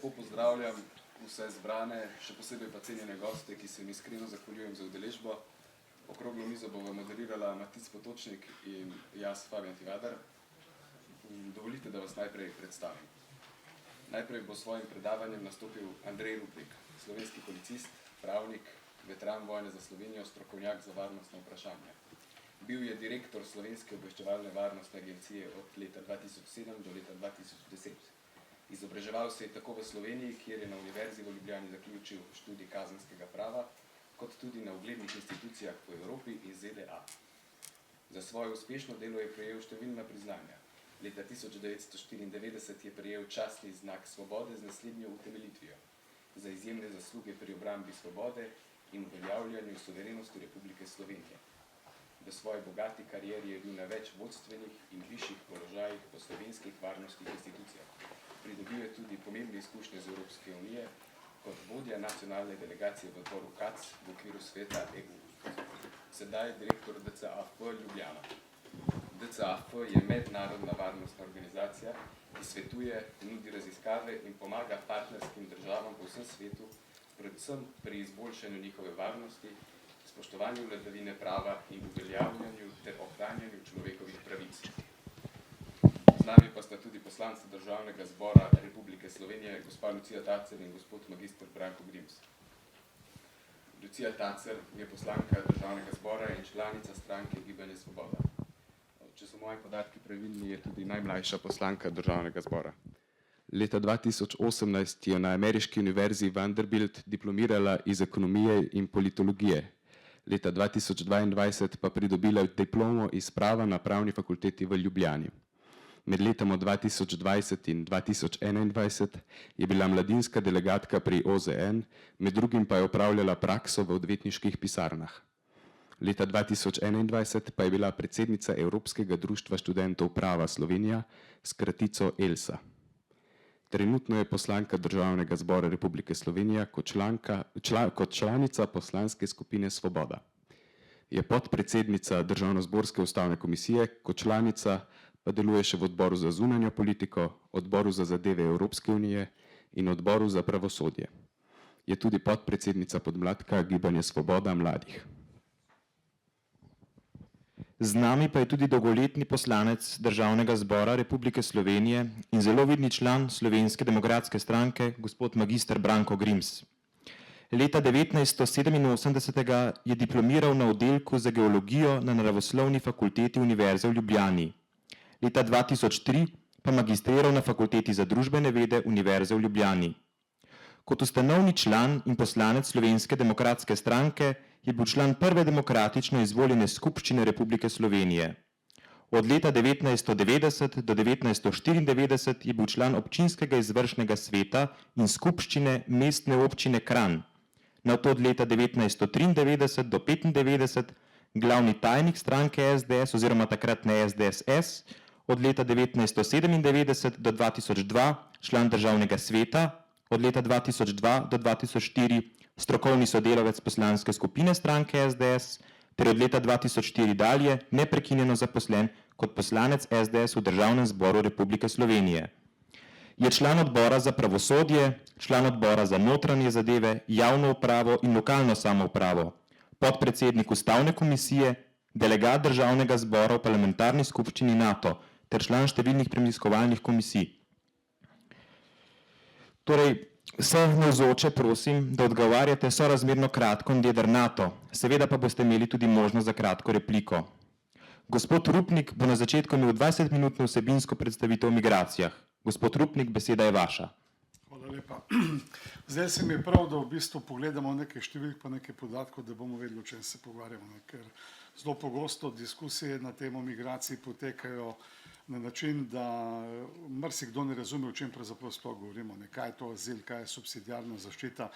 Lepo pozdravljam vse zbrane, še posebej pa cenjene goste, ki se jim iskreno zahvaljujem za udeležbo. Okroglo mizo bova moderirala Matic Potočnik in jaz, Fabijan Tivadar. Dovolite, da vas najprej predstavim. Najprej bo s svojim predavanjem nastopil Andrej Rupnik, slovenski policist, pravnik, veteran vojne za Slovenijo, strokovnjak za varnostna vprašanja. Bil je direktor Slovenske obveščevalne varnostne agencije od leta 2007 do leta 2010. Izobraževal se je tako v Sloveniji, kjer je na Univerzi v Ljubljani zaključil študij kazenskega prava, kot tudi na uglednih institucijah v Evropi in ZDA. Za svoje uspešno delo je prejel številna priznanja. Leta 1994 je prejel častni znak svobode z naslednjo utemeljitvijo za izjemne zasluge pri obrambi svobode in uveljavljanju suverenosti Republike Slovenije. V svoji bogati karieri je bil na več vodstvenih in višjih položajih po slovenskih varnostnih institucijah. Pridobil je tudi pomembne izkušnje z Evropske unije kot vodja nacionalne delegacije v odboru KAC v okviru sveta EU. Sedaj je direktor DCAF Ljubljana. DCAF je mednarodna varnostna organizacija, ki svetuje, nudi raziskave in pomaga partnerskim državam po vsem svetu, predvsem pri izboljšanju njihove varnosti, spoštovanju vladavine prava in uveljavljanju ter ohranjanju človekovih pravic. Z nami pa sta tudi poslanci Državnega zbora Republike Slovenije, gospa Lucija Tacer in gospod magister Branko Grims. Lucija Tacer je poslanka Državnega zbora in članica stranke Gibanje Svoboda. Če so moji podatki pravilni, je tudi najmlajša poslanka Državnega zbora. Leta 2018 je na ameriški univerzi Vanderbilt diplomirala iz ekonomije in politologije. Leta 2022 pa pridobila diplomo iz prava na Pravni fakulteti v Ljubljani. Med letoma 2020 in 2021 je bila mladinska delegatka pri OZN, med drugim pa je opravljala prakso v odvetniških pisarnah. Leta 2021 pa je bila predsednica Evropskega društva študentov prava Slovenija s kratico ELSA. Trenutno je poslanka Državnega zbora Republike Slovenije kot članica poslanske skupine Svoboda. Je podpredsednica Državnozborske ustavne komisije, kot članica pa deluje še v odboru za zunanjo politiko, odboru za zadeve Evropske unije in odboru za pravosodje. Je tudi podpredsednica podmladka Gibanje Svoboda mladih. Z nami pa je tudi dolgoletni poslanec Državnega zbora Republike Slovenije in zelo vidni član Slovenske demokratske stranke, gospod magister Branko Grims. Leta 1987 je diplomiral na oddelku za geologijo na Naravoslovni fakulteti Univerze v Ljubljani. Leta 2003 pa magistriral na Fakulteti za družbene vede Univerze v Ljubljani. Kot ustanovni član in poslanec Slovenske demokratske stranke je bil član prve demokratično izvoljene skupščine Republike Slovenije. Od leta 1990 do 1994 je bil član občinskega izvršnega sveta in skupščine mestne občine Kranj. Nato od leta 1993 do 1995 glavni tajnik stranke SDS oziroma takratne SDSS, od leta 1997 do 2002 član državnega sveta, od leta 2002 do 2004 strokovni sodelavec poslanske skupine stranke SDS, ter od leta 2004 dalje neprekinjeno zaposlen kot poslanec SDS v Državnem zboru Republike Slovenije. Je član odbora za pravosodje, član odbora za notranje zadeve, javno upravo in lokalno samoupravo, podpredsednik ustavne komisije, delegat Državnega zbora v parlamentarni skupščini NATO ter član številnih preiskovalnih komisij. Torej, vse navzoče prosim, da odgovarjate sorazmerno kratko in jedrnato, seveda pa boste imeli tudi možnost za kratko repliko. Gospod Rupnik bo na začetku imel 20-minutno vsebinsko predstavitev o migracijah. Gospod Rupnik, beseda je vaša. Hvala lepa. Zdaj se mi je prav, da v bistvu pogledamo nekaj številk pa nekaj podatkov, da bomo vedeli, o čem se pogovarjamo, ker zelo pogosto diskusije na temo migracij potekajo na način, da marsikdo ne razume, o čem pravzaprav sploh govorimo, kaj je to azil, kaj je subsidiarna zaščita,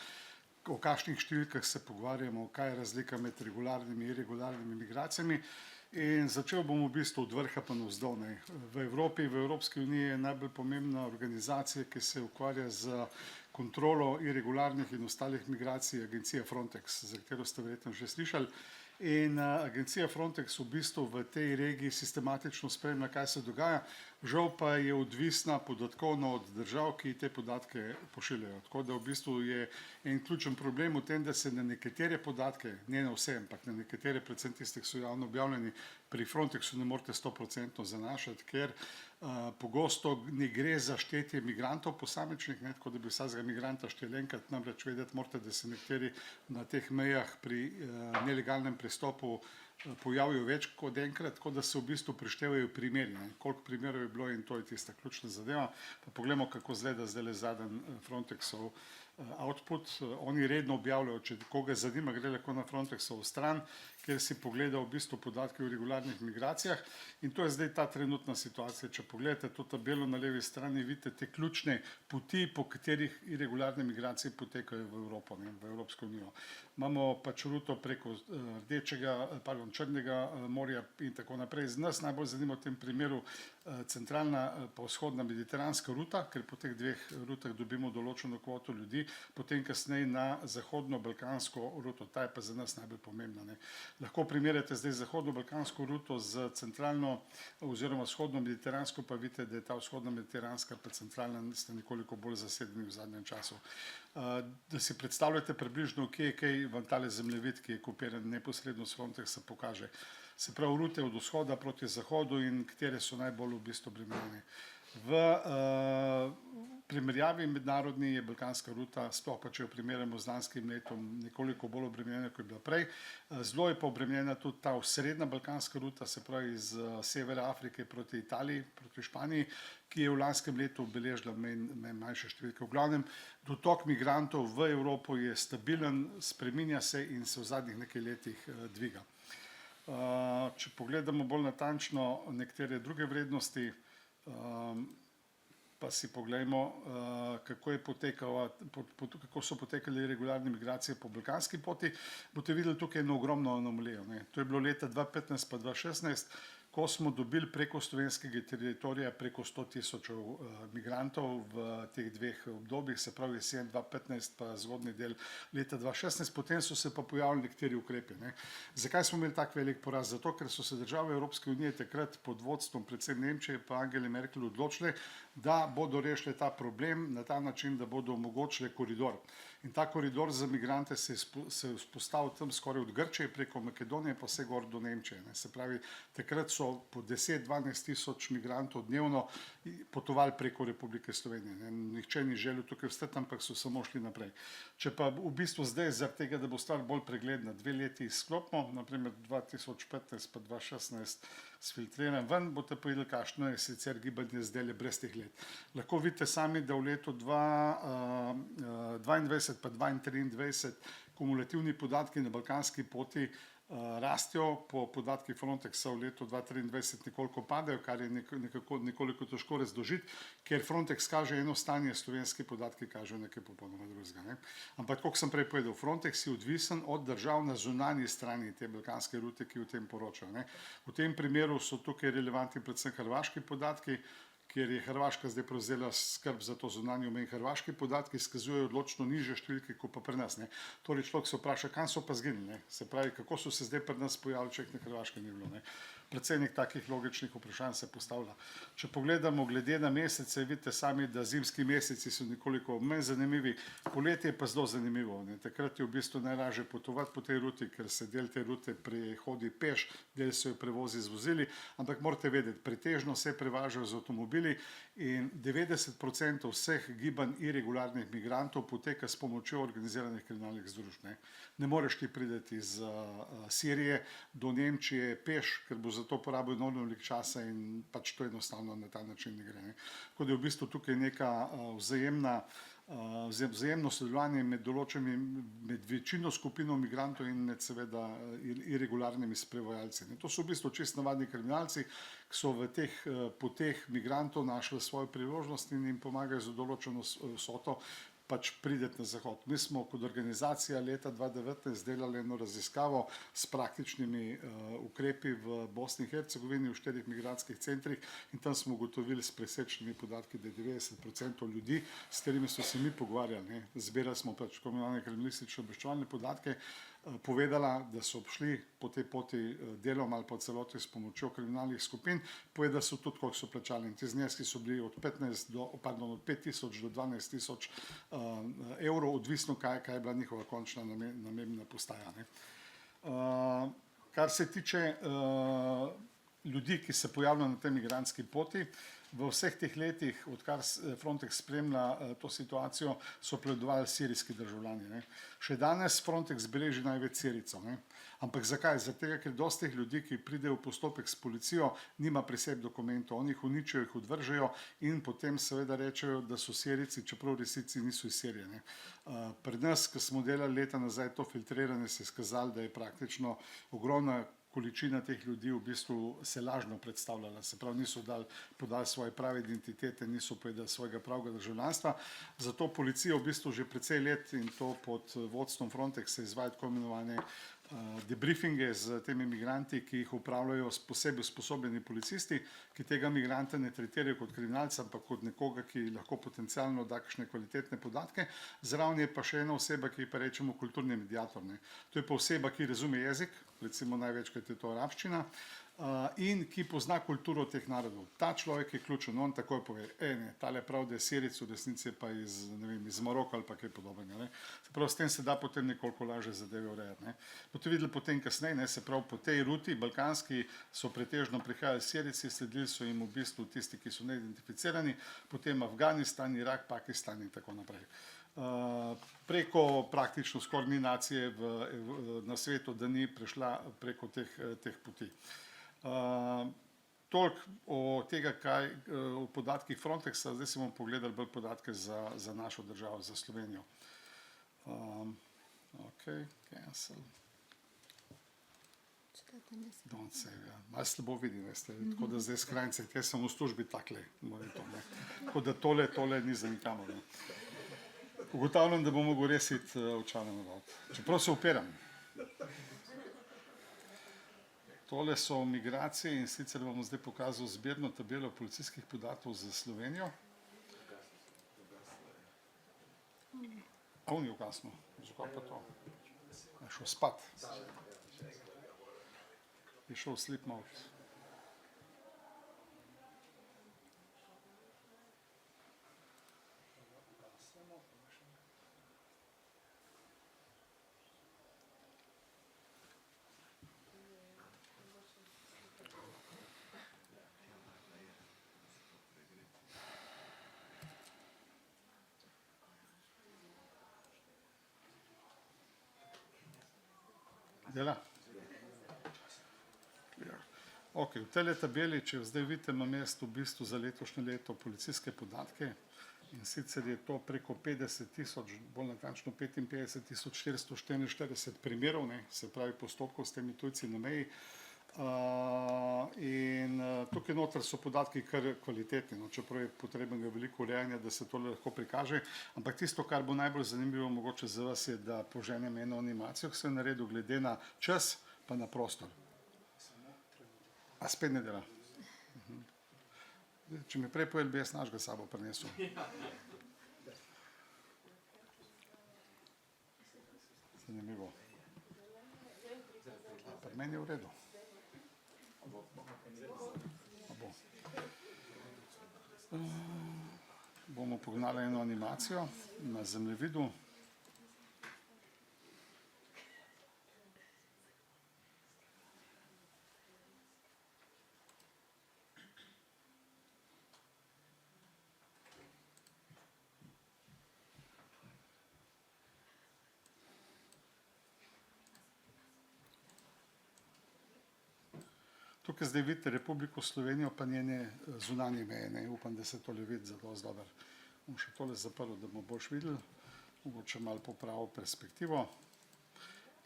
o kakšnih številkah se pogovarjamo, kaj je razlika med regularnimi in irregularnimi migracijami. In začel bom v bistvu od vrha pa navzdol. V Evropi, v Evropski uniji je najbolj pomembna organizacija, ki se ukvarja z kontrolo irregularnih in ostalih migracij, agencija Frontex, za katero ste verjetno že slišali. In agencija Frontex v bistvu v tej regiji sistematično spremlja, kaj se dogaja. Žal pa je odvisna podatkovno od držav, ki te podatke pošiljajo. Tako da v bistvu je en ključen problem v tem, da se na nekatere podatke, ne na vse, ampak na nekatere, predvsem tiste, ki so javno objavljeni, pri Frontexu ne morete 100% zanašati, ker pogosto ne gre za štetje migrantov posamičnih, tako da bi vsakega migranta šteli enkrat, namreč vedeti morate, da se nekateri na teh mejah pri nelegalnem pristopu pojavijo več kot enkrat, tako da se v bistvu prištevajo primeri. Koliko primerov je bilo in to je tista ključna zadeva. Pa poglejmo, kako izgleda zdaj zadnji Frontexov output. Oni redno objavljajo, če koga zanima, gre lahko na Frontexov stran, kjer si pogleda v bistvu podatke o regularnih migracijah in to je zdaj ta trenutna situacija. Če pogledate to tabelo na levi strani, vidite te ključne poti, po katerih irregularne migracije potekajo v Evropo, v Evropsko unijo. Imamo pač ruto preko Črnega morja in tako naprej. Z nas najbolj zanima v tem primeru centralna pa vzhodna mediteranska ruta, ker po teh dveh rutah dobimo določeno kvoto ljudi, potem kasneje na zahodno-balkansko ruto, ta je pa za nas najbolj pomembna. Lahko primerjate zdaj zahodno-balkansko ruto z centralno oziroma vzhodno-mediteransko, pa vidite, da je ta vzhodno-mediteranska pa centralna sta nekoliko bolj zasedeni v zadnjem času. Da si predstavljate približno, kje je kaj vam tale zemljevid, ki je kopiran neposredno s Frontexa, pokaže. Se pravi, rute od vzhoda proti zahodu in katere so najbolj v bistvu obremenjene. V primerjavi mednarodni je balkanska ruta, sploh pa če jo primerjamo z lanskim letom, nekoliko bolj obremenjena, kot je bila prej. Zelo je pa obremenjena tudi ta srednja balkanska ruta, se pravi iz severa Afrike proti Italiji, proti Španiji, ki je v lanskem letu obeležila manjše številke. V glavnem, dotok migrantov v Evropo je stabilen, spreminja se in se v zadnjih nekaj letih dviga. Če pogledamo bolj natančno nekatere druge vrednosti, pa si pogledamo, kako so potekale regularne migracije po balkanski poti, boste videli tukaj eno ogromno anomalijo. To je bilo leta 2015 pa 2016, ko smo dobili preko slovenskega teritorija preko 100.000 migrantov v teh dveh obdobjih, se pravi jesen 2015 pa zgodnji del leta 2016, potem so se pa pojavili nekateri ukrepi. Zakaj smo imeli tak velik porast? Zato, ker so se države Evropske unije takrat pod vodstvom predvsem Nemčije pa Angele Merkel odločile, da bodo rešili ta problem na ta način, da bodo omogočili koridor. In ta koridor za migrante se je vzpostavil tam skoraj od Grčije preko Makedonije pa vse gor do Nemčije. Se pravi, takrat so po 10-12 tisoč migrantov dnevno potovali preko Republike Slovenije. Nihče ni želel tukaj vstati, ampak so samo šli naprej. Če pa v bistvu zdaj zaradi tega, da bo stvar bolj pregledna, 2 leti izklopimo, naprimer 2015 pa 2016 sfiltriran ven, boste pa videli, kakšno je sicer gibanje zdaj brez teh let. Lahko vidite sami, da v letu 2022 pa 2023 kumulativni podatki na balkanski poti rastijo, po podatkih Frontexa v letu 2023 nekoliko padajo, kar je nekoliko težko razložiti, ker Frontex kaže eno stanje, slovenski podatki kažejo nekaj popolnoma drugega. Ampak, kot sem prej povedal, Frontex je odvisen od držav na zunanji strani te balkanske rute, ki o tem poročajo. V tem primeru so tukaj relevantni predvsem hrvaški podatki, kjer je Hrvaška zdaj prevzela skrb za to zunanjo mejo. Hrvaški podatki izkazujejo odločno nižje številke kot pa pri nas. Torej človek se vpraša, kam so pa zginili. Se pravi, kako so se zdaj pri nas pojavili, če jih na Hrvaškem ni bilo. Predvsem takih logičnih vprašanj se postavlja. Če pogledamo glede na mesece, vidite sami, da zimski meseci so nekoliko manj zanimivi, poletje je pa zelo zanimivo. Takrat je v bistvu najlažje potovati po tej ruti, ker se del te rute prehodi peš, del se jo prevozi z vozili, ampak morate vedeti, pretežno se prevažajo z avtomobili in 90% vseh gibanj irregularnih migrantov poteka s pomočjo organiziranih kriminalnih združb. Ne moreš ti priti iz Sirije do Nemčije peš, ker bo za to porabil enormno veliko časa in pač to enostavno na ta način ne gre. Tako da je v bistvu tukaj neka vzajemno sodelovanje med večino skupino migrantov in med seveda irregularnimi sprevajalci. To so v bistvu čisto navadni kriminalci, ki so v teh poteh migrantov našli svojo priložnost in jim pomagajo za določeno vsoto pač prideti na zahod. Mi smo kot organizacija leta 2019 delali eno raziskavo s praktičnimi ukrepi v Bosni in Hercegovini v 4 migrantskih centrih in tam smo ugotovili s presečnimi podatki, da je 90% ljudi, s katerimi so se mi pogovarjali, zbirali smo pač komunalne kriminalistične obveščevalne podatke, povedala, da so šli po tej poti delom ali pa celoti s pomočjo kriminalnih skupin, povedali so tudi, koliko so plačali. In ti zneski so bili od 5.000 do 12.000 evrov, odvisno kaj je bila njihova končna namembna postaja. Kar se tiče ljudi, ki se pojavljajo na tej migrantski poti, v vseh teh letih, odkar Frontex spremlja to situacijo, so prevladovali sirijski državljani. Še danes Frontex beleži največ Sirijcev. Ampak zakaj? Zaradi tega, ker dosti teh ljudi, ki pridejo v postopek s policijo, nima pri sebi dokumentov. Oni jih uničijo, jih odvržejo in potem seveda rečejo, da so Sirijci, čeprav v resnici niso iz Sirije. Pri nas, ko smo delali leta nazaj to filtriranje, se je izkazalo, da je praktično ogromna količina teh ljudi v bistvu se lažno predstavljala, se pravi niso podali svoje prave identitete, niso povedali svojega pravega državljanstva. Zato policija v bistvu že precej let in to pod vodstvom Frontexa izvaja tako imenovane debriefinge z temi migranti, ki jih upravljajo posebej usposobljeni policisti, ki tega migranta ne tretirajo kot kriminalca, ampak kot nekoga, ki lahko potencialno da kakšne kvalitetne podatke. Zraven je pa še ena oseba, ki pa rečemo kulturni mediator. To je pa oseba, ki razume jezik, recimo največkrat je to arabščina, in ki pozna kulturo teh narodov. Ta človek je ključen, on takoj pove, tale prav, da je Sirijec, v resnici pa iz Maroka ali pa kaj podobnega. Se pravi, s tem se da potem nekoliko lažje zadeve urejati. Boste videli potem kasneje, se pravi, po tej ruti balkanski so pretežno prihajali Sirijci, sledili so jim v bistvu tisti, ki so neidentificirani, potem Afganistan, Irak, Pakistan in tako naprej. Preko praktično skoraj ni nacije na svetu, da ni prešla preko teh poti. Toliko o tega, o podatkih Frontexa, zdaj si bomo pogledali bolj podatke za našo državo, za Slovenijo. Ok, cancel. Don't save, ja. Malo slabo vidim, veste, tako da zdaj skrajnice, jaz sem v službi takle, tako da tole ni za nikamor. Ugotavljam, da bom mogel res iti očala na vod. Čeprav se upiram. Tole so migracije in sicer bomo zdaj pokazal zbirno tabelo policijskih podatkov za Slovenijo. On je ugasnil. Zakaj pa to? Je šel spat. Je šel sleep mode. Dela? Ok, v tele tabeli, če zdaj vidite, imam jaz v bistvu za letošnje leto policijske podatke in sicer je to preko 50.000, bolj natančno 55.444 primerov, se pravi postopkov s temi tujci na meji. In tukaj noter so podatki kar kvalitetni, čeprav je potrebnega veliko urejanja, da se tole lahko prikaže, ampak tisto, kar bo najbolj zanimivo mogoče za vas je, da poženem eno animacijo, ki sem naredil glede na čas pa na prostor. A spet ne dela? Če mi prej povedal, bi jaz našega sabo prinesel. Zanimivo. Pri meni je v redu. Bomo pognali eno animacijo na zemljevidu. Tukaj zdaj vidite Republiko Slovenijo, pa njene zunanje meje. Upam, da se tole vidi zelo dobro. Bom še tole zaprl, da bomo boljš videli. Mogoče malo popravil perspektivo.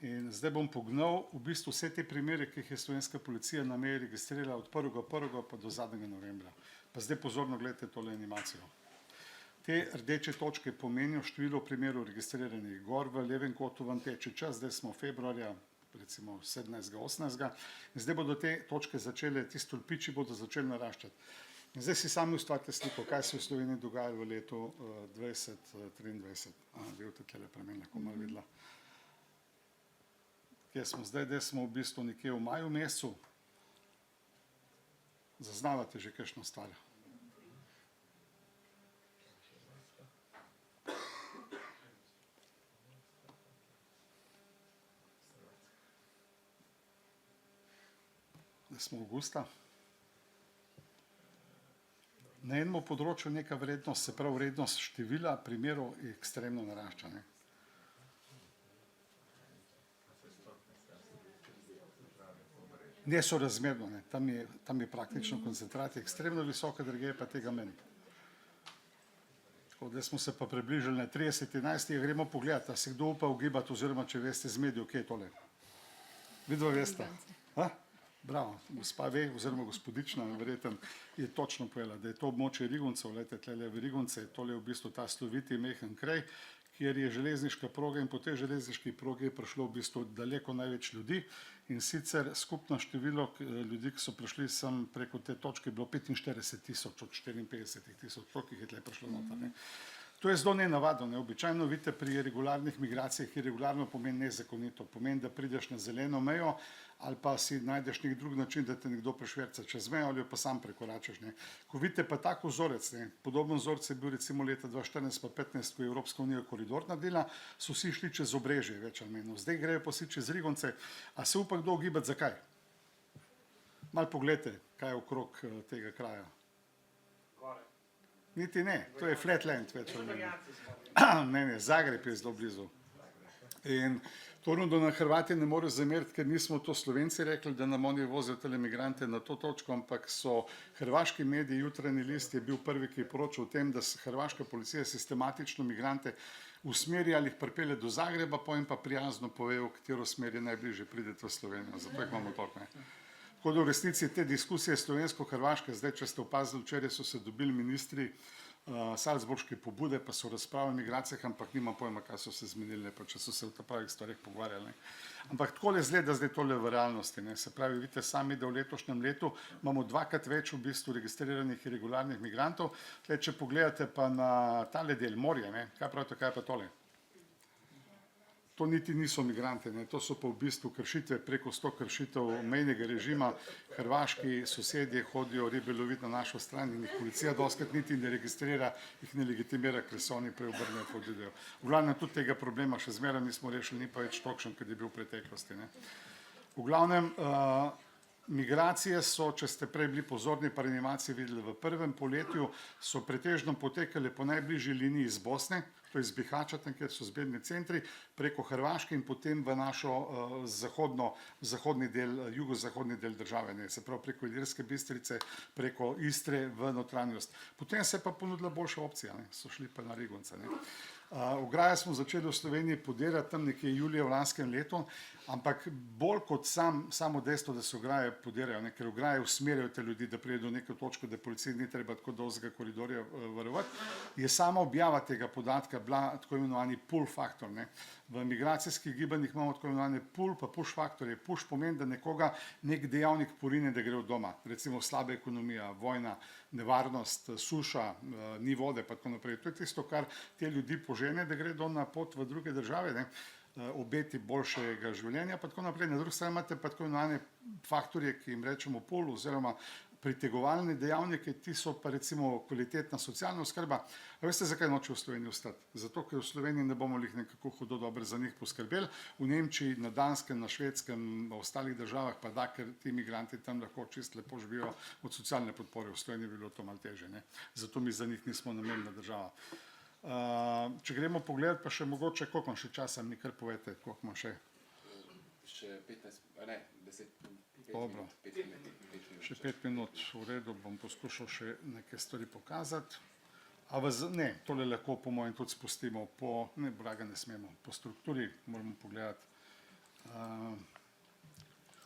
In zdaj bom pognal v bistvu vse te primere, ki jih je slovenska policija na meji registrirala od 1.1. pa do zadnjega novembra. Pa zdaj pozorno gledajte tole animacijo. Te rdeče točke pomenijo število primerov registriranih. Gor v levem kotu vam teče čas, zdaj smo februarja, recimo 17. 18. In zdaj bodo te točke začele, ti stolpiči bodo začeli naraščati. In zdaj si sami ustvarite sliko, kaj se v Sloveniji dogaja v letu 2023. Vidite, tukaj le premen lahko malo videla. kje smo zdaj, da smo v bistvu nekje v maju mesecu. Zaznavate že kakšno stvar? Da smo avgusta. Na enem področju neka vrednost, se pravi vrednost števila primerov ekstremno narašča. Ne? Nesorazmerno, ne? Tam je praktično koncentracija ekstremno visoka, drugje pa tega manj. Tako da smo se pa približali na 30.11. Gremo pogledati, a se kdo upa ugibati, oziroma če veste z medijev, kje je tole. Vidva veste. Bravo, gospa ve, oziroma gospodična, verjetno je točno povedala, da je to območje Rigoncev, gledajte, tlele v Rigonce, tole je v bistvu ta sloviti mehen kraj, kjer je železniška proga in po tej železniški progi je prišlo v bistvu daleko največ ljudi in sicer skupno število ljudi, ki so prišli sem preko te točke, je bilo 45.000 od 54.000, koliko jih je tle prišlo noter. Ne? To je zelo nenavadno, neobičajno vidite pri regularnih migracijah, ki regularno pomeni nezakonito, pomeni, da prideš na zeleno mejo ali pa si najdeš nek drug način, da te nekdo prešverca čez mejo ali jo pa sam prekoračaš. Ne. Ko vidite pa tak vzorec, ne, podoben vzorec je bil recimo leta 2014 pa 2015, ko je Evropska unija koridor naredila, so vsi šli čez Obrežje, več ali manj. Zdaj grejo pa vsi čez Rigonce, a se upa kdo ugibati zakaj? Malo pogledajte, kaj je okrog tega kraja. Niti ne, to je flatland več ali manj. Ne, Zagreb je zelo blizu. In to rundo na Hrvati ne more zameriti, ker nismo to Slovenci rekli, da nam oni vozijo tele migrante na to točko, ampak so hrvaški mediji, Jutranji list je bil prvi, ki je poročal o tem, da hrvaška policija sistematično migrante usmeri ali jih pripelje do Zagreba, potem pa prijazno povejo, v katero smer je najbližje prideti v Slovenijo. Zato jih imamo toliko. Tako da v resnici te diskusije slovensko-hrvaške, zdaj, če ste opazili, včeraj so se dobili ministri salzburške pobude, pa so razpravljali o migracijah, ampak nima pojma, kaj so se zmenili, pa če so se v ta pravih stvarih pogovarjali. Ampak tako le zgleda zdaj tole v realnosti. Ne. Se pravi, vidite sami, da v letošnjem letu imamo dvakrat več v bistvu registriranih irregularnih migrantov. Tle, če pogledate pa na tale del morja, ne, kaj pravite, kaj je pa tole? To niti niso migranti, ne. To so pa v bistvu kršitve, preko 100 kršitev mejnega režima. Hrvaški sosedje hodijo ribe loviti na našo stran in jih policija dostikrat niti ne registrira, jih ne legitimira, ker se oni prej obrnejo pa odidejo. V glavnem tudi tega problema še zmeraj nismo rešili, ni pa več tolikšen, kot je bil v preteklosti. Ne. V glavnem, migracije so, če ste prej bili pozorni, pa animacije videli v prvem poletju, so pretežno potekale po najbližji liniji iz Bosne, to je iz Bihača, tam, kjer so zbirni centri, preko Hrvaške in potem v našo zahodni del, jugozahodni del države, ne, se pravi preko Ilirske Bistrice, preko Istre v notranjost. Potem se je pa ponudila boljša opcija, ne, so šli pa na Rigonce. Ne. Ograje smo začeli v Sloveniji podirati tam nekje julija v lanskem letu, ampak bolj kot samo dejstvo, da se ograje podirajo, ker ograje usmerjajo te ljudi, da pride do neke točke, da policiji ni treba tako dolgega koridorja varovati, je sama objava tega podatka bila tako imenovani pull faktor. Ne. V migracijskih gibanjih imamo tako imenovane pull pa push faktorje. Push pomeni, da nekoga nek dejavnik porine, da gre od doma. Recimo slaba ekonomija, vojna, nevarnost, suša, ni vode pa tako naprej. To je tisto, kar te ljudi požene, da gredo na pot v druge države, ne, obeti boljšega življenja pa tako naprej. Na drugi strani imate pa tako imenovane faktorje, ki jim rečemo pull oziroma pritegovalne dejavnike, ti so pa recimo kvalitetna socialna oskrba. A veste, zakaj noče v Sloveniji ostati? Zato, ker v Sloveniji ne bomo jih nekako hudo dobro za njih poskrbeli. V Nemčiji, na Danskem, na Švedskem, v ostalih državah pa da, ker ti migranti tam lahko čist lepo živijo od socialne podpore. V Sloveniji bi bilo to malo teže. Ne? Zato mi za njih nismo namenjena država. Če gremo pogledati, pa še mogoče, koliko imam še časa, mi kar povete, koliko imam še? Še 15, ne, 10 minut. Dobro. Še 5 minut, v redu, bom poskušal še neke stvari pokazati. Ne, tole lahko po mojem tudi spustimo, ne, vraga ne smemo, po strukturi moramo pogledati.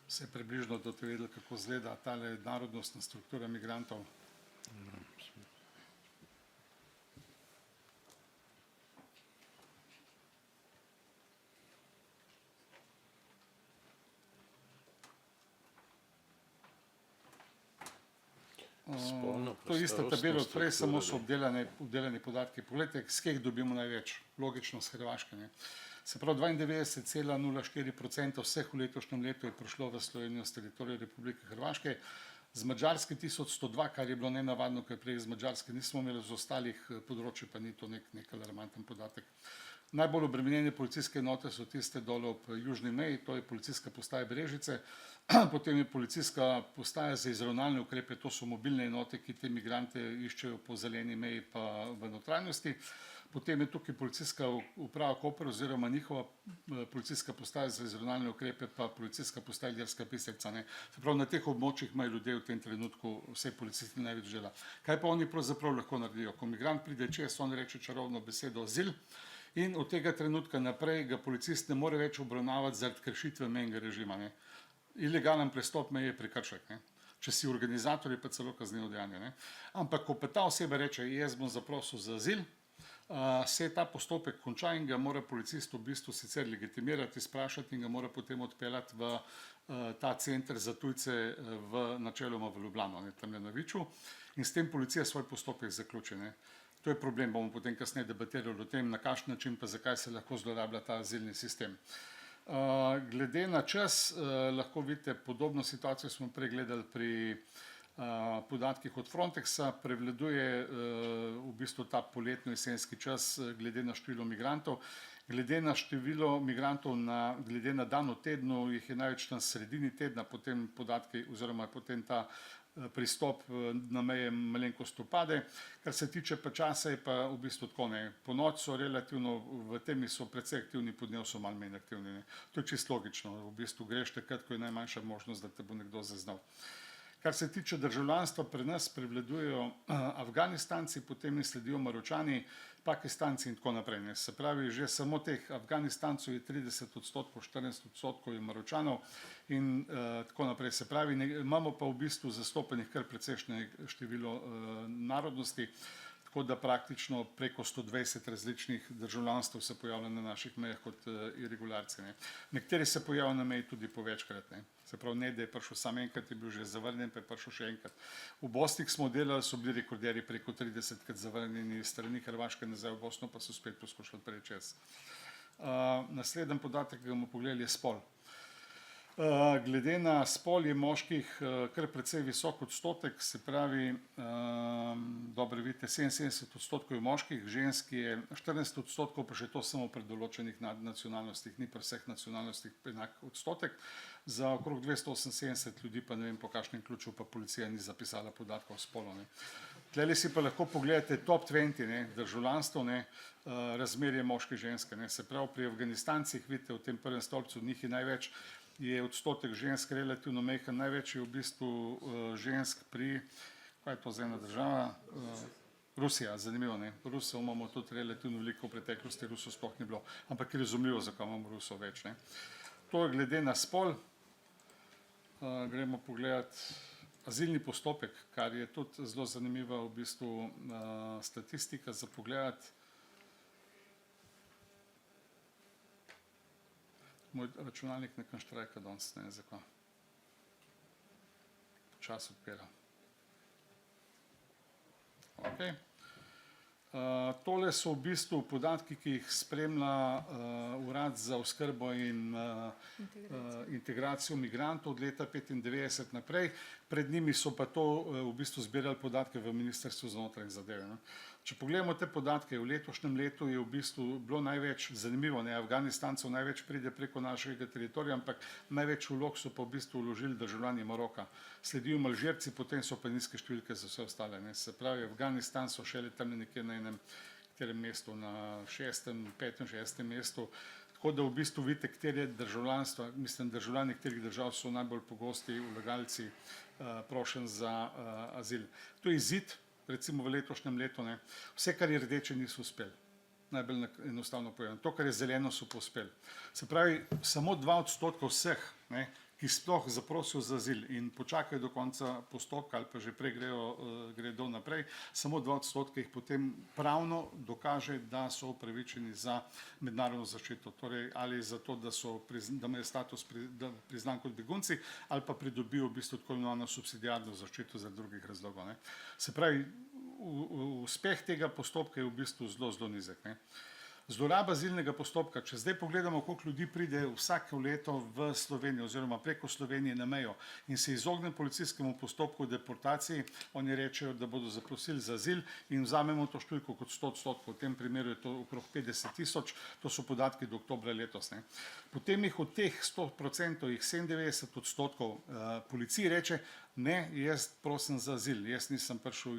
Vse približno, da boste vedeli, kako izgleda tale narodnostna struktura migrantov. To je ista tabela od prej, samo so obdelani podatki. Poglejte, s kje jih dobimo največ, logično s Hrvaške. Ne. Se pravi, 92,04% vseh v letošnjem letu je prišlo v Slovenijo s teritorija Republike Hrvaške, z Madžarske 1102, kar je bilo nenavadno, ker prej z Madžarske nismo imeli, z ostalih področij pa ni to nek alarmanten podatek. Najbolj obremenjene policijske enote so tiste dole ob južni meji, to je policijska postaja Brežice, potem je policijska postaja za izravnalne ukrepe, to so mobilne enote, ki te migrante iščejo po zeleni meji pa v notranjosti. Potem je tukaj policijska uprava Koper oziroma njihova policijska postaja za izravnalne ukrepe pa policijska postaja Ilirska Bistrica. Se pravi, na teh območjih imajo ljudje v tem trenutku vse policisti največ dela. Kaj pa oni pravzaprav lahko naredijo? Ko migrant pride čez, on reče čarovno besedo azil in od tega trenutka naprej ga policist ne more več obravnavati zaradi kršitve mejnega režima. Ilegalen prestop meje je prekršek. Če si organizator, je pa celo kaznivo dejanje. Ampak ko pa ta oseba reče, jaz bom zaprosil za azil, se ta postopek konča in ga mora policist v bistvu sicer legitimirati, sprašati in ga mora potem odpeljati v ta center za tujce načeloma v Ljubljano, tam na Viču, in s tem policija svoj postopek zaključi. To je problem, bomo potem kasneje debatirali o tem, na kakšen način pa zakaj se lahko zlorablja ta azilni sistem. Glede na čas, lahko vidite, podobno situacijo smo pregledali pri podatkih od Frontexa, prevladuje v bistvu ta poletno-jesenski čas glede na število migrantov. Glede na število migrantov, glede na dan v tednu, jih je največ na sredini tedna, potem podatki oziroma potem ta pristop na meje malenkost upade. Kar se tiče pa časa, je pa v bistvu tako. Po noč so relativno, v temi so precej aktivni, po dnevu so malo manj aktivni. To je čisto logično. V bistvu greš takrat, ko je najmanjša možnost, da te bo nekdo zaznal. Kar se tiče državljanstva, pri nas prevladujejo Afganistanci, potem sledijo Maročani, Pakistanci in tako naprej. Se pravi, že samo teh Afganistancov je 30%, 14% je Maročanov in tako naprej. Se pravi, imamo pa v bistvu zastopenih kar precejšnje število narodnosti, tako da praktično preko 120 različnih državljanstv se pojavlja na naših mejah kot irregularci. Nekateri se pojavljajo na meji tudi po večkrat. Se pravi, ne da je prišel samo enkrat, je bil že zavrnjen, pa je prišel še enkrat. V Bosni smo delali, so bili rekorderji preko 30krat zavrnjeni strani Hrvaške nazaj v Bosno, pa so spet poskušali preči čez. Naslednji podatek, ki ga bomo pogledali, je spol. Glede na spol je moških kar precej visok odstotek, se pravi, dobro vidite, 77% je moških, žensk je 14%, pa še to samo pri določenih nacionalnostih, ni pri vseh nacionalnostih enak odstotek. Za okrog 278 ljudi pa ne vem, po kakšnem ključu pa policija ni zapisala podatkov o spolu. Tlele si pa lahko pogledate top 20 državljanstv, razmerje moške-ženske. Se pravi, pri Afganistancih, vidite v tem prvem stolpcu, njih je največ, je odstotek žensk relativno majhen, največ je v bistvu žensk pri, kaj je to za ena država? Rusija, zanimivo. Rusov imamo tudi relativno veliko v preteklosti, Rusov sploh ni bilo, ampak je razumljivo, zakaj imamo Rusov več. To je glede na spol. Gremo pogledati azilni postopek, kar je tudi zelo zanimiva v bistvu statistika za pogledati. Moj računalnik nekaj štrajka danes, ne vem zakaj. Počas odpira. Ok. Tole so v bistvu podatki, ki jih spremlja Urad za oskrbo in integracijo migrantov od leta 1995 naprej. Pred njimi so pa to v bistvu zbirali podatke v Ministrstvu za notranje zadeve. Če pogledamo te podatke, v letošnjem letu je v bistvu bilo največ, zanimivo, Afganistancev največ pride preko našega teritorija, ampak največ vlog so pa v bistvu vložili državljani Maroka. Sledijo Alžirci, potem so pa nizke številke za vse ostale. Se pravi, Afganistan so šele tam nekje na enem mestu, na 6., 5., 6. mestu. Tako da v bistvu vidite, katere državljanstva, mislim, državljani katerih držav so najbolj pogosti vlagalci prošenj za azil. To je izid, recimo v letošnjem letu. Vse, kar je rdeče, niso uspeli. Najbolj enostavno povedano. To, kar je zeleno, so pa uspeli. Se pravi, samo 2% vseh, ki sploh zaprosijo za azil in počakajo do konca postopka ali pa že prej gredo naprej, samo 2% jih potem pravno dokaže, da so upravičeni za mednarodno zaščito. Torej, ali za to, da imajo status priznan kot begunci, ali pa pridobijo v bistvu tako imenovano subsidiarno zaščito za drugih razlogov. Se pravi, uspeh tega postopka je v bistvu zelo, zelo nizek. Zloraba azilnega postopka, če zdaj pogledamo, koliko ljudi pride vsako leto v Slovenijo oziroma preko Slovenije na mejo in se izogne policijskemu postopku deportaciji, oni rečejo, da bodo zaprosili za azil in vzamemo to številko kot 100%, v tem primeru je to okrog 50 000, to so podatki do oktobra letos. Ne. Potem jih od teh 100%, jih 97% policiji reče, ne, jaz prosim za azil, jaz nisem prišel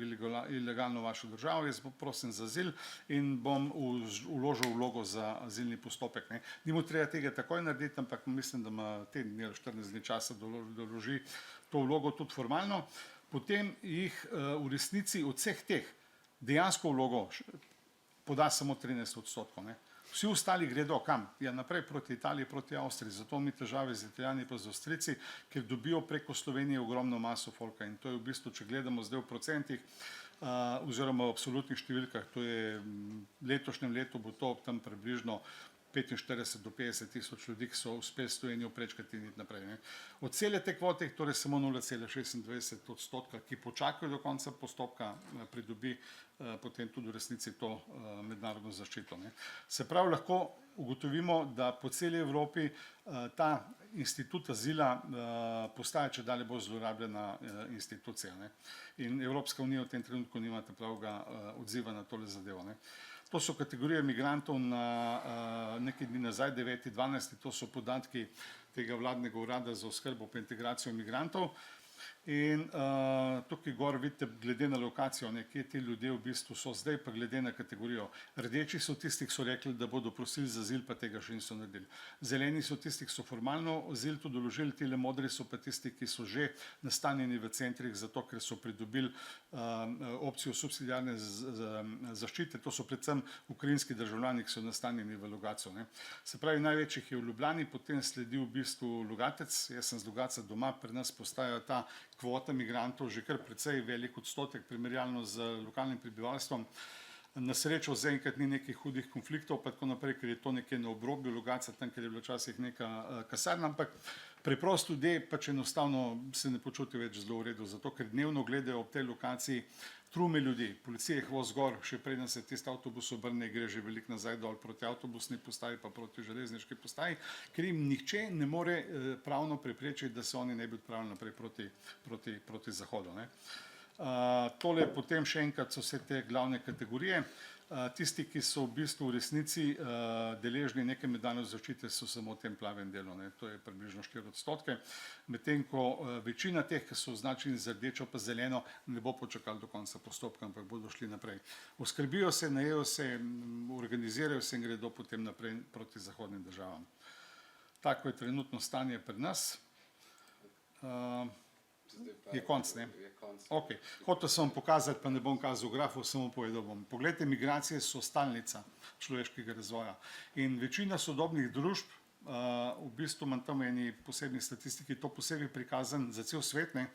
ilegalno v vašo državo, jaz prosim za azil in bom vložil vlogo za azilni postopek. Ne. Ni mu treba tega takoj narediti, ampak mislim, da ima teden dni ali 14 dni časa, da vloži to vlogo tudi formalno. Potem jih v resnici od vseh teh dejansko vlogo poda samo 13%. Ne. Vsi ostali gredo kam? Ja, naprej proti Italiji, proti Avstriji. Zato mi težave z Italijani pa z Avstrijci, ker dobijo preko Slovenije ogromno maso folka. In to je v bistvu, če gledamo zdaj v procentih oziroma v absolutnih številkah, to je letošnjem letu bo to tam približno 45 do 50 tisoč ljudi, ki so uspeli Slovenijo prečkati in iti naprej. Ne. Od cele te kvote, torej samo 0,26%, ki počakajo do konca postopka, pridobi potem tudi v resnici to mednarodno zaščito. Ne. Se pravi, lahko ugotovimo, da po celi Evropi ta institut azila postaja čedalje bolj zlorabljena institucija. Ne. In Evropska unija v tem trenutku nima pravega odziva na tole zadevo. Ne. To so kategorije migrantov na nekaj dni nazaj, 9.12. To so podatki tega vladnega urada za oskrbo pa integracijo migrantov. In tukaj gor vidite, glede na lokacijo, kje ti ljudje v bistvu so zdaj, pa glede na kategorijo. Rdeči so tisti, ki so rekli, da bodo prosili za azil, pa tega še niso naredili. Zeleni so tisti, ki so formalno azil tudi doložili, tile modri so pa tisti, ki so že nastanjeni v centrih, zato ker so pridobili opcijo subsidiarne zaščite. To so predvsem ukrajinski državljani, ki so nastanjeni v Logatcu. Se pravi, največjih je v Ljubljani, potem sledi v bistvu Logatec. Jaz sem z Logatca doma, pri nas postaja ta kvota migrantov že kar precej velik odstotek primerjalno z lokalnim prebivalstvom. Na srečo zaenkrat ni nekih hudih konfliktov, pa tako naprej, ker je to nekje na obrobju Logatca, tam, ker je bila včasih neka kasarna, ampak preprosto ljudje pač enostavno se ne počutijo več zelo v redu, zato ker dnevno gledajo ob tej lokaciji trume ljudi. Policija jih vozi gor, še preden se tisti avtobus obrne, gre že veliko nazaj dol proti avtobusni postaji pa proti železniški postaji, ker jim nihče ne more pravno preprečiti, da se oni ne bi odpravili naprej proti zahodu. Ne. Tole potem še enkrat so vse te glavne kategorije. Tisti, ki so v bistvu v resnici deležni neke mednarodne zaščite, so samo v tem plavem delu, ne. To je približno 4%, medtem ko večina teh, ki so označeni z rdečo pa zeleno, ne bo počakali do konca postopka, ampak bodo šli naprej. Oskrbijo se, najejo se, organizirajo se in gredo potem naprej proti zahodnim državam. Tako je trenutno stanje pri nas. Je konc, ne? Ok. Hotel sem vam pokazati, pa ne bom kazal grafov, samo povedal bom. Poglejte, migracije so stalnica človeškega razvoja. In večina sodobnih družb, v bistvu imam tam eni posebni statistiki, to posebej prikazan za cel svet, ne,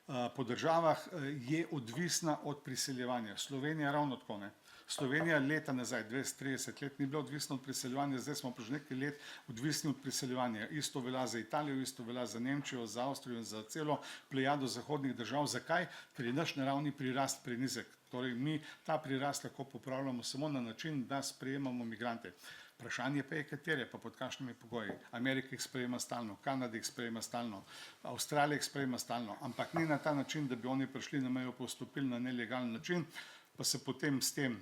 po državah je odvisna od priseljevanja. Slovenija ravno tako, ne. Slovenija leta nazaj, 20-30 let, ni bila odvisna od priseljevanja, zdaj smo pa že nekaj let odvisni od priseljevanja. Isto velja za Italijo, isto velja za Nemčijo, za Avstrijo in za celo plejado zahodnih držav. Zakaj? Ker je naš naravni prirast prenizek. Torej, mi ta prirast lahko popravljamo samo na način, da sprejemamo migrante. Vprašanje pa je, katere, pa pod kakšnimi pogoji. Amerika jih sprejema stalno, Kanada jih sprejema stalno, Avstralija jih sprejema stalno, ampak ni na ta način, da bi oni prišli na mejo, postopili na nelegalen način, pa se potem s tem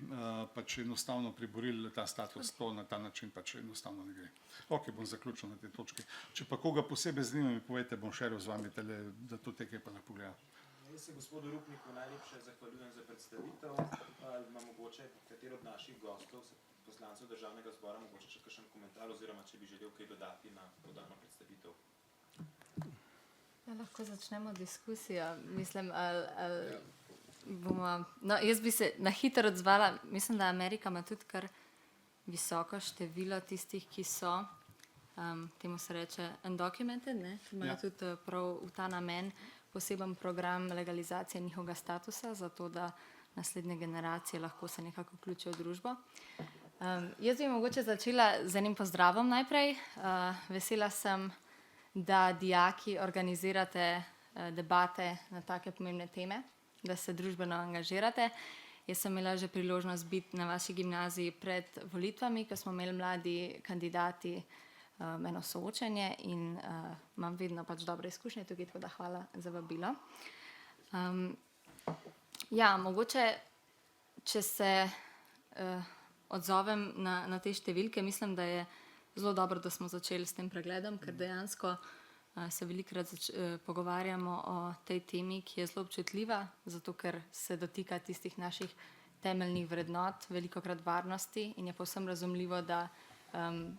pač enostavno priborili ta status, to na ta način pač enostavno ne gre. Ok, bom zaključil na tej točki. Če pa koga posebej zanima, mi povejte, bom šeril z vami, da to tekaj pa lahko pogleda. Jaz se gospodu Rupniku najlepše zahvaljujem za predstavitev. Ima mogoče katero od naših gostov, poslancev državnega zbora, mogoče še kakšen komentar oziroma če bi želel kaj dodati na podano predstavitev. Ja, lahko začnemo diskusijo. Mislim, no, jaz bi se na hitro odzvala. Mislim, da Amerika ima tudi kar visoko število tistih, ki so, temu se reče undocumented, ne? Imajo tudi prav v ta namen poseben program legalizacije njihovega statusa, zato da naslednje generacije lahko se nekako vključijo v družbo. Jaz bi mogoče začela z enim pozdravom najprej. Vesela sem, da dijaki organizirate debate na take pomembne teme, da se družbeno angažirate. Jaz sem imela že priložnost biti na vaši gimnaziji pred volitvami, ko smo imeli mladi kandidati eno soočenje in imam vedno pač dobre izkušnje tukaj, tako da hvala za vabilo. Ja, mogoče, če se odzovem na te številke, mislim, da je zelo dobro, da smo začeli s tem pregledom, ker dejansko se velikokrat pogovarjamo o tej temi, ki je zelo občutljiva, zato ker se dotika tistih naših temeljnih vrednot, velikokrat varnosti in je povsem razumljivo, da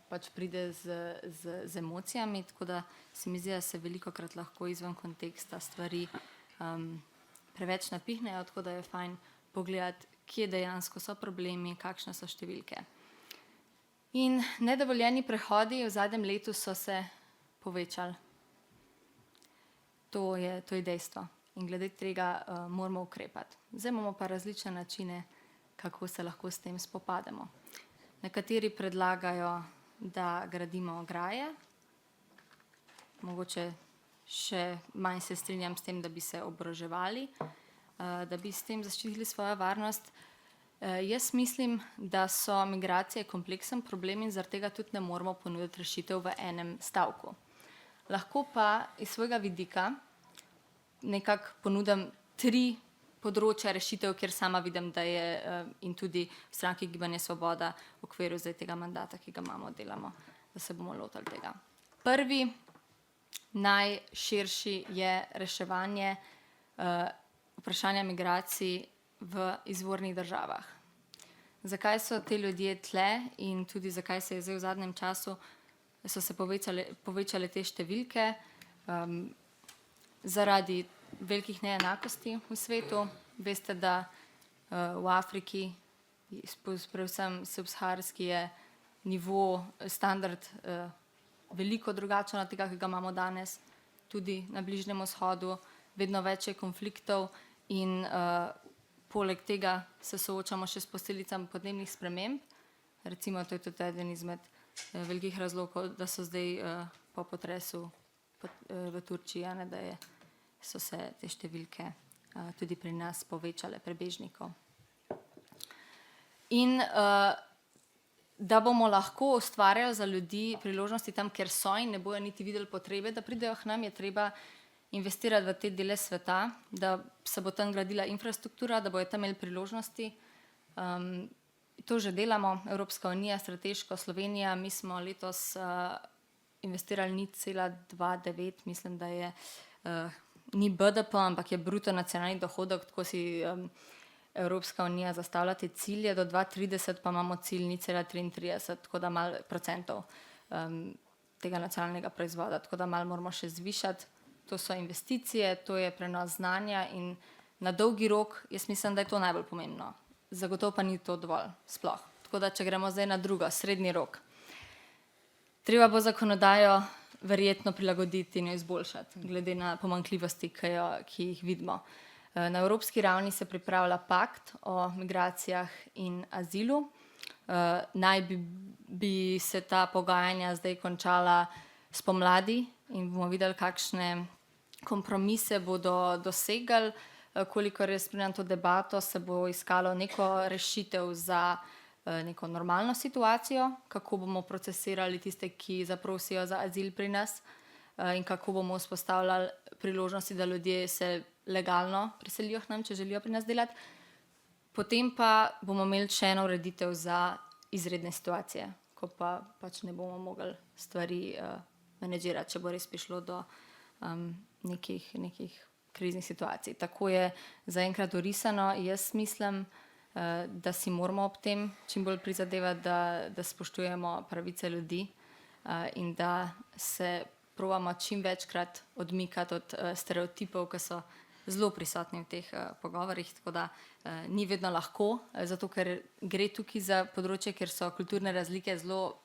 pač pride z emocijami, tako da se mi zdi, da se velikokrat lahko izven konteksta stvari preveč napihnejo, tako da je fajn pogledati, kje dejansko so problemi, kakšne so številke. In nedovoljeni prehodi v zadnjem letu so se povečali. To je dejstvo. In glede tega moramo ukrepati. Zdaj imamo pa različne načine, kako se lahko s tem spopademo. Nekateri predlagajo, da gradimo ograje. Mogoče še manj se strinjam s tem, da bi se oboroževali, da bi s tem zaščitili svojo varnost. Jaz mislim, da so migracije kompleksen problem in zaradi tega tudi ne moramo ponuditi rešitev v enem stavku. Lahko pa iz svojega vidika nekako ponudim 3 področja rešitev, kjer sama vidim, da je in tudi v stranki Gibanje Svoboda v okviru zdaj tega mandata, ki ga imamo, delamo, da se bomo lotili tega. Prvi, najširši je reševanje vprašanja migracij v izvornih državah. Zakaj so te ljudje tle in tudi zakaj se je zdaj v zadnjem času so se povečale te številke zaradi velikih neenakosti v svetu. Veste, da v Afriki, predvsem subsaharski, je nivo, standard veliko drugačen od tega, ki ga imamo danes, tudi na Bližnjem vzhodu, vedno več je konfliktov in poleg tega se soočamo še s posledicami podnebnih sprememb. Recimo, to je tudi eden izmed velikih razlogov, da so zdaj po potresu v Turčiji, da so se te številke tudi pri nas povečale prebežnikov. In da bomo lahko ustvarjali za ljudi priložnosti tam, kjer so in ne bojo niti videli potrebe, da pridejo k nam, je treba investirati v te dele sveta, da se bo tam gradila infrastruktura, da bojo tam imeli priložnosti. To že delamo, Evropska unija, strateško Slovenija, mi smo letos investirali 0,29, mislim, da je ni BDP, ampak je bruto nacionalni dohodek, tako si Evropska unija zastavlja te cilje, do 2030 pa imamo cilj 0,33, tako da malo procentov tega nacionalnega proizvoda, tako da malo moramo še zvišati. To so investicije, to je prenos znanja in na dolgi rok, jaz mislim, da je to najbolj pomembno. Zagotovo pa ni to dovolj, sploh. Tako da, če gremo zdaj na drugo, srednji rok. Treba bo zakonodajo verjetno prilagoditi in jo izboljšati, glede na pomanjkljivosti, ki jih vidimo. Na evropski ravni se pripravlja pakt o migracijah in azilu. Naj bi se ta pogajanja zdaj končala spomladi in bomo videli, kakšne kompromise bodo dosegali. Kolikor jaz spremljam to debato, se bo iskalo neko rešitev za neko normalno situacijo, kako bomo procesirali tiste, ki zaprosijo za azil pri nas in kako bomo vzpostavljali priložnosti, da ljudje se legalno priselijo k nam, če želijo pri nas delati. Potem pa bomo imeli še eno ureditev za izredne situacije, ko pa pač ne bomo mogli stvari menedžirati, če bo res prišlo do nekih kriznih situacij. Tako je zaenkrat orisano. Jaz mislim, da si moramo ob tem čim bolj prizadevati, da spoštujemo pravice ljudi in da se probamo čim večkrat odmikati od stereotipov, ki so zelo prisotni v teh pogovorih, tako da ni vedno lahko, zato ker gre tukaj za področje, kjer so kulturne razlike zelo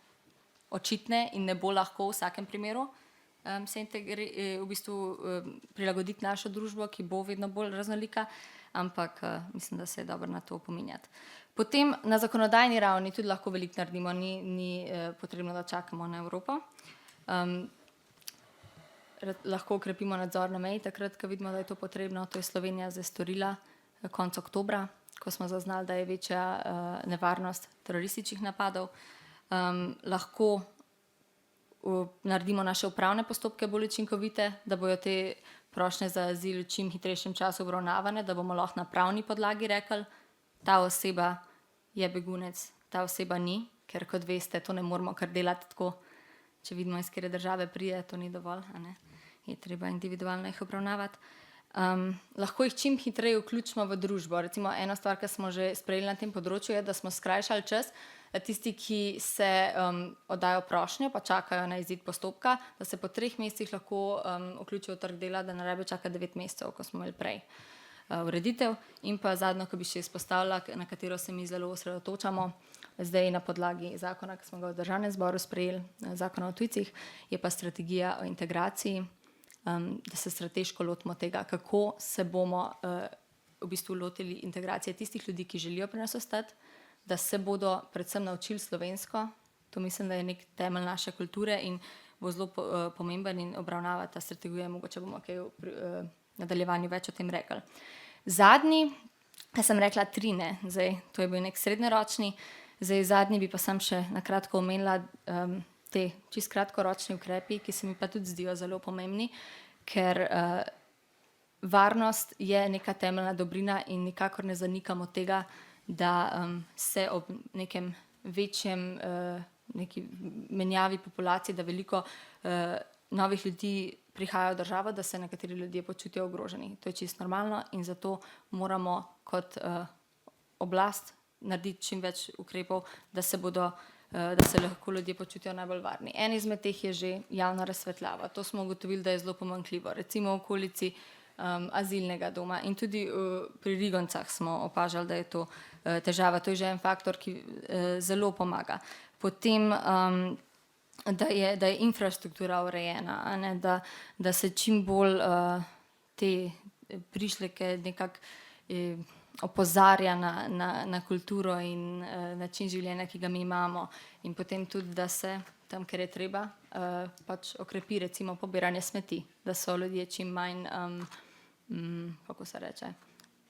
očitne in ne bo lahko v vsakem primeru se v bistvu prilagoditi našo družbo, ki bo vedno bolj raznolika, ampak mislim, da se je dobro na to opominjati. Potem na zakonodajni ravni tudi lahko veliko naredimo, ni potrebno, da čakamo na Evropo. Lahko ukrepimo nadzor na meji, takrat, ko vidimo, da je to potrebno. To je Slovenija zdaj storila konec oktobra, ko smo zaznali, da je večja nevarnost terorističnih napadov. Lahko naredimo naše upravne postopke bolj učinkovite, da bojo te prošnje za azil v čim hitrejšem času obravnavane, da bomo lahko na pravni podlagi rekli, ta oseba je begunec, ta oseba ni, ker kot veste, to ne moramo kar delati tako, če vidimo, iz katere države pride, to ni dovolj, a ne? Je treba individualno jih obravnavati. Lahko jih čim hitreje vključimo v družbo. Recimo ena stvar, ki smo že sprejeli na tem področju, je, da smo skrajšali čas, da tisti, ki se oddajo prošnjo, pa čakajo na izid postopka, da se po 3 mesecih lahko vključijo v trg dela, da ne rabijo čakati 9 mesecev, ko smo imeli prej ureditev. In pa zadnjo, ki bi še izpostavila, na katero se mi zelo osredotočamo, zdaj na podlagi zakona, ki smo ga v Državnem zboru sprejeli, zakona o tujcih, je pa strategija o integraciji, da se strateško lotimo tega, kako se bomo v bistvu lotili integracije tistih ljudi, ki želijo pri nas ostati, da se bodo predvsem naučili slovensko. To mislim, da je nek temelj naše kulture in bo zelo pomemben in obravnavati ta strategija, mogoče bomo kaj v nadaljevanju več o tem rekli. Zadnji, kaj sem rekla 3, ne, zdaj to je bil nek srednjeročni, zdaj zadnji bi pa sam še na kratko omenila te čist kratkoročni ukrepi, ki se mi pa tudi zdijo zelo pomembni, ker varnost je neka temeljna dobrina in nikakor ne zanikamo tega, da se ob nekem večjem neki menjavi populacije, da veliko novih ljudi prihajajo v državo, da se nekateri ljudje počutijo ogroženi. To je čisto normalno in zato moramo kot oblast narediti čim več ukrepov, da se lahko ljudje počutijo najbolj varni. En izmed teh je že javna razsvetljava. To smo ugotovili, da je zelo pomanjkljivo. Recimo v okolici azilnega doma in tudi pri Rigoncah smo opažali, da je to težava. To je že en faktor, ki zelo pomaga. Potem, da je infrastruktura urejena, a ne, da se čim bolj te prišleke nekako opozarja na kulturo in način življenja, ki ga mi imamo, in potem tudi, da se tam, kjer je treba, pač okrepi recimo pobiranje smeti, da so ljudje čim manj, kako se reče,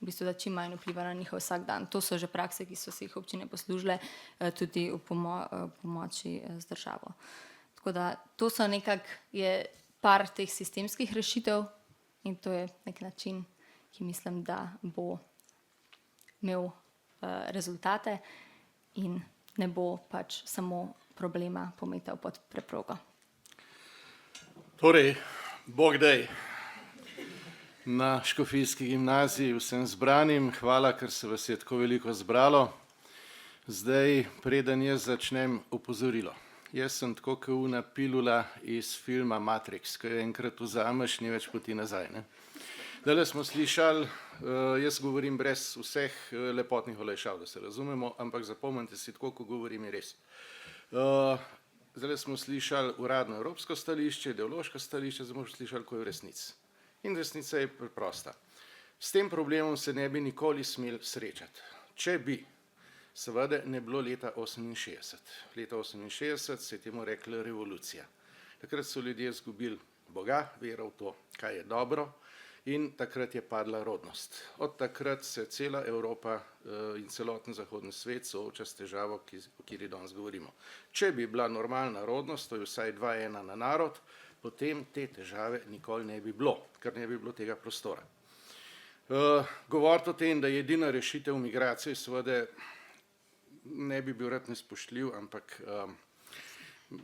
v bistvu, da čim manj vpliva na njihov vsak dan. To so že prakse, ki so si jih občine poslužile tudi v pomoči z državo. Tako da to so je par teh sistemskih rešitev in to je nek način, ki mislim, da bo imel rezultate in ne bo pač samo problema pometal pod preprogo. Torej, Bog daj na Škofijski gimnaziji vsem zbranim. Hvala, ker se vas je tako veliko zbralo. Zdaj, preden jaz začnem, opozorilo. Jaz sem tako kot una pilula iz filma Matrix, ko jo enkrat vzameš, ni več poti nazaj, ne? Zdajle smo slišali, jaz govorim brez vseh lepotnih olajšav, da se razumemo, ampak zapomnite si, tako ko govorim, je res. Zdajle smo slišali uradno evropsko stališče, ideološko stališče, zdaj bomo slišali, ko je v resnici. In resnica je preprosta. S tem problemom se ne bi nikoli smeli srečati. Če bi, seveda ne bilo leta 68. Leta 68 se je temu rekla revolucija. Takrat so ljudje izgubili Boga, vero v to, kaj je dobro, in takrat je padla rodnost. Od takrat se cela Evropa in celoten zahodni svet sooča s težavo, o kateri danes govorimo. Če bi bila normalna rodnost, to je vsaj 2:1 na narod, potem te težave nikoli ne bi bilo, ker ne bi bilo tega prostora. Govoriti o tem, da je edina rešitev migracije, seveda ne bi bil rad nespoštljiv, ampak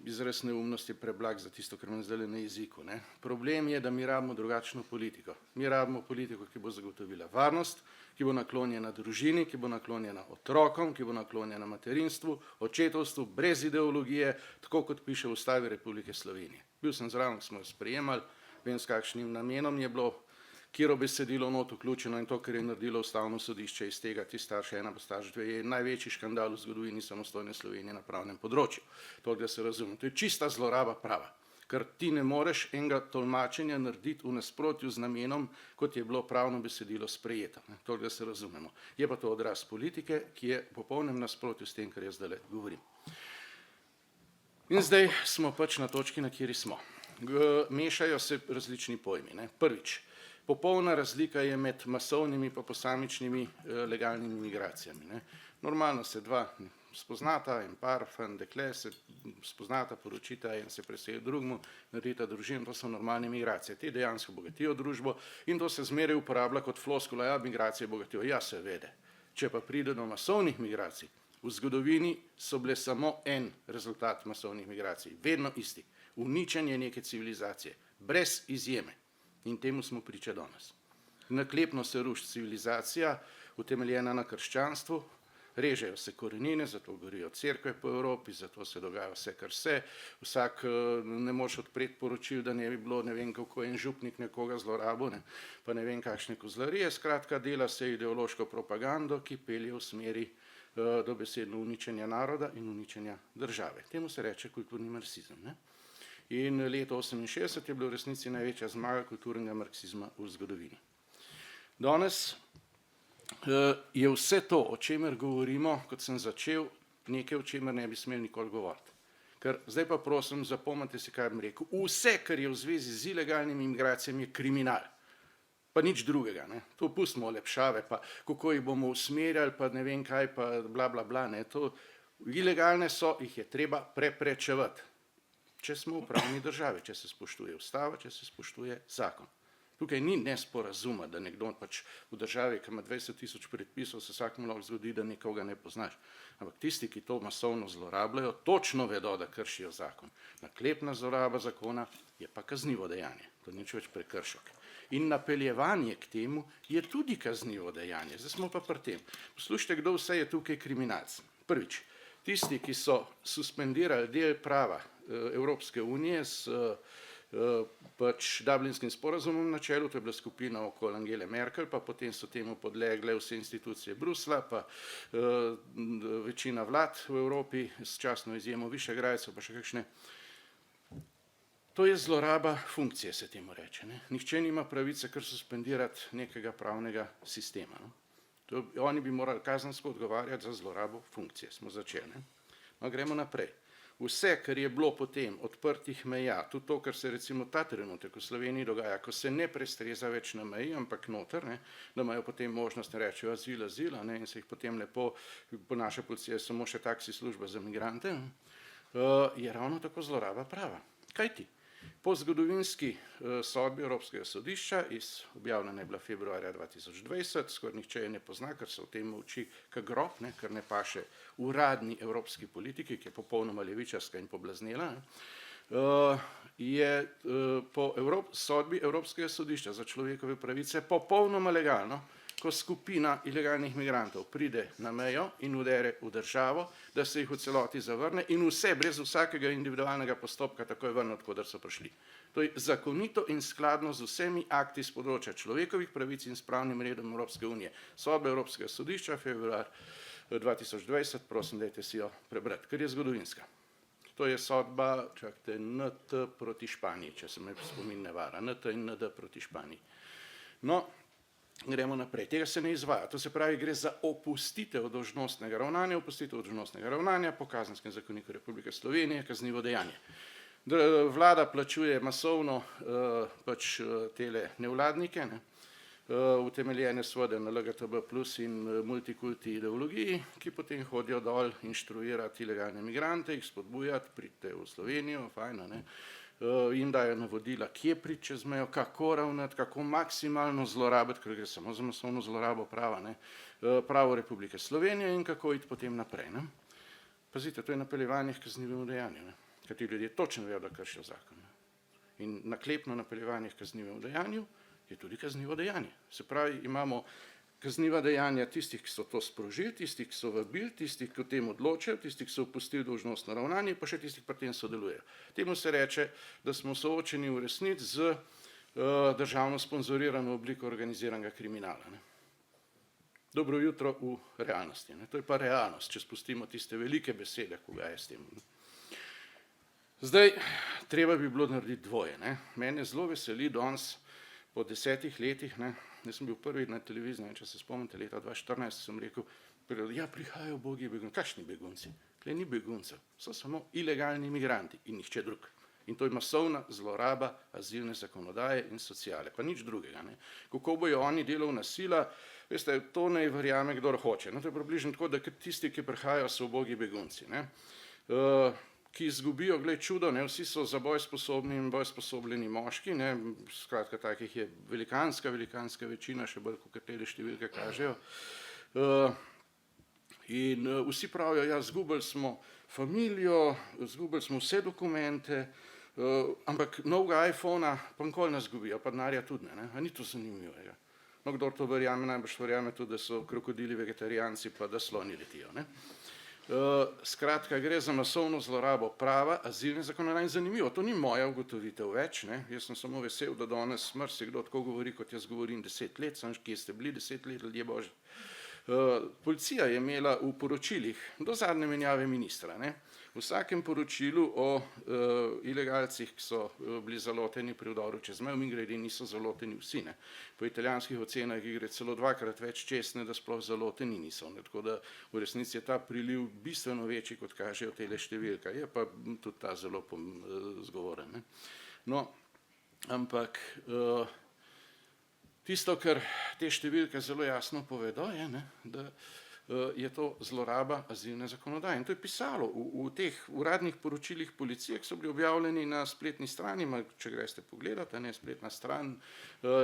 izraz neumnosti je preblag za tisto, kar imam zdaj na jeziku, ne. Problem je, da mi rabimo drugačno politiko. Mi rabimo politiko, ki bo zagotovila varnost, ki bo naklonjena družini, ki bo naklonjena otrokom, ki bo naklonjena materinstvu, očetovstvu, brez ideologije, tako kot piše v Ustavi Republike Slovenije. Bil sem zraven, smo jo sprejemali, vem s kakšnim namenom je bilo, kjero besedilo not vključeno in to, kar je naredilo Ustavno sodišče iz tega, ti starš 1 pa starš 2, je največji škandal v zgodovini samostojne Slovenije na pravnem področju. To, da se razume. To je čista zloraba prava, ker ti ne moreš enega tolmačenja narediti v nasprotju z namenom, kot je bilo pravno besedilo sprejeto. To, da se razumemo. Je pa to odraz politike, ki je v popolnem nasprotju s tem, kar jaz zdaj govorim. In zdaj smo pač na točki, na kateri smo. Mešajo se različni pojmi, ne. Prvič, Popolna razlika je med masovnimi pa posamičnimi legalnimi migracijami. Ne. Normalno se dva spoznata, en par, fan, dekle, se spoznata, poročita, en se preseli drugemu, naredita družino, to so normalne migracije. Te dejansko bogatijo družbo in to se zmeraj uporablja kot floskula, ja, migracije bogatijo. Ja, seveda. Če pa pride do masovnih migracij, v zgodovini so bile samo en rezultat masovnih migracij, vedno isti. Uničenje neke civilizacije, brez izjeme. In temu smo priča danes. Naklepno se ruši civilizacija, utemeljena na krščanstvu, režejo se korenine, zato gorijo cerkve po Evropi, zato se dogaja vse, kar se. Vsak ne moš odpreti poročil, da ne bi bilo ne vem kako en župnik nekoga zlorabil, ne, pa ne vem kakšne kozlarije. Skratka, dela se ideološko propagando, ki pelje v smeri dobesedno uničenja naroda in uničenja države. Temu se reče kulturni marksizem. Ne? In leto 1968 je bilo v resnici največja zmaga kulturnega marksizma v zgodovini. Danes je vse to, o čemer govorimo, kot sem začel, nekaj, o čemer ne bi smeli nikoli govoriti. Ker zdaj pa prosim, zapomnite si, kaj bom rekel. Vse, kar je v zvezi z ilegalnimi imigracijami, je kriminal. Pa nič drugega. Ne. To pustimo lepšave, pa kako jih bomo usmerjali, pa ne vem kaj, pa bla bla bla. Ne. To, ilegalne so, jih je treba preprečevati. Če smo v pravni državi, če se spoštuje ustava, če se spoštuje zakon. Tukaj ni nesporazuma, da nekdo pač v državi, ki ima 20 000 predpisov, se vsakmu lahko zgodi, da nekoga ne poznaš. Ampak tisti, ki to masovno zlorabljajo, točno vedo, da kršijo zakon. Naklepna zloraba zakona je pa kaznivo dejanje. To ni več prekršek. In napeljevanje k temu je tudi kaznivo dejanje. Zdaj smo pa pri tem. Poslušajte, kdo vse je tukaj kriminalc. Prvič, tisti, ki so suspendirali del prava Evropske unije s pač Dublinskim sporazumom na čelu, to je bila skupina okoli Angele Merkel, pa potem so temu podlegle vse institucije Bruslja, pa večina vlad v Evropi, s časno izjemo Višegrajcev, pa še kakšne. To je zloraba funkcije, se temu reče. Ne? Nihče nima pravice kar suspendirati nekega pravnega sistema. No? Oni bi morali kazensko odgovarjati za zlorabo funkcije. Smo začeli. Ne? No, gremo naprej. Vse, kar je bilo potem odprtih meja, tudi to, kar se recimo ta trenutek v Sloveniji dogaja, ko se ne prestreza več na meji, ampak noter, ne, da imajo potem možnost, da rečejo azil, ne, in se jih potem lepo, po naša policija je samo še taksi služba za migrante, je ravno tako zloraba prava. Kaj ti? Po zgodovinski sodbi Evropskega sodišča, objavljena je bila februarja 2020, skoraj nihče je ne pozna, ker se o tem uči kak grob, ne, ker ne paše uradni evropski politiki, ki je popolnoma levičarska in poblaznela, je po sodbi Evropskega sodišča za človekove pravice popolnoma legalno, ko skupina ilegalnih migrantov pride na mejo in udere v državo, da se jih v celoti zavrne in vse brez vsakega individualnega postopka takoj vrne, od koder so prišli. To je zakonito in skladno z vsemi akti z področja človekovih pravic in s pravnim redom Evropske unije. Sodba Evropskega sodišča, februar 2020, prosim, dajte si jo prebrati, ker je zgodovinska. To je sodba, čakajte, NT proti Španiji, če se me spomin ne vara. NT in ND proti Španiji. No, gremo naprej. Tega se ne izvaja. To se pravi, gre za opustitev dolžnostnega ravnanja, po Kazenskem zakoniku Republike Slovenije, kaznivo dejanje. Vlada plačuje masovno pač tele nevladnike, ne, utemeljene seveda na LGTB plus in multikulti ideologiji, ki potem hodijo dol inštruirati ilegalne migrante, jih spodbujati, pridite v Slovenijo, fajno, ne, jim dajo navodila, kje priti čez mejo, kako ravnati, kako maksimalno zlorabiti, ker gre samo za masovno zlorabo prava, ne, pravo Republike Slovenije in kako iti potem naprej. Ne. Pazite, to je napeljevanje k kaznivemu dejanju, ne, ker ti ljudje točno vejo, da kršijo zakon. Ne. In naklepno napeljevanje k kaznivemu dejanju je tudi kaznivo dejanje. Se pravi, imamo kazniva dejanja tistih, ki so to sprožili, tistih, ki so vabili, tistih, ki o tem odločajo, tistih, ki so opustili dolžnostno ravnanje, pa še tistih, ki pri tem sodelujejo. Temu se reče, da smo soočeni v resnici z državno sponzorirano obliko organiziranega kriminala. Ne. Dobro jutro v realnosti. Ne. To je pa realnost, če spustimo tiste velike besede, ko ga je s tem. Ne. Zdaj, treba bi bilo narediti dvoje. Ne. Mene zelo veseli danes, po 10 letih, ne, jaz sem bil prvi na televiziji, ne, če se spomnite, leta 2014 sem rekel, ja, prihajajo ubogi begunci. Kakšni begunci? Tle ni beguncev, so samo ilegalni migranti in nihče drug. In to je masovna zloraba azilne zakonodaje in sociale, pa nič drugega. Ne. Kako bojo oni delovna sila, veste, to naj verjame, kdor hoče. No, to je približno tako, da tisti, ki prihajajo, so ubogi begunci, ne. Ki izgubijo, gled čudo, ne, vsi so za boj sposobni in boj sposobljeni moški, ne, skratka, takih je velikanska večina, še bolj, kot te številke kažejo. In vsi pravijo, ja, zgubili smo familijo, zgubili smo vse dokumente, ampak novega iPhona pa nikoli ne zgubijo, pa denarja tudi ne, a ni to zanimivega. No, kdor to verjame, najbrž verjame tudi, da so krokodili vegetarijanci, pa da sloni letijo, ne. Skratka, gre za masovno zlorabo prava, azilne zakonodaje in zanimivo, to ni moja ugotovitev več, ne, jaz sem samo vesel, da danes marsikdo tako govori, kot jaz govorim 10 let, sem, kje ste bili 10 let, ljudje božji. Policija je imela v poročilih do zadnje menjave ministra, ne, v vsakem poročilu o ilegalcih, ki so bili zaloteni pri vdoru čez mejo, mimogrede niso zaloteni vsi, ne. Po italijanskih ocenah jih gre celo 2-krat več čez, ne, da sploh zaloteni niso, ne, tako da v resnici je ta priliv bistveno večji, kot kažejo tele številke, je pa tudi ta zelo zgovoren, ne. No, ampak tisto, kar te številke zelo jasno povedo, je, ne, da je to zloraba azilne zakonodaje. In to je pisalo v teh uradnih poročilih policije, ki so bili objavljeni na spletni strani, če greste pogledat, ne, spletna stran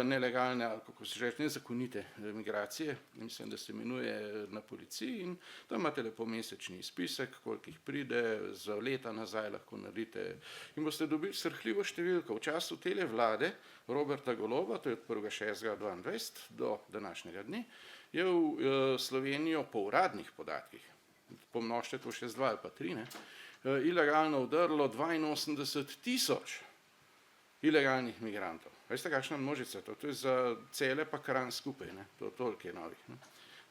nelegalne, ali kako se reče, nezakonite migracije, mislim, da se imenuje na policiji in tam imate lepo mesečni izpisek, koliko jih pride, za leta nazaj lahko naredite in boste dobili srhljivo številko. V času tele vlade Roberta Goloba, to je od 1.6.22 do današnjega dne, je v Slovenijo po uradnih podatkih, pomnožite to še z 2 ali pa 3, ne, ilegalno vdrlo 82.000 ilegalnih migrantov. Veste, kakšna množica to? To je za Cele pa Kranj skupaj, ne, to toliko je novih, ne.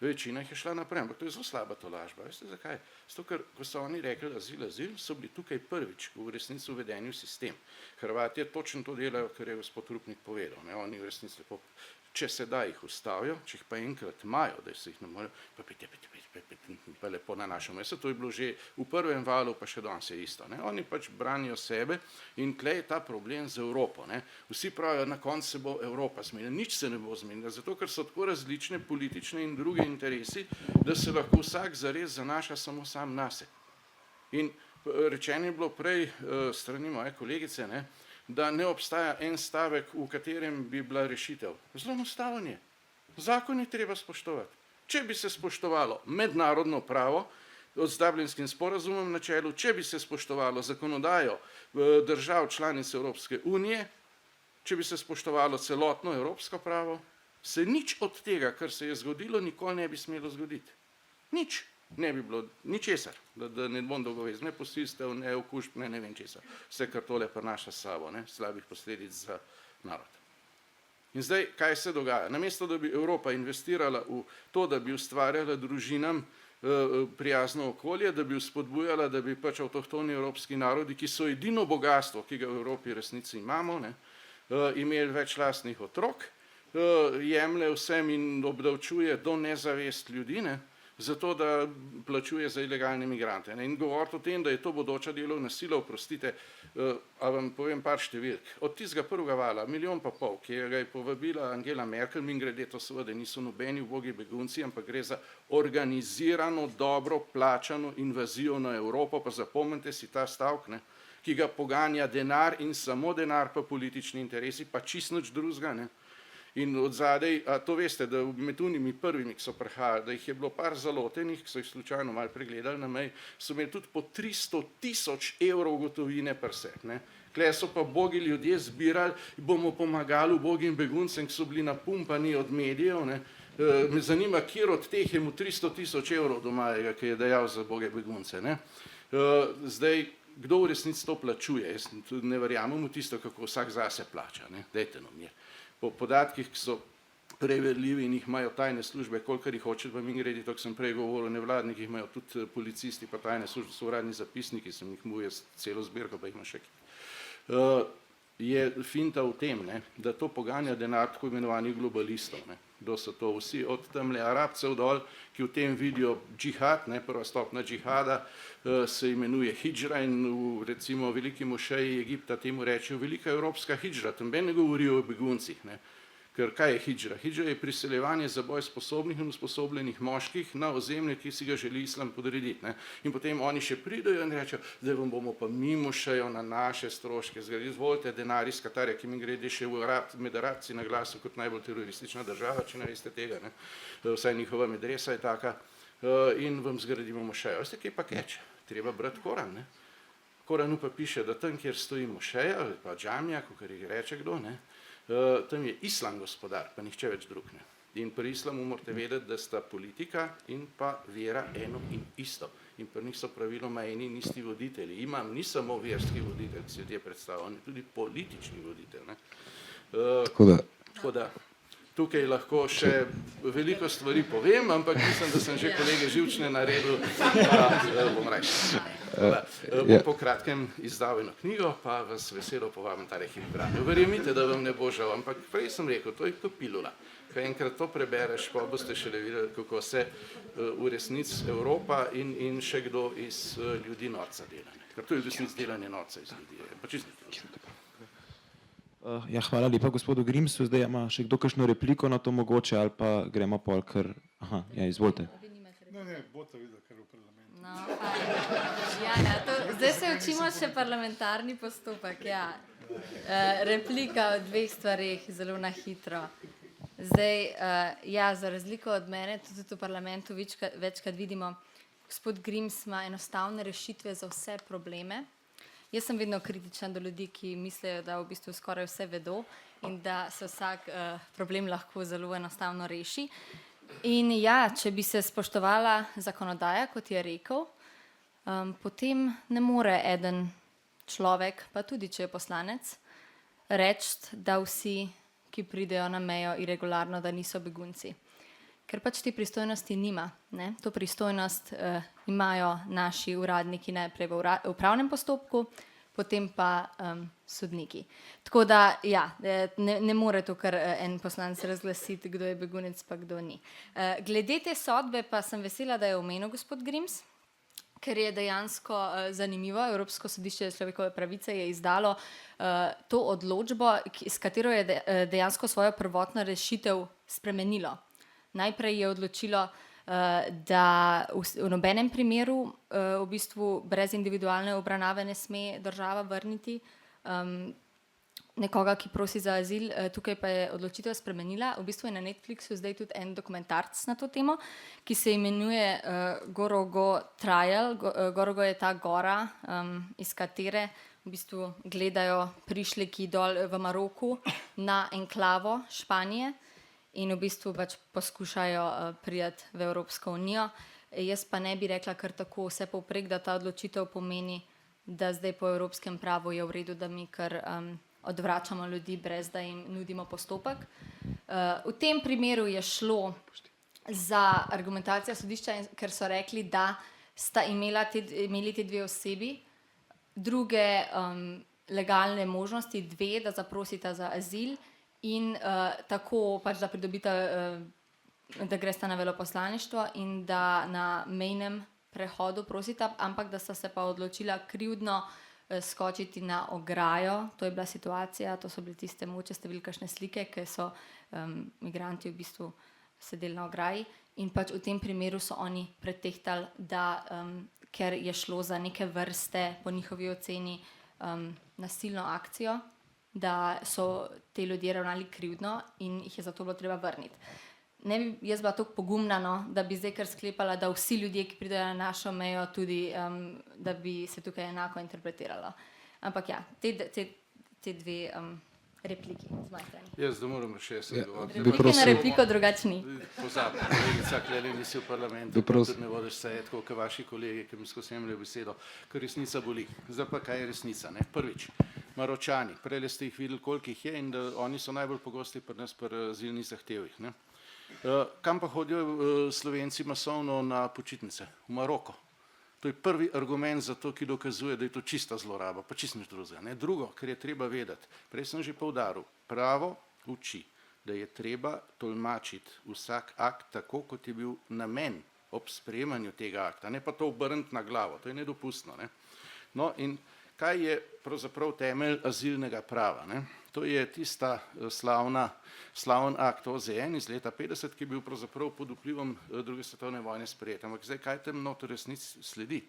Večina jih je šla naprej, ampak to je zelo slaba tolažba. Veste zakaj? Zato, ker ko so oni rekli azil, so bili tukaj prvič v resnici uvedeni v sistem. Hrvatje točno to delajo, kar je gospod Rupnik povedal, ne, oni v resnici lepo. Če se da jih ustavijo, če jih pa enkrat imajo, da se jih ne morejo, pa lepo na našem mestu. To je bilo že v prvem valu, pa še danes je isto. Ne. Oni pač branijo sebe in tle je ta problem z Evropo. Ne. Vsi pravijo, na koncu se bo Evropa zmenila. Nič se ne bo zmenila, zato ker so tako različne politične in druge interesi, da se lahko vsak zares zanaša samo sam nase. In rečeno je bilo prej strani moje kolegice, ne, da ne obstaja en stavek, v katerem bi bila rešitev. Zelo enostaven je. Zakon je treba spoštovati. Če bi se spoštovalo mednarodno pravo, z Dublinskim sporazumom na čelu, če bi se spoštovalo zakonodajo držav članic Evropske unije, če bi se spoštovalo celotno evropsko pravo, se nič od tega, kar se je zgodilo, nikoli ne bi smelo zgoditi. Nič. Ne bi bilo ničesar, da ne bom dolgovez, ne posilstev, ne okužb, ne vem česar. Vse, kar tole prinaša s sabo, ne, slabih posledic za narod. In zdaj, kaj se dogaja? Namesto, da bi Evropa investirala v to, da bi ustvarjala družinam prijazno okolje, da bi spodbujala, da bi pač avtohtoni evropski narodi, ki so edino bogastvo, ki ga v Evropi resnici imamo, ne, imeli več lastnih otrok, jemlje vsem in obdavčuje do nezavest ljudi, ne, zato, da plačuje za ilegalne migrante. In govoriti o tem, da je to bodoča delovna sila, oprostite, a vam povem par številk. Od tistega prvega vala, 1,5 milijona, ki ga je povabila Angela Merkel, mimogrede to seveda niso nobeni ubogi begunci, ampak gre za organizirano, dobro plačano invazijo na Evropo, pa zapomnite si ta stavek, ne, ki ga poganja denar in samo denar, pa politični interesi, pa čisto nič drugega, ne. In od zadej, a to veste, da med unimi prvimi, ki so prihajali, da jih je bilo par zalotenih, ki so jih slučajno malo pregledali na meji, so imeli tudi po 300.000 evrov gotovine pri sebi, ne. Tle so pa bogi ljudje zbirali, bomo pomagali ubogim beguncem, ki so bili napumpani od medijev, ne. Me zanima, kjer od teh je mu 300.000 evrov doma, ki je dejal za boge begunce, ne. Zdaj, kdo v resnici to plačuje? Jaz ne verjamem v tisto, kako vsak zase plača, ne. Dajte no mir. Po podatkih, ki so preverljivi in jih imajo tajne službe, kolikor jih hoče, pa mimogrede, tako sem prej govoril, nevladniki imajo tudi policisti, pa tajne službe, so uradni zapisniki, sem jih mu jaz celo zbirko, pa jih ima še kaj. Je finta v tem, ne, da to poganja denar tako imenovanih globalistov, ne. Kdo so to vsi, od tamle Arabcev dol, ki v tem vidijo džihad, ne, prva stopnja džihada, se imenuje hidžra in v recimo veliki mošeji Egipta temu rečejo velika evropska hidžra, tam ne govorijo o beguncih, ne. Ker kaj je hidžra? Hidžra je priseljevanje za boj sposobnih in usposobljenih moških na ozemlje, ki si ga želi islam podrediti. Ne? In potem oni še pridejo in rečejo, zdaj vam bomo pa mimo šejo na naše stroške zgradili. Izvolite denar iz Katarja, ki mi grede še med Arabci na glasu kot najbolj teroristična država, če ne veste tega. Ne? Vsaj njihova medresa je taka. In vam zgradimo mošejo. Veste, kaj pa keče? Treba brati Koran. Ne? Koranu pa piše, da tam, kjer stoji mošeja, pa džamija, kakor jih reče kdo, ne? Tam je islam gospodar, pa nihče več drug ne. In pri islamu morate vedeti, da sta politika in pa vera eno in isto. In pri njih so praviloma eni in isti voditelji. Imam ni samo verski voditelj, ki si ljudje predstavljajo, on je tudi politični voditelj. Ne. Tako da tukaj lahko še veliko stvari povem, ampak mislim, da sem že kolege živčne naredil, pa bom rajši. Bom po kratkem izdal eno knjigo, pa vas veselo povabim tale hip branju. Verjemite, da vam ne bo žal, ampak prej sem rekel, to je kot pilula. Ko enkrat to prebereš, pa boste šele videli, kako se v resnici Evropa in še kdo iz ljudi norca dela. Ker to je v resnici delanje norca iz ljudi. Pa čisto. Ja, hvala lepa gospodu Grimsu. Zdaj ima še kdo kakšno repliko na to mogoče ali pa gremo pol kar... Aha, ja, izvolite. Ne, boste videli, kar v parlamentu. No, zdaj se učimo še parlamentarni postopek, ja. Replika o dveh stvareh, zelo na hitro. Zdaj, ja, za razliko od mene, tudi v parlamentu večkrat vidimo, gospod Grims ima enostavne rešitve za vse probleme. Jaz sem vedno kritičen do ljudi, ki mislijo, da v bistvu skoraj vse vedo in da se vsak problem lahko zelo enostavno reši. In ja, če bi se spoštovala zakonodaja, kot je rekel, potem ne more eden človek, pa tudi če je poslanec, reči, da vsi, ki pridejo na mejo irregularno, da niso begunci. Ker pač te pristojnosti nima. Ne? To pristojnost imajo naši uradniki najprej v upravnem postopku, potem pa sodniki. Tako da, ja, ne more to kar en poslanec razglasiti, kdo je begunec, pa kdo ni. Glede te sodbe pa sem vesela, da je omenil gospod Grims, ker je dejansko zanimivo. Evropsko sodišče za človekove pravice je izdalo to odločbo, s katero je dejansko svojo prvotno rešitev spremenilo. Najprej je odločilo, da v nobenem primeru v bistvu brez individualne obravnave ne sme država vrniti nekoga, ki prosi za azil. Tukaj pa je odločitev spremenila. V bistvu je na Netflixu zdaj tudi en dokumentarc na to temo, ki se imenuje Gorogo Trial. Gorogo je ta gora, iz katere v bistvu gledajo prišleki dol v Maroku na enklavo Španije in v bistvu pač poskušajo priti v Evropsko unijo. Jaz pa ne bi rekla kar tako vse povprek, da ta odločitev pomeni, da zdaj po evropskem pravu je v redu, da mi kar odvračamo ljudi, brez da jim nudimo postopek. V tem primeru je šlo za argumentacijo sodišča, ker so rekli, da sta imeli te dve osebi druge legalne možnosti, dve, da zaprosita za azil in tako pač, da pridobita, da gresta na veleposlaništvo in da na mejnem prehodu prosita, ampak da sta se pa odločila krivdno skočiti na ograjo. To je bila situacija, to so bile tiste, mogoče ste videli kakšne slike, ker so migranti v bistvu sedeli na ograji in pač v tem primeru so oni pretehtali, da ker je šlo za neke vrste, po njihovi oceni, nasilno akcijo, da so te ljudje ravnali krivdno in jih je zato bilo treba vrniti. Ne bi jaz bila tako pogumna, no, da bi zdaj kar sklepala, da vsi ljudje, ki pridejo na našo mejo, tudi, da bi se tukaj enako interpretiralo. Ampak ja, te dve repliki z moje strani. Jaz da moram še se govoriti. Replike na repliko drugačni. Pozabi, kolegica, klele nisi v parlamentu, tudi ne vodiš seje, tako kot vaši kolegi, ki mi skozi jemljajo besedo, ker resnica boli. Zdaj pa kaj je resnica, ne? Prvič, Maročani, prejle ste jih videli, koliko jih je in da oni so najbolj pogosti pri nas pri azilnih zahtevih, ne? Kam pa hodijo Slovenci masovno na počitnice? V Maroko. To je prvi argument za to, ki dokazuje, da je to čista zloraba, pa čisto nič drugega. Drugo, kar je treba vedeti, prej sem že poudaril, pravo uči, da je treba tolmačiti vsak akt tako, kot je bil namen ob sprejemanju tega akta, ne pa to obrniti na glavo, to je nedopustno. Ne? No in kaj je pravzaprav temelj azilnega prava? Ne? To je tista slaven akt OZN iz leta 50, ki je bil pravzaprav pod vplivom druge svetovne vojne sprejet. Ampak zdaj, kaj tem noter resnici sledi?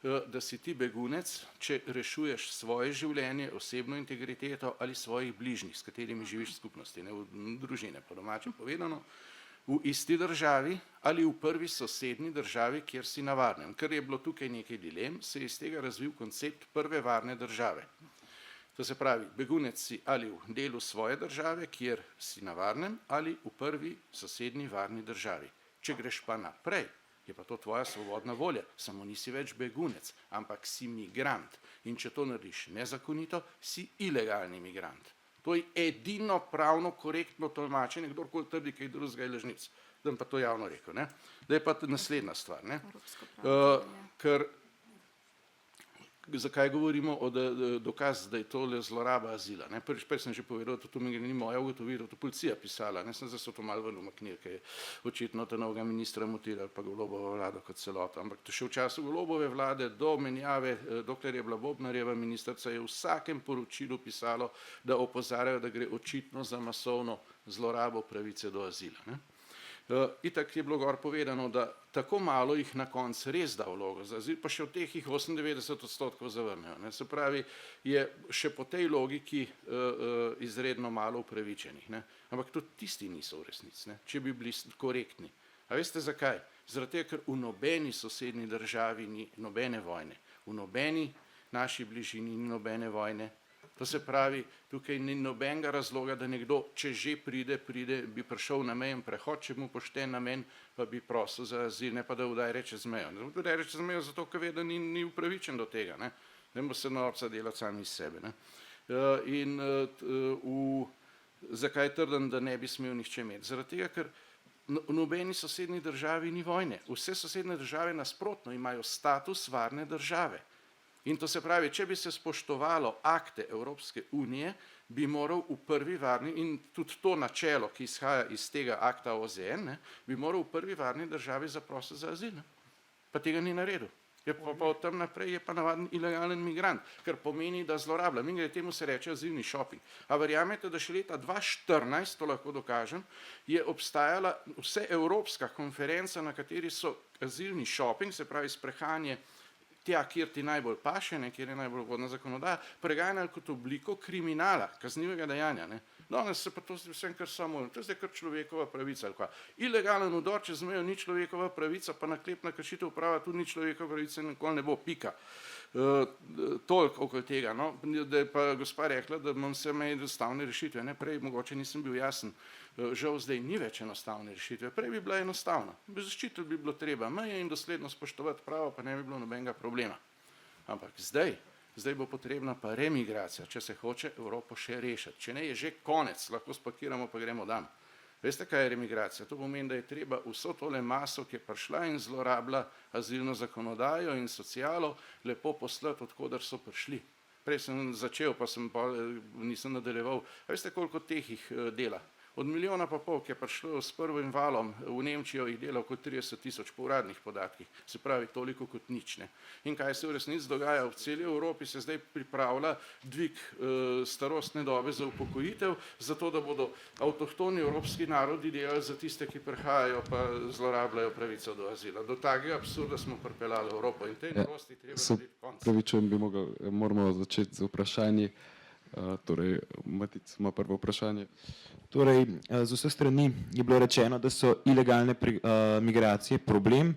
Da si ti begunec, če rešuješ svoje življenje, osebno integriteto ali svojih bližnjih, s katerimi živiš v skupnosti, ne v družine, po domače povedano, v isti državi ali v prvi sosednji državi, kjer si na varnem. Ker je bilo tukaj nekaj dilem, se je iz tega razvil koncept prve varne države. To se pravi, begunec si ali v delu svoje države, kjer si na varnem, ali v prvi sosednji varni državi. Če greš pa naprej, je pa to tvoja svobodna volja, samo nisi več begunec, ampak si migrant. In če to narediš nezakonito, si ilegalni migrant. To je edino pravno korektno tolmačenje, kdorkoli trdi kaj drugega je lažnic. Da bom pa to javno rekel. Ne? Da je pa naslednja stvar. Ne? Ker zakaj govorimo o dokaz, da je tole zloraba azila? Ne? Prej sem že povedal, da to ni moja ugotovitev, to policija pisala, ne sem zdaj so to malo ven umaknil, ker je očitno ta novega ministra motirali pa Golobova vlada kot celoto. Ampak še v času Golobove vlade do menjave, dokler je bila Bobnarjeva ministrica, je v vsakem poročilu pisalo, da opozarjajo, da gre očitno za masovno zlorabo pravice do azila. Ne? Itak je bilo gor povedano, da tako malo jih na koncu res da vlogo za azil, pa še od teh jih 98% zavrnejo. Ne? Se pravi, je še po tej logiki izredno malo upravičenih. Ne? Ampak tudi tisti niso v resnici, ne? Če bi bili korektni. A veste zakaj? Zaradi tega, ker v nobeni sosednji državi ni nobene vojne. V nobeni naši bližini ni nobene vojne. To se pravi, tukaj ni nobenega razloga, da nekdo, če že pride, bi prišel na mejen prehod, če mu pošten namen, pa bi prosil za azil, ne pa da vdajre čez mejo. Vdajre čez mejo zato, ker ve, da ni upravičen do tega. Ne bo se norca delati sami iz sebe. Ne? Zakaj trdim, da ne bi smel nihče imeti? Zaradi tega, ker v nobeni sosednji državi ni vojne. Vse sosednje države nasprotno imajo status varne države. In to se pravi, če bi se spoštovalo akte Evropske unije, bi moral v prvi varni, in tudi to načelo, ki izhaja iz tega akta OZN, ne, bi moral v prvi varni državi zaprositi za azil. Ne. Pa tega ni naredil. Pa od tam naprej je pa navaden ilegalen migrant, kar pomeni, da zlorablja. In temu se reče azilni šoping. A verjamete, da še leta 2014, to lahko dokažem, je obstajala vseevropska konferenca, na kateri so azilni šoping, se pravi sprehajanje tja, kjer ti najbolj paše, ne, kjer je najbolj ugodna zakonodaja, preganjali kot obliko kriminala, kaznivega dejanja. Ne. Danes se pa to vsem kar samo, to je zdaj kar človekova pravica. Ali kva. Ilegalen vdor čez mejo ni človekova pravica, pa naklepna kršitev prava tudi ni človekova pravica, nikoli ne bo, pika. Toliko okoli tega. No. Da je pa gospa rekla, da imam vse meje enostavne rešitve. Ne, prej mogoče nisem bil jasen. Žal zdaj ni več enostavne rešitve. Prej bi bila enostavna. Zaščititi bi bilo treba meje in dosledno spoštovati pravo, pa ne bi bilo nobenega problema. Ampak zdaj bo potrebna pa remigracija, če se hoče Evropo še rešiti. Če ne, je že konec, lahko spakiramo, pa gremo dam. Veste, kaj je remigracija? To pomeni, da je treba vso tole maso, ki je prišla in zlorabila azilno zakonodajo in socialo, lepo poslati, od koder so prišli. Prej sem začel, pa nisem nadaljeval. Veste, koliko teh jih dela? Od 1,5 milijona, ki je prišlo s prvim valom v Nemčijo, jih dela kot 30 000 po uradnih podatkih. Se pravi, toliko kot nič. Ne. In kaj se v resnici dogaja? V celi Evropi se zdaj pripravlja dvig starostne dobe za upokojitev, zato da bodo avtohtoni evropski narodi delali za tiste, ki prihajajo pa zlorabljajo pravico do azila. Do takega absurda smo pripeljali Evropo in tej norosti treba narediti konec. Pravičujem, moramo začeti z vprašanji. Torej, Matic ima prvo vprašanje. Torej, z vseh strani je bilo rečeno, da so ilegalne migracije problem.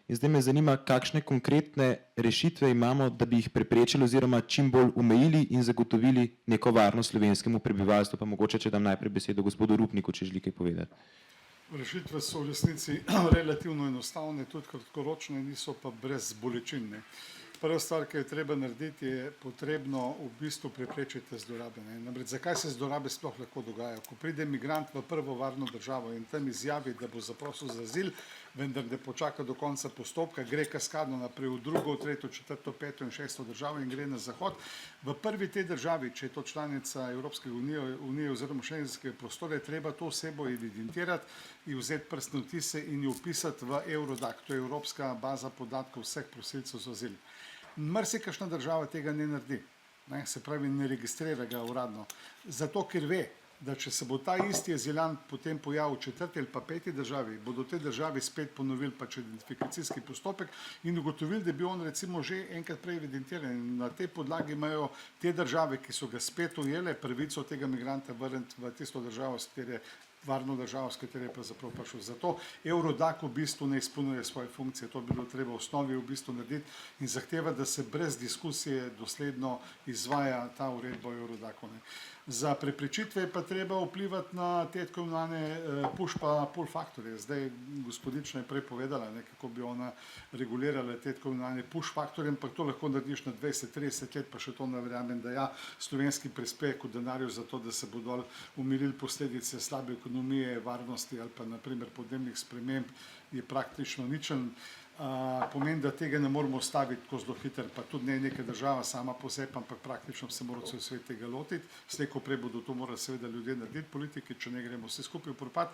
In zdaj me zanima, kakšne konkretne rešitve imamo, da bi jih preprečili oziroma čim bolj omejili in zagotovili neko varnost slovenskemu prebivalstvu. Pa mogoče, če dam najprej besedo gospodu Rupniku, če želi kaj povedati. Rešitve so v resnici relativno enostavne, tudi kratkoročne, niso pa brez bolečin. Prva stvar, ki je treba narediti, je potrebno v bistvu preprečiti zlorabe. Namreč, zakaj se zlorabe sploh lahko dogajajo? Ko pride migrant v prvo varno državo in tam izjavi, da bo zaprosil za azil, vendar ne počaka do konca postopka, gre kaskadno naprej v drugo, v tretjo, četrto, peto in šesto državo in gre na zahod. V prvi tej državi, če je to članica Evropske unije oziroma šengenskega prostora, je treba to osebo evidentirati in vzeti prstne odtise in jo vpisati v Eurodac, to je Evropska baza podatkov vseh prosilcev za azil. Marsikakšna država tega ne naredi, ne, se pravi ne registrira ga uradno, zato ker ve, da če se bo ta isti azilant potem pojavil v četrti ali pa peti državi, bodo te državi spet ponovili pač identifikacijski postopek in ugotovili, da je bil on recimo že enkrat prej evidentiran. In na tej podlagi imajo te države, ki so ga spet ujele, pravico tega migranta vrniti v tisto državo, varno državo, s katere je pravzaprav prišel. Zato Eurodac v bistvu ne izpolnjuje svoje funkcije. To bi bilo treba v osnovi v bistvu narediti in zahteva, da se brez diskusije dosledno izvaja ta uredba o Eurodacu. Za preprečitve pa treba vplivati na te tako imenovane push pa pull faktorje. Zdaj gospodična je prej povedala, kako bi ona regulirala te tako imenovane push faktorje, ampak to lahko narediš na 20-30 let, pa še to ne verjamem, da ja, slovenski prispevek v denarju za to, da se bodo umilili posledice slabe ekonomije, varnosti ali pa naprimer podnebnih sprememb, je praktično ničen. Pomeni, da tega ne moramo staviti tako zelo hitro, pa tudi ne neka država sama po sebi, ampak praktično se mora cel svet tega lotiti. Slej ko prej bodo to morali seveda ljudje narediti, politiki, če ne gremo vse skupaj v propad.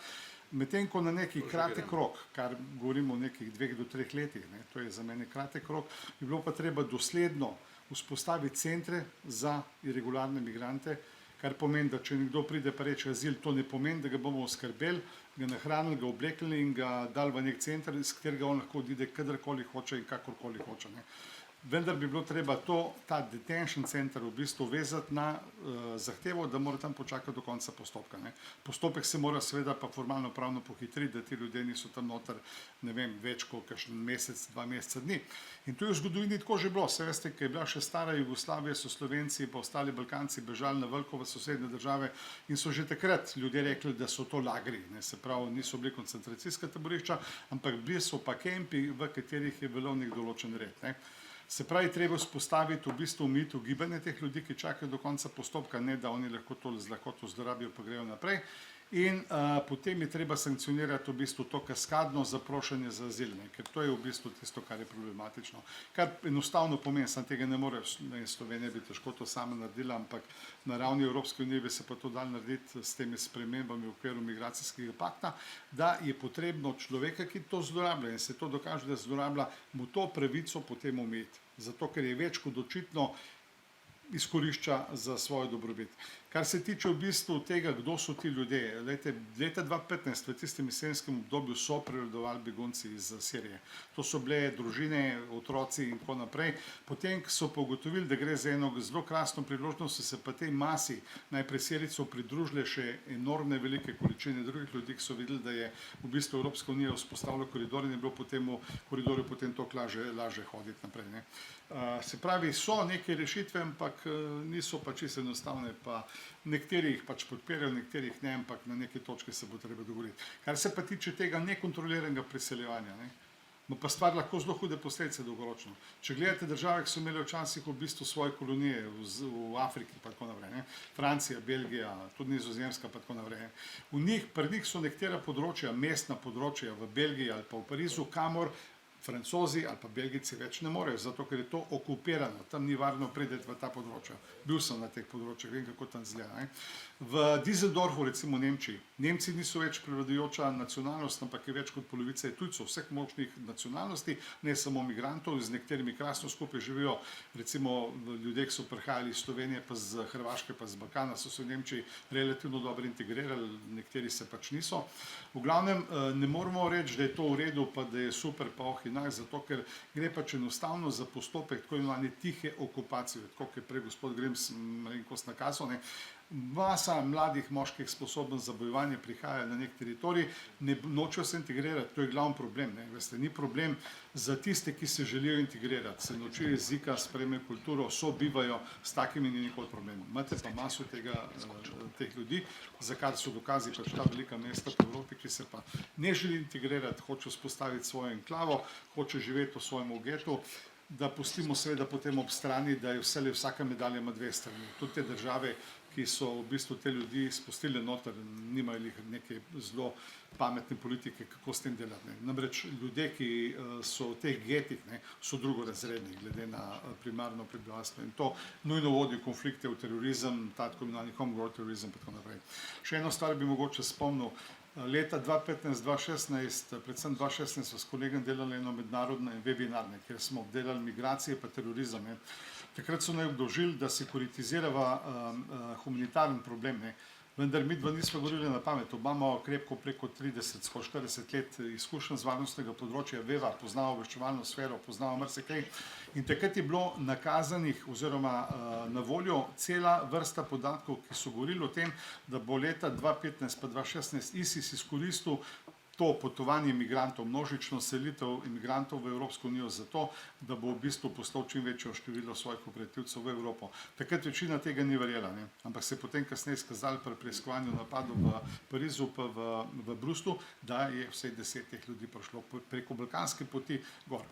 Medtem ko na neki kratek rok, kar govorimo o nekih 2 do 3 letih, to je za mene kratek rok, bi bilo pa treba dosledno vzpostaviti centre za irregularne migrante, kar pomeni, da če nekdo pride pa reče azil, to ne pomeni, da ga bomo oskrbeli, ga nahranili, ga oblekli in ga dali v nek center, iz katerega on lahko odide kadarkoli hoče in kakorkoli hoče. Vendar bi bilo treba ta detention center v bistvu vezati na zahtevo, da mora tam počakati do konca postopka. Postopek se mora seveda pa formalno pravno pohitriti, da ti ljudje niso tam noter, ne vem, več kot kakšen mesec, 2 meseca dni. In to je v zgodovini tako že bilo. Se veste, ko je bila še stara Jugoslavija, so Slovenci pa ostali Balkanci bežali na veliko v sosednje države in so že takrat ljudje rekli, da so to lagri. Se pravi, niso bili koncentracijska taborišča, ampak bili so pa kempi, v katerih je veljal nek določen red. Se pravi, treba vzpostaviti v bistvu omejitev gibanja teh ljudi, ki čakajo do konca postopka, ne da oni lahko to z lahkoto zlorabijo pa grejo naprej. In potem je treba sankcionirati v bistvu to kaskadno zaprošanje za azil, ker to je v bistvu tisto, kar je problematično. Kar enostavno pomeni, sam tega ne more, Slovenija bi težko to sama naredila, ampak na ravni Evropske unije bi se pa to dalo narediti s temi spremembami v okviru migracijskega pakta, da je potrebno človeka, ki to zlorablja in se to dokaže, da zlorablja, mu to pravico potem omejiti. Zato, ker je več kot očitno izkorišča za svojo dobrobit. Kar se tiče v bistvu tega, kdo so ti ljudje, leta 2015 v tistem jesenskem obdobju so prevladovali begunci iz Sirije. To so bile družine, otroci in tako naprej. Potem so pa ugotovili, da gre za eno zelo krasno priložnost, so se pa tej masi najprej Sirijcev pridružile še enormne velike količine drugih ljudi, ki so videli, da je v bistvu Evropska unija vzpostavila koridor in je bilo potem v koridorju potem toliko lažje hoditi naprej. Se pravi, so neke rešitve, ampak niso pa čisto enostavne, pa nekateri jih pač podpirajo, nekateri jih ne, ampak na neki točki se bo treba dogovoriti. Kar se pa tiče tega nekontroliranega priseljevanja, ima pa stvar lahko zelo hude posledice dolgoročno. Če gledate države, ki so imeli včasih v bistvu svoje kolonije v Afriki pa tako naprej, Francija, Belgija, tudi Nizozemska pa tako naprej. Pri njih so nekatera področja, mestna področja v Belgiji ali pa v Parizu, kamor Francozi ali pa Belgijci več ne morejo, zato ker je to okupirano, tam ni varno priti v ta področja. Bil sem na teh področjih, vem, kako tam izgleda. V Düsseldorfu, recimo v Nemčiji, Nemci niso več prevladujoča nacionalnost, ampak je več kot polovica tujcev, vseh možnih nacionalnosti, ne samo migrantov, z nekaterimi krasno skupaj živijo, recimo ljudje, ki so prihajali iz Slovenije, pa z Hrvaške, pa z Balkana, so se v Nemčiji relativno dobro integrirali, nekateri se pač niso. V glavnem ne moramo reči, da je to v redu, pa da je super, pa zato, ker gre pač enostavno za postopek tako imenovane tihe okupacije, tako kot je prej gospod Grims malenkost nakazal. Masa mladih moških sposobnih za bojevanje prihaja na nek teritorij, nočejo se integrirati, to je glavni problem. Ni problem za tiste, ki se želijo integrirati, se naučijo jezika, sprejmejo kulturo, sobivajo, s takimi ni nikoli problem. Imate pa maso teh ljudi, za kar so dokazi pač ta velika mesta po Evropi, ki se pa ne želi integrirati, hoče vzpostaviti svojo enklavo, hoče živeti v svojem getu. da pustimo seveda potem ob strani, da je vsaka medalja ima dve strani. Tudi te države, ki so v bistvu te ljudi spustili noter, nimajo jih neke zelo pametne politike, kako s tem delati. Ne. Namreč ljudje, ki so v teh getih, ne, so drugorazredni glede na primarno prebivalstvo in to nujno vodi v konflikte, v terorizem, tako imenovani homegrown terorizem in tako naprej. Še eno stvar bi mogoče spomnil. Leta 2015-2016, predvsem 2016, so s kolegom delali eno mednarodno webinar, kjer smo obdelali migracije pa terorizem. Ne. Takrat so naj obdolžili, da se politizirava humanitaren problem, ne. Vendar mi dva nismo govorili na pamet. Oba imamo krepko preko 30, skoro 40 let izkušenj z varnostnega področja, veva, poznava obveščevalno sfero, poznava marsikaj. In takrat je bilo nakazanih oziroma na voljo cela vrsta podatkov, ki so govorili o tem, da bo leta 2015 pa 2016 ISIS izkoristil to potovanje imigrantov, množično selitev imigrantov v Evropsko unijo zato, da bo v bistvu poslal čim večjo število svojih operativcev v Evropo. Takrat večina tega ni verjela, ne? Ampak se je potem kasneje izkazalo pri preiskovanju napadov v Parizu pa v Bruslu, da je vsaj 10 teh ljudi prišlo preko balkanske poti gor.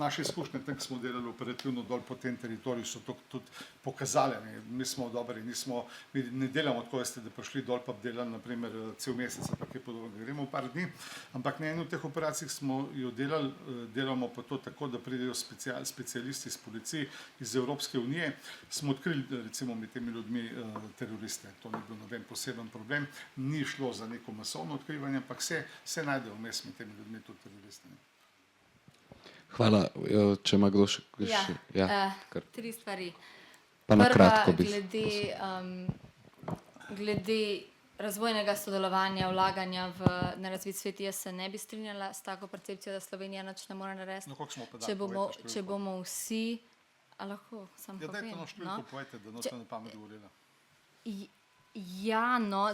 Naše izkušnje, tam smo delali operativno dol po tem teritoriju, so to tudi pokazali. Ne. Mi smo dobri, mi ne delamo tako, da ste prišli dol pa delali naprimer cel mesec, ampak je podobno, gremo v par dni. Ampak na eni od teh operacij smo jo delali, delamo pa to tako, da pridejo specialisti iz policije iz Evropske unije. Smo odkrili recimo med temi ljudmi teroriste. To ni bil noben poseben problem. Ni šlo za neko masovno odkrivanje, ampak se najde vmes med temi ljudmi tudi teroriste. Hvala. Če ima kdo še... Tri stvari. Pa na kratko bi. Glede razvojnega sodelovanja, vlaganja v nerazvit svet, jaz se ne bi strinjala s tako percepcijo, da Slovenija nič ne more narediti. No, koliko smo pa dali? Če bomo vsi... A lahko, sam povem. Ja, dajte no številko, povejte, da noče na pamet govorila. Ja, no,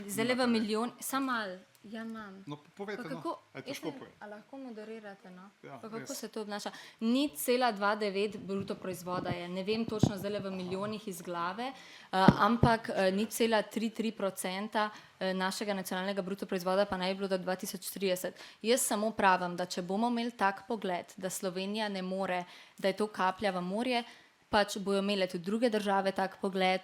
zdaj v milijon, sam malo. Ja, imam. No, povejte, no. Težko povej. A lahko moderirate, no? Ja, Pa kako res. se to obnaša? 0,29 bruto proizvoda je, ne vem točno zdaj v milijonih iz glave, ampak 0,33% našega nacionalnega bruto proizvoda pa naj bi bilo do 2030. Jaz samo pravim, da če bomo imeli tak pogled, da Slovenija ne more, da je to kaplja v morje, pač bojo imele tudi druge države tak pogled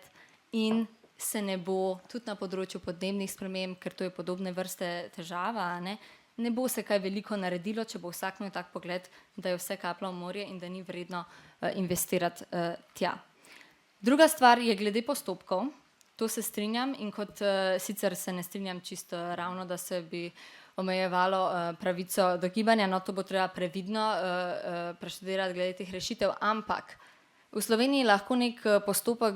in se ne bo tudi na področju podnebnih sprememb, ker to je podobne vrste težava, ne bo se kaj veliko naredilo, če bo vsak imel tak pogled, da je vse kapla v morje in da ni vredno investirati tja. Druga stvar je glede postopkov, to se strinjam in kot sicer se ne strinjam čisto ravno, da se bi omejevalo pravico do gibanja, no to bo treba previdno preštudirati glede teh rešitev, ampak v Sloveniji lahko nek postopek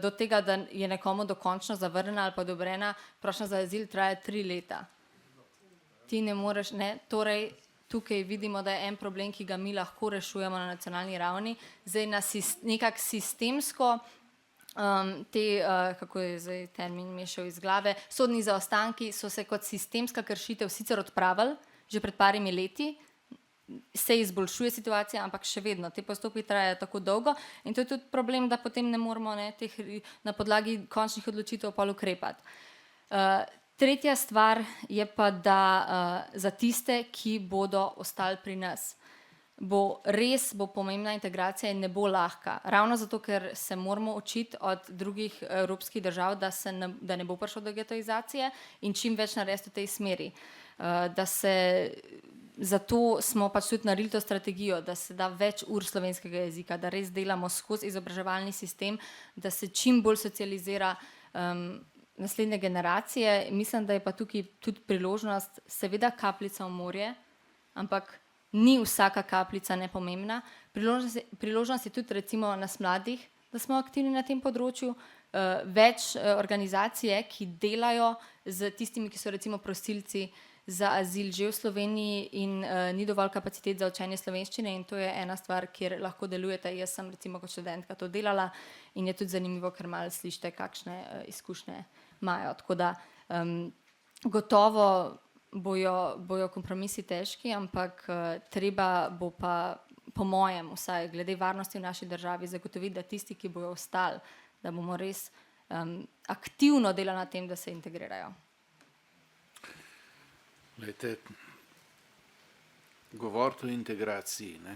do tega, da je nekomu dokončno zavrnjena ali pa odobrena prošnja za azil, traja 3 leta. Ti ne moreš, ne, torej tukaj vidimo, da je en problem, ki ga mi lahko rešujemo na nacionalni ravni, zdaj nekako sistemsko kako je zdaj termin mešal iz glave, sodni zaostanki so se kot sistemska kršitev sicer odpravili že pred parimi leti, se izboljšuje situacija, ampak še vedno te postopki trajajo tako dolgo in to je tudi problem, da potem ne moramo na podlagi končnih odločitev pol ukrepati. Tretja stvar je pa, da za tiste, ki bodo ostali pri nas, bo pomembna integracija in ne bo lahka. Ravno zato, ker se moramo učiti od drugih evropskih držav, da ne bo prišlo do getoizacije in čim več narediti v tej smeri. Zato smo pač tudi naredili to strategijo, da se da več ur slovenskega jezika, da res delamo skozi izobraževalni sistem, da se čim bolj socializira naslednje generacije. Mislim, da je pa tukaj tudi priložnost, seveda kapljica v morje, ampak ni vsaka kapljica nepomembna. Priložnost je tudi recimo nas mladih, da smo aktivni na tem področju, več organizacije, ki delajo z tistimi, ki so recimo prosilci za azil že v Sloveniji in ni dovolj kapacitet za učenje slovenščine in to je ena stvar, kjer lahko delujete. Jaz sem recimo kot študentka to delala in je tudi zanimivo, ker malo slišite, kakšne izkušnje imajo. Tako da gotovo bojo kompromisi težki, ampak treba bo pa po mojem vsaj glede varnosti v naši državi zagotoviti, da tisti, ki bojo ostali, da bomo res aktivno delali na tem, da se integrirajo. Glejte, govoriti o integraciji, ne,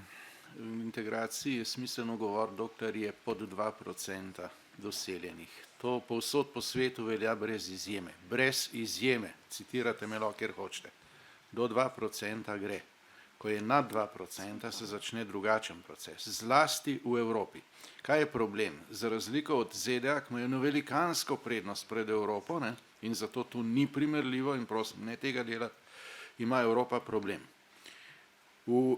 integraciji je smiselno govoriti, dokler je pod 2% doseljenih. To povsod po svetu velja brez izjeme. Brez izjeme, citirate me lahko, kjer hočete. Do 2% gre. Ko je nad 2%, se začne drugačen proces, zlasti v Evropi. Kaj je problem? Za razliko od ZDA, ki imajo velikansko prednost pred Evropo, ne, in zato tu ni primerljivo in prosim, ne tega delati, ima Evropa problem. V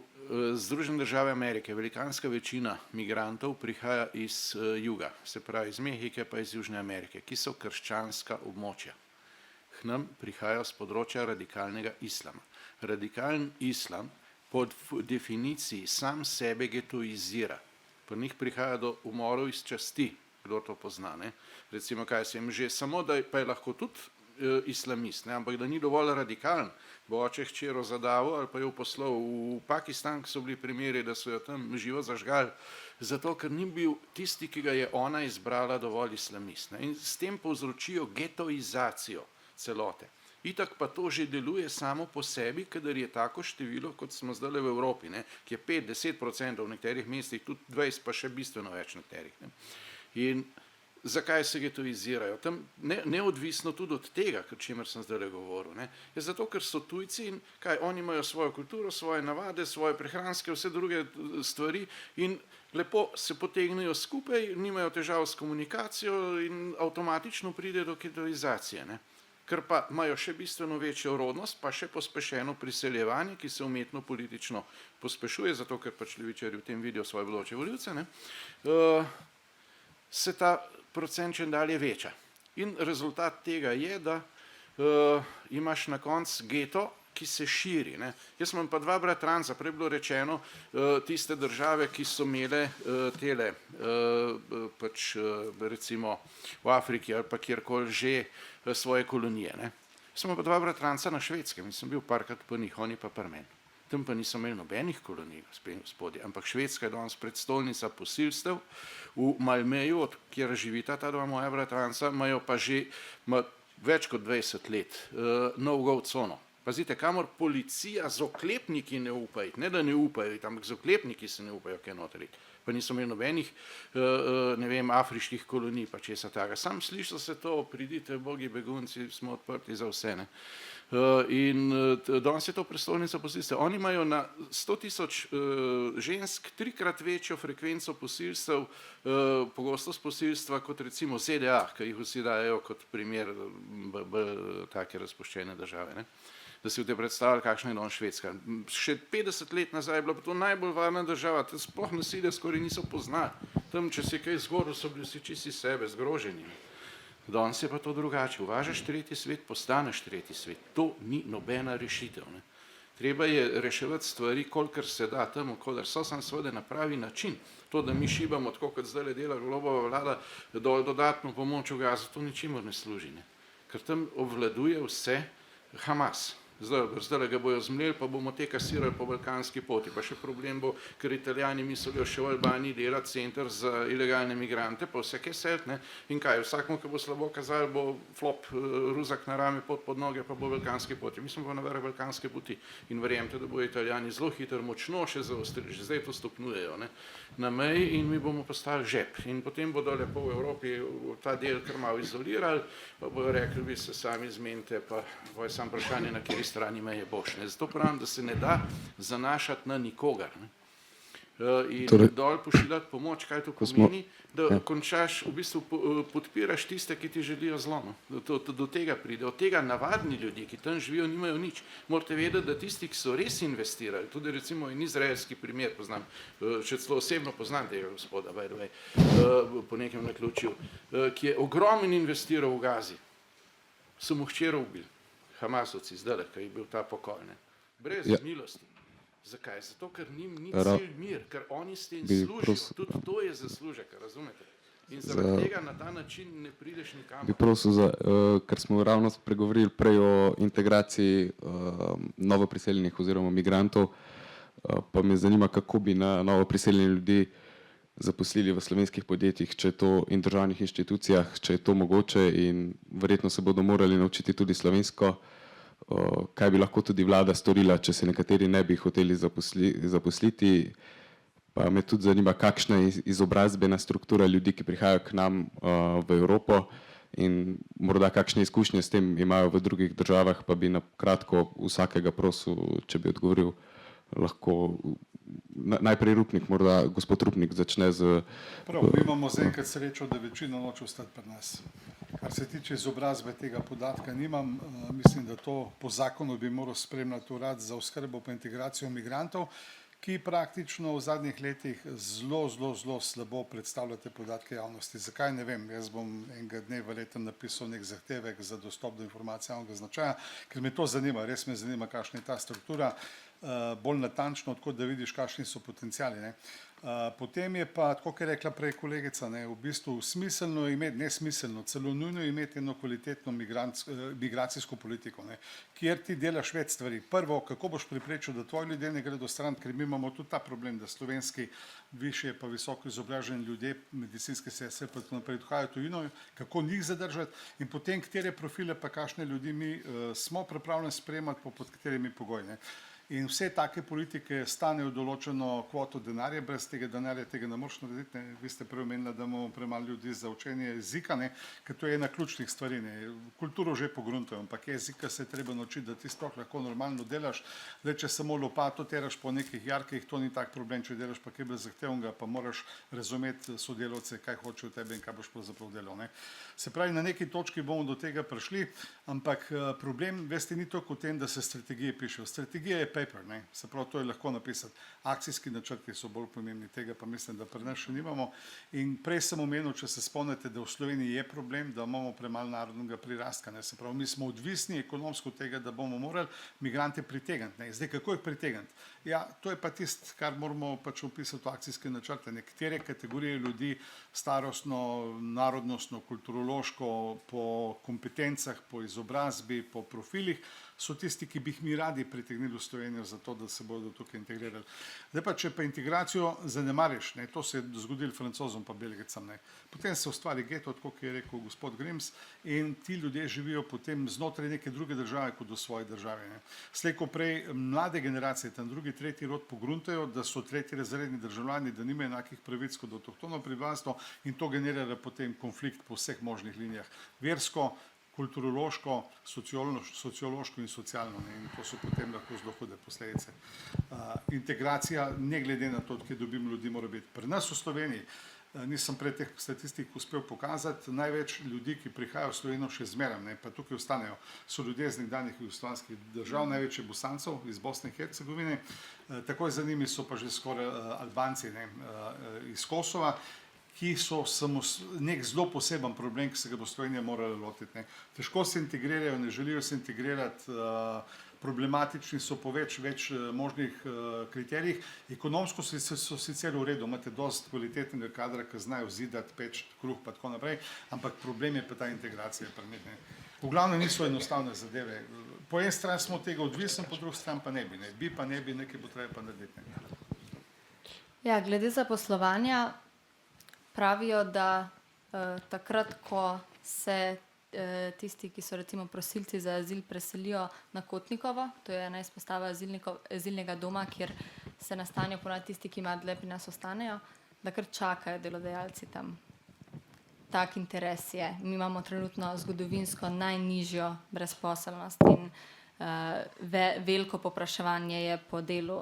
Združene države Amerike velikanska večina migrantov prihaja iz juga, se pravi iz Mehike pa iz Južne Amerike, ki so krščanska območja. K nam prihajajo z področja radikalnega islama. Radikalen islam po definiciji sam sebe getoizira. Pri njih prihaja do umorov iz časti, kdo to pozna, ne? Recimo, kaj se jim že, samo da pa je lahko tudi islamist, ne? Ampak da ni dovolj radikalen, bo oče hčero zadavo ali pa jo poslal v Pakistan, ki so bili primeri, da so jo tam živo zažgali, zato ker ni bil tisti, ki ga je ona izbrala, dovolj islamist, ne? In s tem povzročijo getoizacijo celote. Itak pa to že deluje samo po sebi, kadar je tako število, kot smo zdaj v Evropi, ne, ki je 5-10% v nekaterih mestih, tudi 20, pa še bistveno več nekaterih. Ne. In zakaj se getoizirajo? Tam neodvisno tudi od tega, o čemer sem zdaj govoril, ne, je zato, ker so tujci in kaj, oni imajo svojo kulturo, svoje navade, svoje prehranske, vse druge stvari in lepo se potegnejo skupaj, nimajo težav s komunikacijo in avtomatično pride do getoizacije, ne. Ker pa imajo še bistveno večjo rodnost, pa še pospešeno priseljevanje, ki se umetno politično pospešuje, zato ker pač levičarji v tem vidijo svoje bodoče volivce, ne, se ta procent čedalje veča. In rezultat tega je, da imaš na koncu geto, ki se širi. Ne. Jaz imam pa dva bratranca, prej bilo rečeno, tiste države, ki so imele tele, pač recimo v Afriki ali pa kjerkoli že svoje kolonije. Ne. Sem pa dva bratranca na Švedskem in sem bil parkrat po njih, oni pa pri meni. Tam pa niso imeli nobenih kolonij, gospodje, ampak Švedska je danes predstolnica posilstev. V Malmeju, od kjer živita ta dva moja bratranca, imajo pa že več kot 20 let no-go cono. Pazite, kamor policija z oklepniki ne upajo, ne da ne upajo, ampak z oklepniki se ne upajo kaj noter iti. Pa niso imeli nobenih, ne vem, afriških kolonij, pa česa takega. Sam slišal se to, pridite, bogi begunci, smo odprti za vse, ne. In danes je to prestolnica posilstev. Oni imajo na 100.000 žensk 3-krat večjo frekvenco posilstev, pogostost posilstva kot recimo ZDA, ki jih vsi dajo kot primer take razpuščene države, ne. Da si v te predstavljali, kakšna je danes Švedska. Še 50 let nazaj je bila pa to najbolj varna država, tam sploh nasilja skoraj niso poznali. Tam, če si kaj zgodilo, so bili vsi čisti sebe, zgroženi. Danes je pa to drugače. Uvažaš tretji svet, postaneš tretji svet. To ni nobena rešitev, ne. Treba je reševati stvari, kolikor se da tam, kolikor so, sam seveda na pravi način. To, da mi šibamo, tako kot zdaj dela Golobova vlada, dodatno pomoč v Gazi, to ničemur ne služi, ne. Ker tam obvladuje vse Hamas. Zdaj ga bojo zmleli, pa bomo te kasirali po balkanski poti. Pa še problem bo, ker Italijani mislijo še v Albaniji delati center za ilegalne migrante, pa vse kaj selt, ne. In kaj, vsakmu, ki bo slabo kazali, bo flop ruzak na rame, pod noge, pa bo balkanski poti. Mi smo pa na vrh balkanske poti in verjemte, da bojo Italijani zelo hitro, močno še zaostrili, že zdaj to stopnjujejo, ne, na meji in mi bomo postali žep. In potem bodo lepo v Evropi ta del kar malo izolirali, pa bojo rekli, vi se sami zmenite, pa bojo sam vprašanje, na kateri strani meje boš. Ne. Zato pravim, da se ne da zanašati na nikogar. Ne. In torej, dol pošiljati pomoč, kaj to pomeni, da končaš, v bistvu podpiraš tiste, ki ti želijo zlo. Do tega pride. Od tega navadni ljudje, ki tam živijo, nimajo nič. Morate vedeti, da tisti, ki so res investirali, tudi recimo in izraelski primer poznam, še celo osebno poznam tega gospoda, by the way, po nekem naključju, ki je ogromen investiral v Gazi, so mu hčero ubili. Hamasovci zdaj, ki je bil ta pokol, ne. Brez milosti. Zakaj? Zato, ker njim ni cilj mir, ker oni s tem služijo. Tudi to je zaslužek, razumete? In zaradi tega na ta način ne prideš nikamor. Bi prosil, ker smo ravno pregovorili prej o integraciji novo priseljenih oziroma migrantov, pa me zanima, kako bi na novo priseljene ljudi zaposlili v slovenskih podjetjih, če je to in državnih inštitucijah, če je to mogoče in verjetno se bodo morali naučiti tudi slovensko, kaj bi lahko tudi vlada storila, če se nekateri ne bi hoteli zaposliti, Pa me tudi zanima, kakšna je izobrazbena struktura ljudi, ki prihajajo k nam v Evropo in morda kakšne izkušnje s tem imajo v drugih državah, pa bi na kratko vsakega prosil, če bi odgovoril, lahko najprej Rupnik, morda gospod Rupnik začne z... Prav, mi imamo zaenkrat srečo, da večina noče ostati pri nas. Kar se tiče izobrazbe, tega podatka nimam. Mislim, da to po zakonu bi moral spremljati urad za oskrbo pa integracijo migrantov, ki praktično v zadnjih letih zelo slabo predstavlja te podatke javnosti. Zakaj, ne vem. Jaz bom enega dne verjetno napisal nek zahtevek za dostop do informacij javnega značaja, ker me to zanima, res me zanima, kakšna je ta struktura, bolj natančno, tako da vidiš, kakšni so potenciali, ne. Potem je pa, tako kot je rekla prej kolegica, ne, v bistvu smiselno imeti, nesmiselno, celo nujno imeti eno kvalitetno migracijsko politiko, ne, kjer ti delaš več stvari. Prvo, kako boš preprečil, da tvoji ljudje ne gredo stran, ker mi imamo tudi ta problem, da slovenski višje pa visoko izobraženi ljudje, medicinske sestre pa tako naprej odhajajo v tujino, kako njih zadržati in potem, katere profile pa kakšne ljudi mi smo pripravljeni sprejemati pod katerimi pogoji, ne. In vse take politike stanejo določeno kvoto denarja, brez tega denarja tega ne moreš narediti, ne. Vi ste prej omenili, da imamo premalo ljudi za učenje jezika, ne, ker to je ena ključnih stvari, ne. Kulturo že pogruntajo, ampak jezika se je treba naučiti, da ti sploh lahko normalno delaš. Zdaj, če samo lopato teraš po nekih jarkih, to ni tak problem, če delaš pa kaj bolj zahtevnega, pa moraš razumeti sodelavce, kaj hoče od tebe in kaj boš pravzaprav delal, ne. Se pravi, na neki točki bomo do tega prišli, ampak problem, veste, ni toliko v tem, da se strategije pišejo. Strategija je paper, ne. Se pravi, to je lahko napisati. Akcijski načrti so bolj pomembni, tega pa mislim, da pri nas še nimamo. In prej sem omenil, če se spomnite, da v Sloveniji je problem, da imamo premalo narodnega prirastka, ne. Se pravi, mi smo odvisni ekonomsko od tega, da bomo morali migrante pritegniti, ne. Zdaj, kako jih pritegniti? Ja, to je pa tisto, kar moramo pač opisati v akcijske načrte. Nekatere kategorije ljudi, starostno, narodnostno, kulturološko, po kompetencah, po izobrazbi, po profilih, so tisti, ki bi jih mi radi pritegnili v Slovenijo za to, da se bodo tukaj integrirali. Zdaj pa, če pa integracijo zanemariš, ne, to se je zgodilo Francozom pa Belgicam, ne, potem se ustvari geto, tako kot je rekel gospod Grims, in ti ljudje živijo potem znotraj neke druge države kot v svoji državi, ne. Slej ko prej mlade generacije, tam drugi, tretji rod pogruntajo, da so tretjerazredni državljani, da nimajo enakih pravic kot avtohtono prebivalstvo in to generira potem konflikt po vseh možnih linijah. Versko, kulturološko, sociološko in socialno, ne, in to so potem lahko zelo hude posledice. Integracija, ne glede na to, kje dobimo ljudi, mora biti. Pri nas v Sloveniji, nisem prej teh statistik uspel pokazati, največ ljudi, ki prihajajo v Slovenijo še zmeraj, ne, pa tukaj ostanejo, so ljudje z nekdanjih jugoslovanskih držav, največ je Bosancev iz Bosne in Hercegovine, takoj za njimi so pa že skoraj Albanci, ne, iz Kosova, ki so nek zelo poseben problem, ki se ga bo Slovenija morala lotiti, ne. Težko se integrirajo, ne želijo se integrirati, problematični so po več možnih kriterijih. Ekonomsko so sicer v redu, imate dosti kvalitetnega kadra, ki znajo zidati, peči kruh pa tako naprej, ampak problem je pa ta integracija pri njih, ne. V glavnem niso enostavne zadeve. Po eni strani smo od tega odvisni, po drugi strani pa ne bi, ne. Bi pa ne bi, nekaj bo treba pa narediti, ne. Ja, glede zaposlovanja, pravijo, da takrat, ko se tisti, ki so recimo prosilci za azil, preselijo na Kotnikovo, to je ena izpostava azilnega doma, kjer se nastanijo ponavadi tisti, ki imajo dlje pri nas ostanejo, da kar čakajo delodajalci tam. Tak interes je. Mi imamo trenutno zgodovinsko najnižjo brezposelnost in veliko povpraševanje je po delu,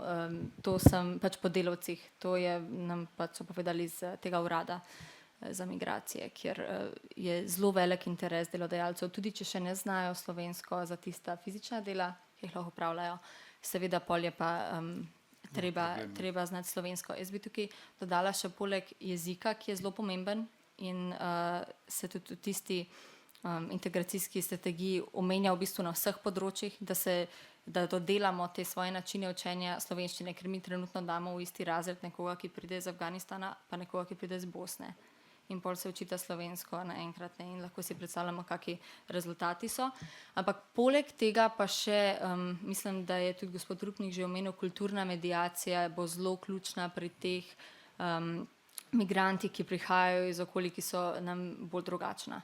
to sem pač po delavcih, to je nam pač so povedali iz tega urada za migracije, kjer je zelo velik interes delodajalcev, tudi če še ne znajo slovensko za tista fizična dela, ki jih lahko opravljajo, seveda pol je pa treba znati slovensko. Jaz bi tukaj dodala še poleg jezika, ki je zelo pomemben in se tudi v tisti integracijski strategiji omenja v bistvu na vseh področjih, da dodelamo te svoje načine učenja slovenščine, ker mi trenutno damo v isti razred nekoga, ki pride iz Afganistana, pa nekoga, ki pride iz Bosne. In pol se učita slovensko naenkrat, ne, in lahko si predstavljamo, kakšni rezultati so. Ampak poleg tega pa še, mislim, da je tudi gospod Rupnik že omenil, kulturna mediacija bo zelo ključna pri teh migrantih, ki prihajajo iz okolij, ki so nam bolj drugačna.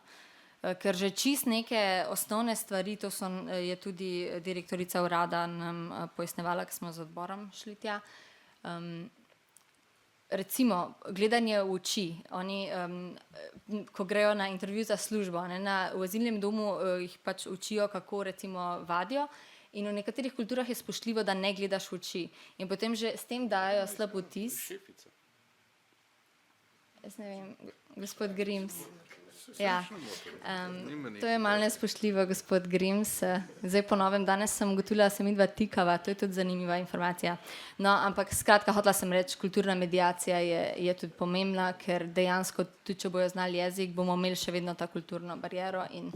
Ker že čist neke osnovne stvari, to je tudi direktorica urada nam pojasnevala, ko smo z odborom šli tja, recimo gledanje v oči. Oni, ko grejo na intervju za službo, ne, v azilnem domu jih pač učijo, kako recimo vadijo. In v nekaterih kulturah je spoštljivo, da ne gledaš v oči. In potem že s tem dajo slab vtis. Jaz ne vem, gospod Grims. Ja. To je malo nespoštljivo, gospod Grims. Zdaj po novem, danes sem ugotovila, da se midva tikava, to je tudi zanimiva informacija. No, ampak skratka, hotela sem reči, kulturna mediacija je tudi pomembna, ker dejansko, tudi če bojo znali jezik, bomo imeli še vedno ta kulturno bariero in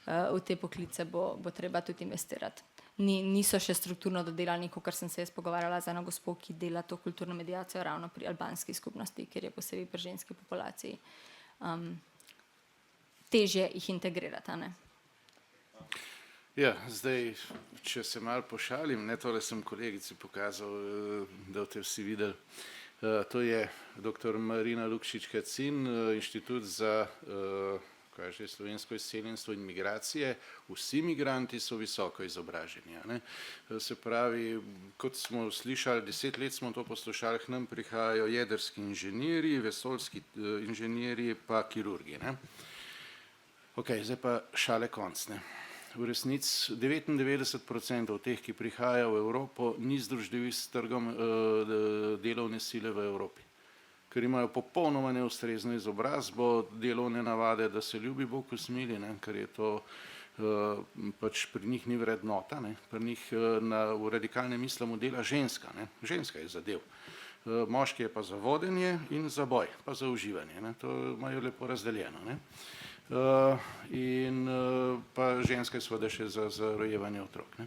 v te poklice bo treba tudi investirati. Niso še strukturno dodelani, kot sem se jaz pogovarjala z eno gospo, ki dela to kulturno mediacijo ravno pri albanski skupnosti, kjer je posebej pri ženski populaciji težje jih integrirati. Ne? Ja, zdaj, če se malo pošalim, ne, tole sem kolegici pokazal, da boste vsi videli. To je dr. Marina Lukšič-Kacin, Inštitut za slovensko izseljenstvo in migracije. Vsi migranti so visoko izobraženi. Ne? Se pravi, kot smo slišali, 10 let smo to poslušali, k nam prihajajo jedrski inženirji, vesoljski inženirji pa kirurgi. Ne? Ok, zdaj pa šale konc. Ne? V resnici 99% teh, ki prihajajo v Evropo, ni združljivi s trgom delovne sile v Evropi. Ker imajo popolnoma neustrezno izobrazbo, delovne navade, da se ljubi Bog usmili, ne? Ker je to pač pri njih ni vrednota, ne? Pri njih v radikalnem islamu dela ženska. Ne? Ženska je zadev. Moški je pa za vodenje in za boj, pa za uživanje. Ne? To imajo lepo razdeljeno. Ne? In pa ženska je seveda še za rojevanje otrok. Ne?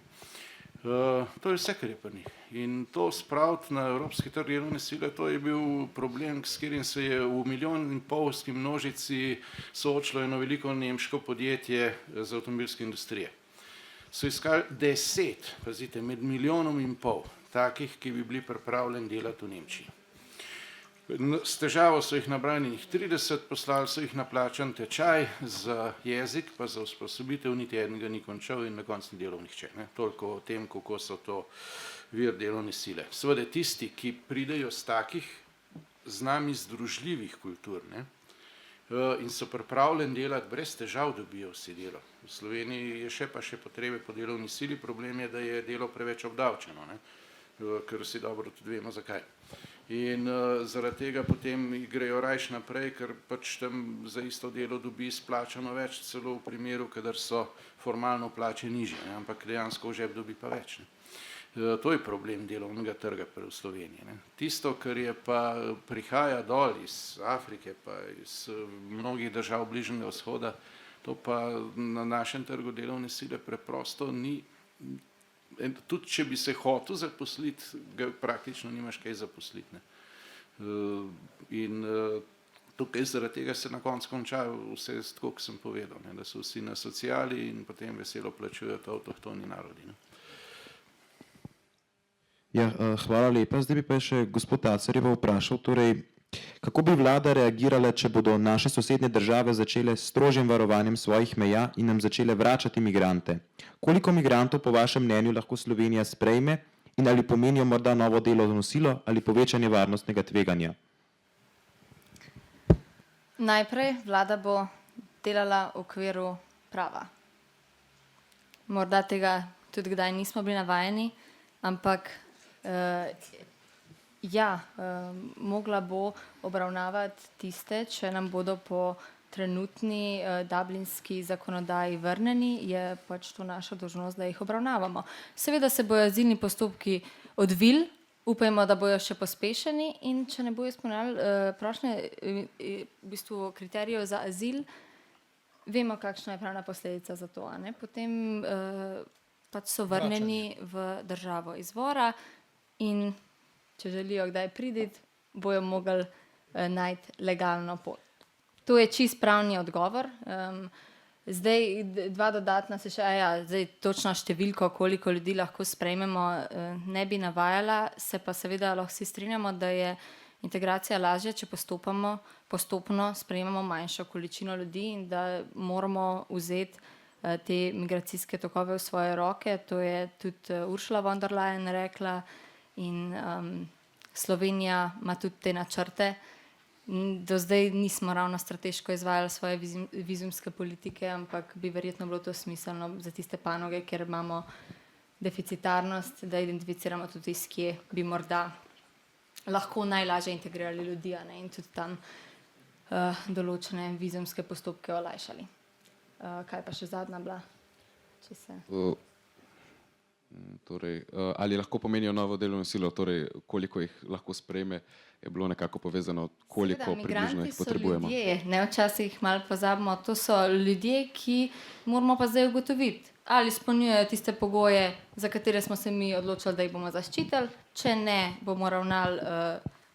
To je vse, kar je pri njih. In to spraviti na evropski trg delovne sile, to je bil problem, s katerim se je v 1,5 milijonski množici soočilo eno veliko nemško podjetje z avtomobilske industrije. So iskali 10, pazite, med 1,5 milijonom takih, ki bi bili pripravljeni delati v Nemčiji. S težavo so jih nabrali njih 30, poslali so jih na plačan tečaj za jezik, pa za usposobitev, niti enega ni končal in na koncu ni delal nihče. Ne? Toliko o tem, kako so to vir delovne sile. Seveda tisti, ki pridejo z takih z nami združljivih kultur, ne? In so pripravljeni delati, brez težav dobijo vsi delo. V Sloveniji je še potrebe po delovni sili, problem je, da je delo preveč obdavčeno, ne? Ker vsi dobro tudi vemo, zakaj. In zaradi tega potem grejo rajš naprej, ker pač tam za isto delo dobi izplačano več, celo v primeru, kadar so formalno plače nižje, ne? Ampak dejansko v žep dobi pa več. Ne? To je problem delovnega trga v Sloveniji. Ne? Tisto, kar je pa prihaja dol iz Afrike, pa iz mnogih držav Bližnjega vzhoda, to pa na našem trgu delovne sile preprosto ni. Tudi če bi se hotel zaposliti, ga praktično nimaš kaj zaposliti. In tukaj zaradi tega se na koncu konča vse tako, kot sem povedal, ne? Da so vsi na sociali in potem veselo plačujejo to avtohtoni narodi. Ne? Ja, hvala lepa. Zdaj bi pa še gospod Tacerjeva vprašal, torej, kako bi vlada reagirala, če bodo naše sosednje države začele s strožjim varovanjem svojih meja in nam začele vračati migrante? Koliko migrantov po vašem mnenju lahko Slovenija sprejme in ali pomenijo morda novo delovno silo ali povečanje varnostnega tveganja? Najprej vlada bo delala v okviru prava. Morda tega tudi kdaj nismo bili navajeni, ampak mogla bo obravnavati tiste, če nam bodo po trenutni dublinski zakonodaji vrneni, je pač to naša dolžnost, da jih obravnavamo. Seveda se bojo azilni postopki odvili, upajmo, da bojo še pospešeni in če ne bojo izpolnjevali prošnje v bistvu kriterijev za azil, vemo, kakšna je pravna posledica za to. Ne? Potem pač so vrneni v državo izvora in če želijo kdaj priti, bojo mogli najti legalno pot. To je čist pravni odgovor. Zdaj, dva dodatna se še, zdaj točno številko, koliko ljudi lahko sprejmemo, ne bi navajala, se pa seveda lahko vsi strinjamo, da je integracija lažja, če postopno sprejemamo manjšo količino ljudi in da moramo vzeti te migracijske tokove v svoje roke. To je tudi Ursula von der Leyen rekla in Slovenija ima tudi te načrte. Do zdaj nismo ravno strateško izvajali svoje vizumske politike, ampak bi verjetno bilo to smiselno za tiste panoge, kjer imamo deficitarnost, da identificiramo tudi tisti, kje bi morda lahko najlažje integrirali ljudi, a ne, in tudi tam določene vizumske postopke olajšali. Kaj pa še zadnja bila? Če se... Torej, ali lahko pomenijo novo delovno silo, torej koliko jih lahko sprejme, je bilo nekako povezano, koliko približno jih potrebujemo. Migranti so ljudje, ne, včasih malo pozabimo, to so ljudje, ki moramo pa zdaj ugotoviti, ali izpolnjujejo tiste pogoje, za katere smo se mi odločili, da jih bomo zaščitili, če ne, bomo ravnali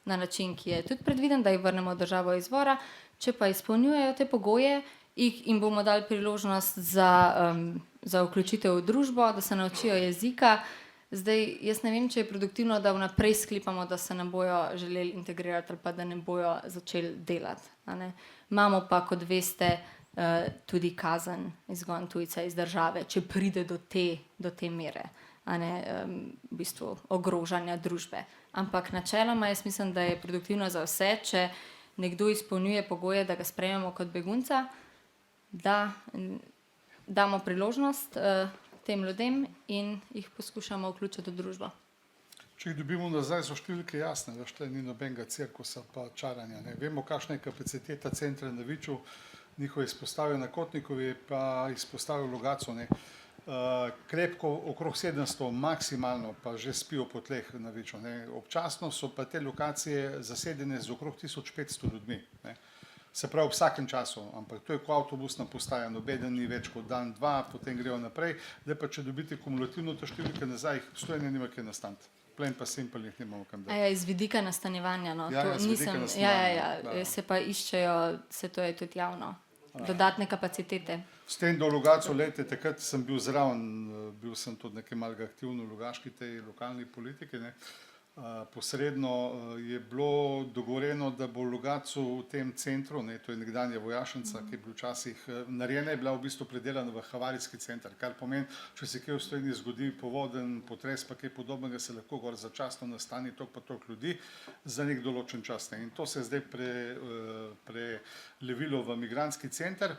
na način, ki je tudi predviden, da jih vrnemo v državo izvora, če pa izpolnjujejo te pogoje, jim bomo dali priložnost za vključitev v družbo, da se naučijo jezika. Zdaj, jaz ne vem, če je produktivno, da vnaprej sklepamo, da se ne bojo želeli integrirati ali pa da ne bojo začeli delati. A ne? Imamo pa, kot veste, tudi kazen izgon tujca iz države, če pride do te mere, a ne, v bistvu ogrožanja družbe. Ampak načeloma jaz mislim, da je produktivno za vse, če nekdo izpolnjuje pogoje, da ga sprejmemo kot begunca, da damo priložnost tem ljudem in jih poskušamo vključiti v družbo. Če jih dobimo nazaj, so številke jasne, da štle ni nobenega cirkusa pa čaranja. Ne. Vemo, kakšna je kapaciteta centra na Viču, njihove izpostave na Kotnikovi, pa izpostave v Logatcu. Krepko okrog 700 maksimalno pa že spijo po tleh na Viču. Ne. Občasno so pa te lokacije zasedene z okrog 1500 ljudmi. Ne. Se pravi v vsakem času, ampak to je ko avtobusna postaja, nobeden ni več kot dan, dva, potem grejo naprej, da pa če dobite kumulativno to številke nazaj, Slovenija nima kaj nastaniti. Plen pa simpel jih nimamo kam dati. Iz vidika nastanjevanja, no. Ja, to z vidika nisem, nastanjevanja, se pa iščejo, se to je tudi javno, dodatne kapacitete. S tem do Logatcu, lejte, takrat sem bil zraven, bil sem tudi nekaj malega aktivno v logaški tej lokalni politiki, ne. Posredno je bilo dogovorjeno, da bo v Logatcu v tem centru, ne, to je nekdanja vojašnica, ki je bila včasih narejena, je bila v bistvu predelana v havarijski center, kar pomeni, če se kaj v Sloveniji zgodi povoden, potres pa kaj podobnega, se lahko gor začasno nastani toliko pa toliko ljudi za nek določen čas. Ne. In to se je zdaj prelevilo v migrantski center.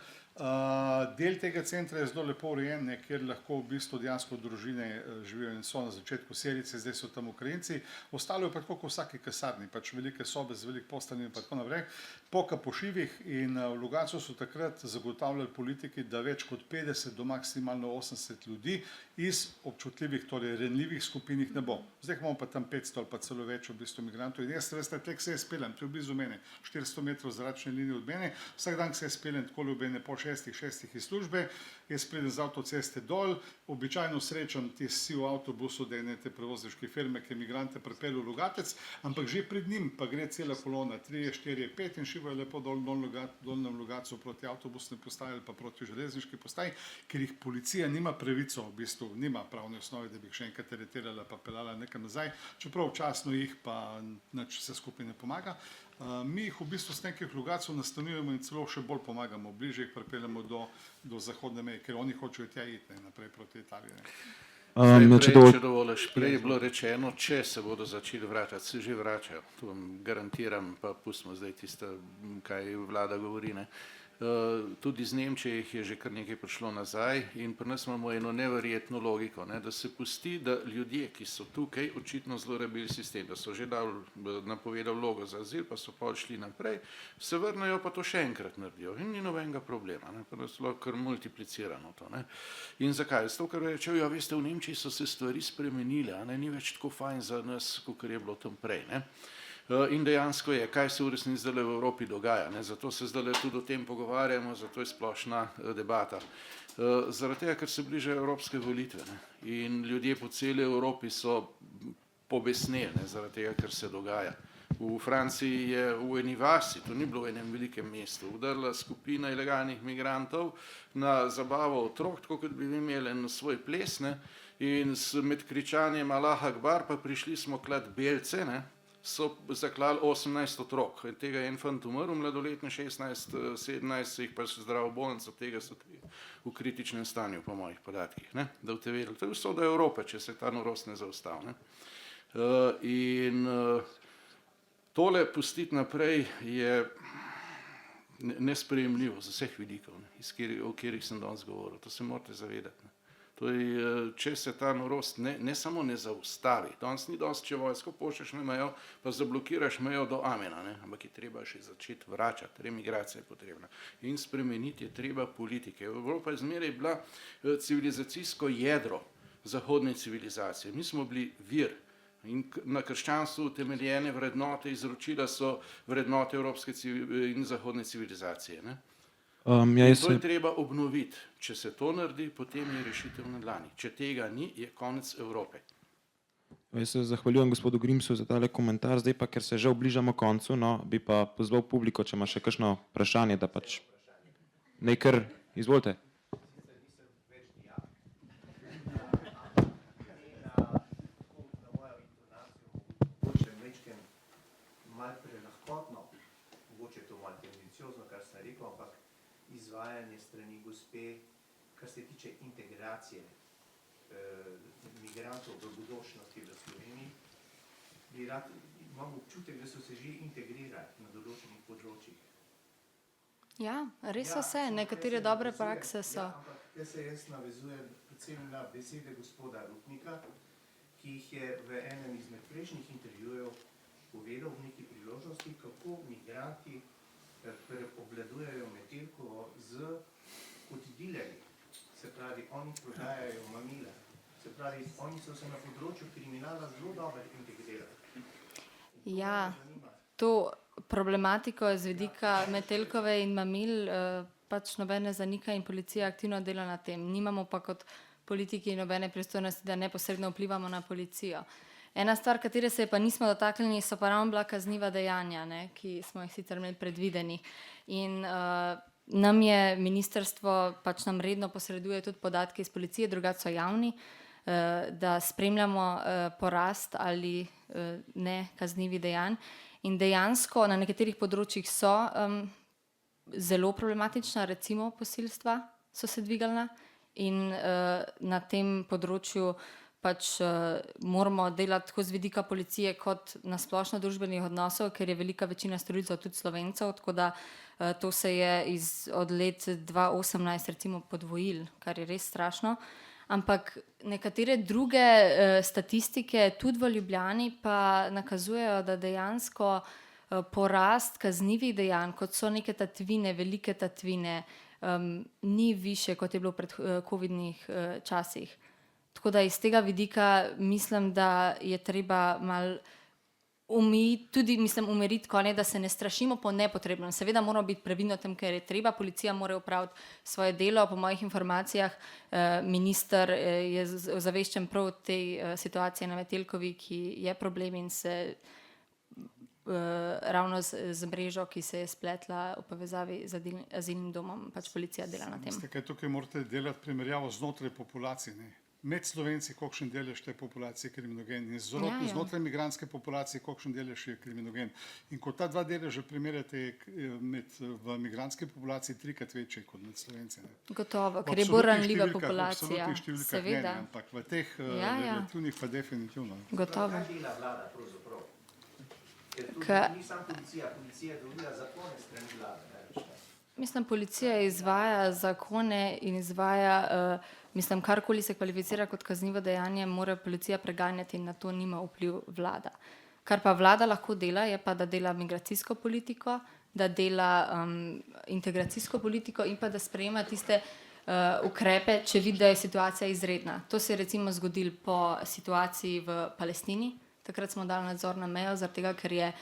Del tega centra je zelo lepo urejen, kjer lahko v bistvu dejansko družine živijo in so na začetku Sirice, zdaj so tam Ukrajinci, ostalo je pa tako kot v vsaki kasarni, pač velike sobe z velik posteljem in pa tako naprej, po kapošivih in v Logatcu so takrat zagotavljali politiki, da več kot 50 do maksimalno 80 ljudi iz občutljivih, torej renljivih skupin jih ne bo. Zdaj imamo pa tam 500 ali pa celo več v bistvu migrantov in jaz veste, tlek se je speljem, to je blizu mene, 400 metrov zračne linije od mene, vsak dan se je speljem takole v mene po 6 iz službe, jaz pridem z avtoceste dol, običajno srečam tisti v avtobusu, da je te prevozniške firme, ki migrante pripelje v Logatec, ampak že pred njim pa gre cela kolona, 3, 4, 5 in šivajo lepo dolnem Logatcu proti avtobusni postaji ali pa proti železniški postaji, ker jih policija nima pravico, v bistvu nima pravne osnove, da bi jih še enkrat aretirala pa pelala nekam nazaj, čeprav včasno jih pa nič vse skupaj ne pomaga. Mi jih v bistvu s nekih Logatcev nastanujemo in celo še bolj pomagamo, bliže jih pripeljamo do zahodne meje, ker oni hočejo tja iti naprej proti Italiji. Če dovoliš, prej je bilo rečeno, če se bodo začeli vračati, se že vračajo, to vam garantiram, pa pustimo zdaj tisto, kaj vlada govori, ne. Tudi iz Nemčije jih je že kar nekaj prišlo nazaj in pri nas imamo eno neverjetno logiko, ne, da se pusti, da ljudje, ki so tukaj, očitno zlorabili sistem, da so že napovedali vlogo za azil, pa so pa odšli naprej, se vrnejo pa to še enkrat naredijo in ni nobenega problema, ne, pa nas lahko kar multiplicirano to. Ne. In zakaj? Zato, ker rečejo, ja, veste, v Nemčiji so se stvari spremenile, a ne, ni več tako fajn za nas, kakor je bilo tam prej. Ne. In dejansko je, kaj se v resnici zdaj v Evropi dogaja. Ne? Zato se zdaj tudi o tem pogovarjamo, zato je splošna debata. Zaradi tega, ker se bližajo evropske volitve, ne? In ljudje po celi Evropi so pobesneli, ne? Zaradi tega, ker se dogaja. V Franciji je v eni vasi, to ni bilo v enem velikem mestu, vdrla skupina ilegalnih migrantov na zabavo otrok, tako kot bi imeli en svoj ples, ne? In med kričanjem Allah Akbar pa prišli smo klad belce, ne? So zaklali 18 otrok. Tega je en fant umrl, mladoletni 16, 17, se jih pa še zdravo bolnico, tega so v kritičnem stanju, po mojih podatkih. Ne? Da boste vedeli, to je vso do Evrope, če se ta norost ne zaustavi. Ne? In Tole pustiti naprej je nesprejemljivo z vseh vidikov, o katerih sem danes govoril. To se morate zavedati. To je, če se ta norost ne samo ne zaustavi, danes ni dosti, če vojsko pošlješ na mejo, pa zablokiraš mejo do Amena, ampak je treba še začeti vračati, remigracija je potrebna. In spremeniti je treba politike. Evropa je zmeraj bila civilizacijsko jedro zahodne civilizacije. Mi smo bili vir in na krščanstvu utemeljene vrednote izročila so vrednote evropske in zahodne civilizacije. In to je treba obnoviti. Če se to naredi, potem je rešitev na dlani. Če tega ni, je konec Evrope. Jaz se zahvaljujem gospodu Grimsu za tale komentar, zdaj pa, ker se že obližamo koncu, bi pa pozval publiko, če ima še kakšno vprašanje, da pač nekaj, izvolite. Malo prelahkotno, mogoče to malo tendenciozno, kar sem rekel, ampak izvajanje strani gospe, kar se tiče integracije migrantov v bodočnosti v Sloveniji, imam občutek, da so se že integrirali na določenih področjih. Ja, res so se, nekatere dobre prakse so. Ja, ampak jaz navezujem predvsem na besede gospoda Rupnika, ki jih je v enem izmed prejšnjih intervjujev povedal v neki priložnosti, kako migranti obvladujejo Metelkovo kot dilerji. Se pravi, oni prodajajo mamila. Se pravi, oni so se na področju kriminala zelo dobro integrirali. Ja, to problematiko z vidika Metelkove in mamil pač nobene zanika in policija aktivno dela na tem. Nimamo pa kot politiki nobene pristojnosti, da neposredno vplivamo na policijo. Ena stvar, katere se pa nismo dotaknili, so pa ravno bila kazniva dejanja, ki smo jih sicer imeli predvideni. In nam je ministrstvo, pač nam redno posreduje tudi podatke iz policije, drugače so javni, da spremljamo porast ali ne kaznivih dejanj. In dejansko na nekaterih področjih so zelo problematična, recimo posilstva so se dvigalna in na tem področju pač moramo delati tako z vidika policije kot na splošno družbenih odnosov, ker je velika večina storilcev tudi Slovencev, tako da to se je od let 2018 recimo podvojil, kar je res strašno. Ampak nekatere druge statistike tudi v Ljubljani pa nakazujejo, da dejansko porast kaznivih dejanj, kot so neke tatvine, velike tatvine, ni više, kot je bilo v predcovidnih časih. Tako da iz tega vidika mislim, da je treba malo umiriti konje, da se ne strašimo po nepotrebnem. Seveda moramo biti previdni o tem, ker je treba, policija mora opraviti svoje delo. Po mojih informacijah minister je ozaveščen prav tej situacije na Metelkovi, ki je problem in se ravno z mrežo, ki se je spletla v povezavi z azilnim domom, pač policija dela na tem. Tukaj morate delati primerjavo znotraj populacije. Med Slovenci, kolikšen delež te populacije je kriminogen, in znotraj migrantske populacije, kolikšen delež je kriminogen. In ko ta dva deleža primerjate, v migrantski populaciji trikrat večji kot med Slovenci. Gotovo, ker je bolj ranljiva populacija. Seveda. Ampak v teh relativnih pa definitivno. Gotovo. Kaj dela vlada pravzaprav? Ker tudi ni sam policija, policija dovolila zakone strani vlade. Mislim, policija izvaja zakone in izvaja, karkoli se kvalificira kot kaznivo dejanje, mora policija preganjati in na to nima vpliv vlada. Kar pa vlada lahko dela, je pa, da dela migracijsko politiko, da dela integracijsko politiko in pa da sprejema tiste ukrepe, če vidi, da je situacija izredna. To se je recimo zgodilo po situaciji v Palestini. Takrat smo dali nadzor na mejo, zaradi tega, ker je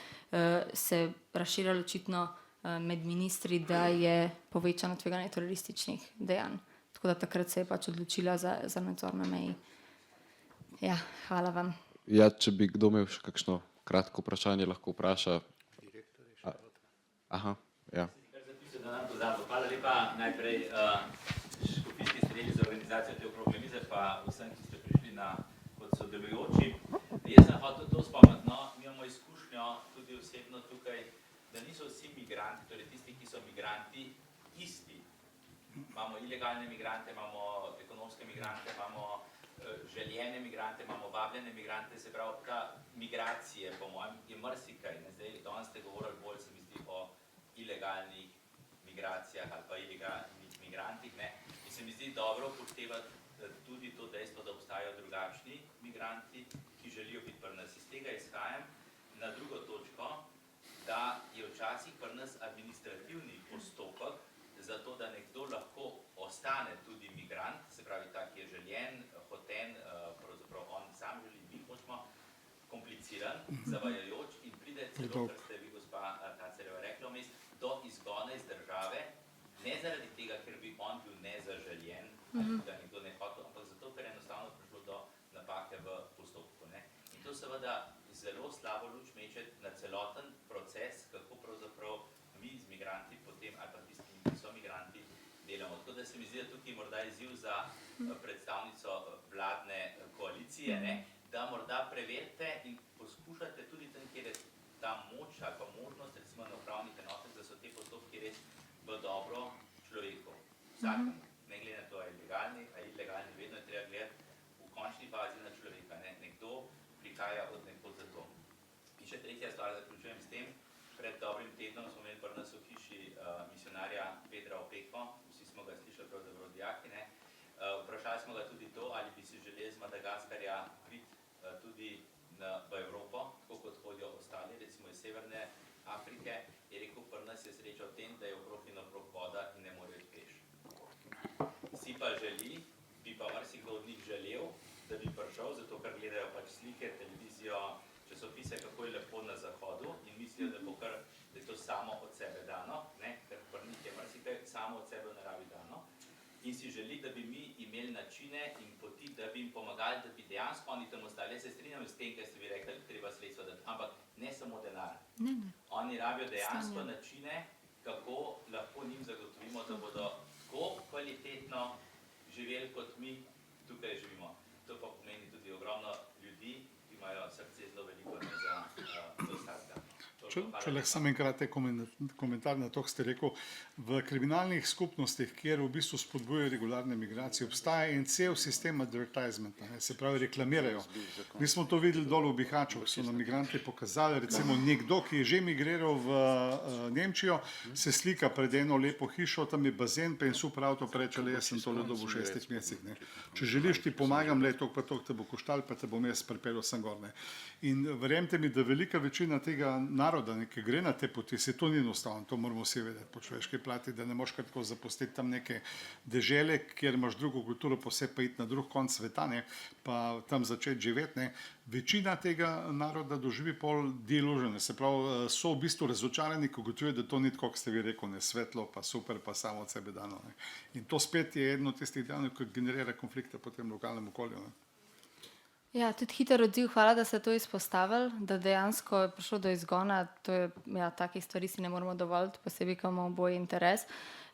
se razširjalo očitno med ministri, da je povečano tveganje terorističnih dejanj. Tako da takrat se je pač odločila za nadzor na meji. Ja, hvala vam. Ja, če bi kdo imel še kakšno kratko vprašanje, lahko vpraša. Aha, ja. Hvala lepa najprej škofijski srednji za organizacijo te okrogle mize, pa vsem, ki ste prišli kot sodelujoči. Jaz sem hotel to spomniti, mi imamo izkušnjo tudi osebno tukaj, da niso vsi migranti, torej tisti, ki so migranti, isti. Imamo ilegalne migrante, imamo ekonomske migrante, imamo željene migrante, imamo vabljene migrante, se pravi, ta migracije, po mojem, je marsikaj. Zdaj, danes ste govorili bolj, se mi zdi, o ilegalnih migracijah ali pa ilegalnih migrantih, ne. In se mi zdi dobro upoštevati tudi to dejstvo, da obstajajo drugačni migranti, ki želijo biti pri nas. Iz tega izhajam na drugo točko, da je včasih pri nas administrativni postopek za to, da nekdo lahko ostane tudi migrant, se pravi, tak je željen, hoten, pravzaprav on sam želi, mi hočemo, kompliciran, zavajajoč in pride celo, kar ste vi, gospa Tacerjeva, rekla vmes, do izgona iz države, ne zaradi tega, ker bi on bil nezaželjen, ali da nekdo ne hotel, ampak zato, ker je enostavno prišlo do napake v postopku. Ne? In to seveda zelo slabo luč meče na celoten proces, kako pravzaprav mi z migranti potem, ali pa tistimi, ki so migranti, delamo. Tako da se mi zdi, da tukaj morda izziv za predstavnico vladne koalicije, ne? Da morda preverite in poskušate tudi tam, kjer je ta moč ali pa možnost, recimo na upravnih enotah, da so te postopki res v dobro človekov. Vsakem, ne glede na to, ali legalni, ali ilegalni, vedno je treba gledati v končni fazi na človeka. Ne? Nekdo prihaja od nekod za to. In še tretja stvar, zaključujem s tem. Pred dobrim tednom smo imeli pri nas v hiši misionarja Pedra Opeko, vsi smo ga slišali pravzaprav dijaki, ne? Vprašali smo ga tudi to, ali bi si želeli z Madagaskarja priti tudi v Evropo, tako kot hodijo ostali, recimo iz Severne Afrike. Je rekel, pri nas je sreča v tem, da je okrog in okrog voda in ne morejo iti peš. Si pa želi, bi pa marsikdo od njih želel, da bi prišel, zato ker gledajo pač slike, televizijo, časopise, kako je lepo na zahodu in mislijo, da bo kar, da je to samo od sebe dano, ne? Ker pri njih je marsikaj samo od sebe v naravi dano. In si želi, da bi mi imeli načine in poti, da bi jim pomagali, da bi dejansko oni tam ostali. Jaz se strinjam s tem, kar ste vi rekli, treba sredstva dati, ampak ne samo denar. Oni rabijo dejansko načine, kako lahko njim zagotovimo, da bodo tako kvalitetno živeli, kot mi tukaj živimo. To pa pomeni tudi ogromno ljudi, ki imajo srce zelo veliko za vsakega. Če lahko samo en kratek komentar na to, kar ste rekel. V kriminalnih skupnostih, kjer v bistvu spodbujajo regularne migracije, obstaja en cel sistem advertisementa, se pravi reklamirajo. Mi smo to videli dol v Bihaću, ko so nam migranti pokazali, recimo nekdo, ki je že migriral v Nemčijo, se slika pred eno lepo hišo, tam je bazen, pa en super avto preče, le jaz sem to dobil v 6 mesecih. Če želiš, ti pomagam, le toliko pa toliko te bo koštal, pa te bom jaz pripeljal sem gor. In verjemite mi, da velika večina tega naroda, ki gre na te poti, se to ni enostavno, to moramo vsi vedeti po človeški plati, da ne moš kar tako zapustiti tam neke dežele, kjer imaš drugo kulturo, posebej pa iti na drug konc sveta, pa tam začeti živeti. Večina tega naroda doživi pol delužene, se pravi, so v bistvu razočarani, ko ugotovijo, da to ni tako, kot ste vi rekel, svetlo, pa super, pa samo od sebe dano. In to spet je eno od tistih dejavnikov, ki generira konflikte po tem lokalnem okolju. Ja, tudi hiter odziv, hvala, da ste to izpostavili, da dejansko je prišlo do izgona, to je, ja, takih stvari si ne moramo dovoliti, posebej, ko imamo oboje interes.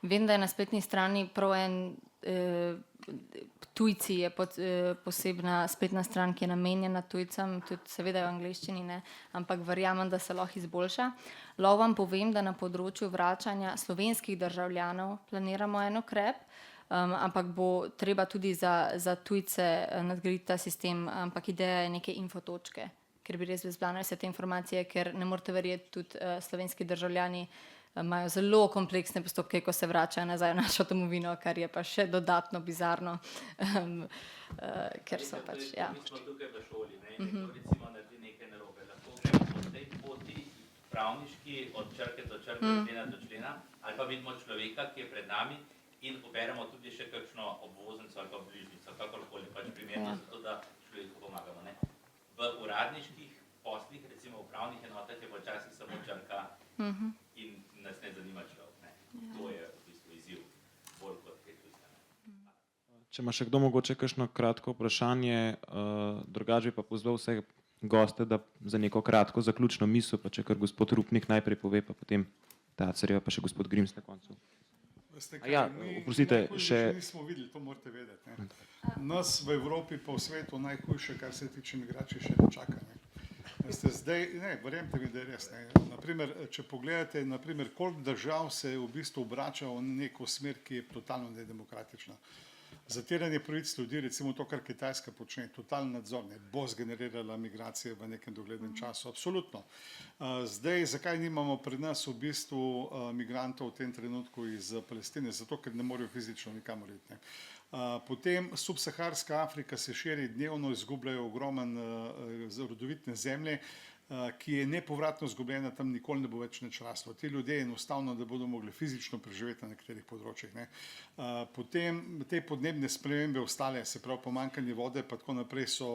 Vem, da je na spletni strani prav en tujci, je posebna spletna stran, ki je namenjena tujcem, tudi seveda v angleščini, ne, ampak verjamem, da se lahko izboljša. Lahko vam povem, da na področju vračanja slovenskih državljanov planiramo en ukrep, ampak bo treba tudi za tujce nadgraditi ta sistem, ampak ideja je neke infotočke, ker bi res zbirali vse te informacije, ker ne morete verjeti, tudi slovenski državljani imajo zelo kompleksne postopke, ko se vračajo nazaj v našo domovino, kar je pa še dodatno bizarno, ker so pač, ja. Mi smo tukaj v šoli, ne, in nekdo recimo naredi nekaj narobe, lahko gremo po tej poti pravniški od črke do črke, od člena do člena, ali pa vidimo človeka, ki je pred nami, in poberemo tudi še kakšno obvoznico ali pa bližnico, kakorkoli pač primerno, zato da človeku pomagamo. Ne. V uradniških poslih, recimo v upravnih enotah, je počasih samo črka in nas ne zanima človek. Ne. To je v bistvu izziv, bolj kot kaj tujca. Če ima še kdo mogoče kakšno kratko vprašanje, drugače bi pa pozval vse goste, da za neko kratko zaključno misel, pa če kar gospod Rupnik najprej pove, pa potem Tacerjeva, pa še gospod Grims na koncu. Oprostite, še... nismo videli, to morate vedeti. Nas v Evropi pa v svetu najhujše, kar se tiče migracij, še ne čaka. Zdaj, verjemite mi, da je res. Naprimer, če pogledate, koliko držav se v bistvu obrača v neko smer, ki je totalno nedemokratična. Zatiranje pravic ljudi, recimo to, kar Kitajska počne, totalen nadzor, ne bo zgenerirala migracije v nekem doglednem času, absolutno. Zdaj, zakaj nimamo pri nas v bistvu migrantov v tem trenutku iz Palestine? Zato, ker ne morejo fizično nikamor iti. Potem subsaharska Afrika se širi, dnevno izgubljajo ogromen rodovitne zemlje, ki je nepovratno izgubljena, tam nikoli ne bo več nič raslo. Ti ljudje enostavno ne bodo mogli fizično preživeti na nekaterih področjih. Potem te podnebne spremembe ostale, se pravi pomanjkanje vode, pa tako naprej so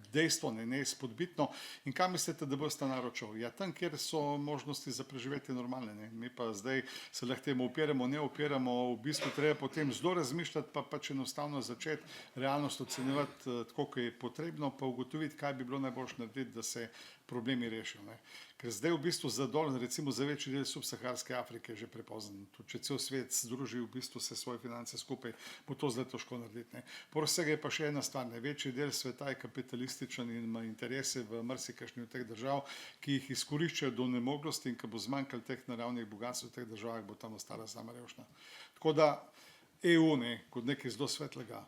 dejstvo, ne izpodbitno. In kam mislite, da bo ta narod šel? Ja, tam, kjer so možnosti za preživetje normalne. Ne? Mi pa zdaj se lahko temu upiramo, ne upiramo, v bistvu treba potem zelo razmišljati, pa pač enostavno začeti realnost ocenjevati tako, kot je potrebno, pa ugotoviti, kaj bi bilo najboljše narediti, da se problemi rešijo. Ne? Ker zdaj v bistvu za dol, recimo za večji del subsaharske Afrike je že prepozno. Če cel svet združi v bistvu vse svoje finance skupaj, bo to zdaj težko narediti. Ne? Poleg vsega je pa še ena stvar. Večji del sveta je kapitalističen in ima interese v marsikakšni od teh držav, ki jih izkoriščajo do nemoglosti, in ko bo zmanjkalo teh naravnih bogatstv v teh državah, bo tam ostala sama revščina. Tako da EU, kot nekaj zelo svetlega,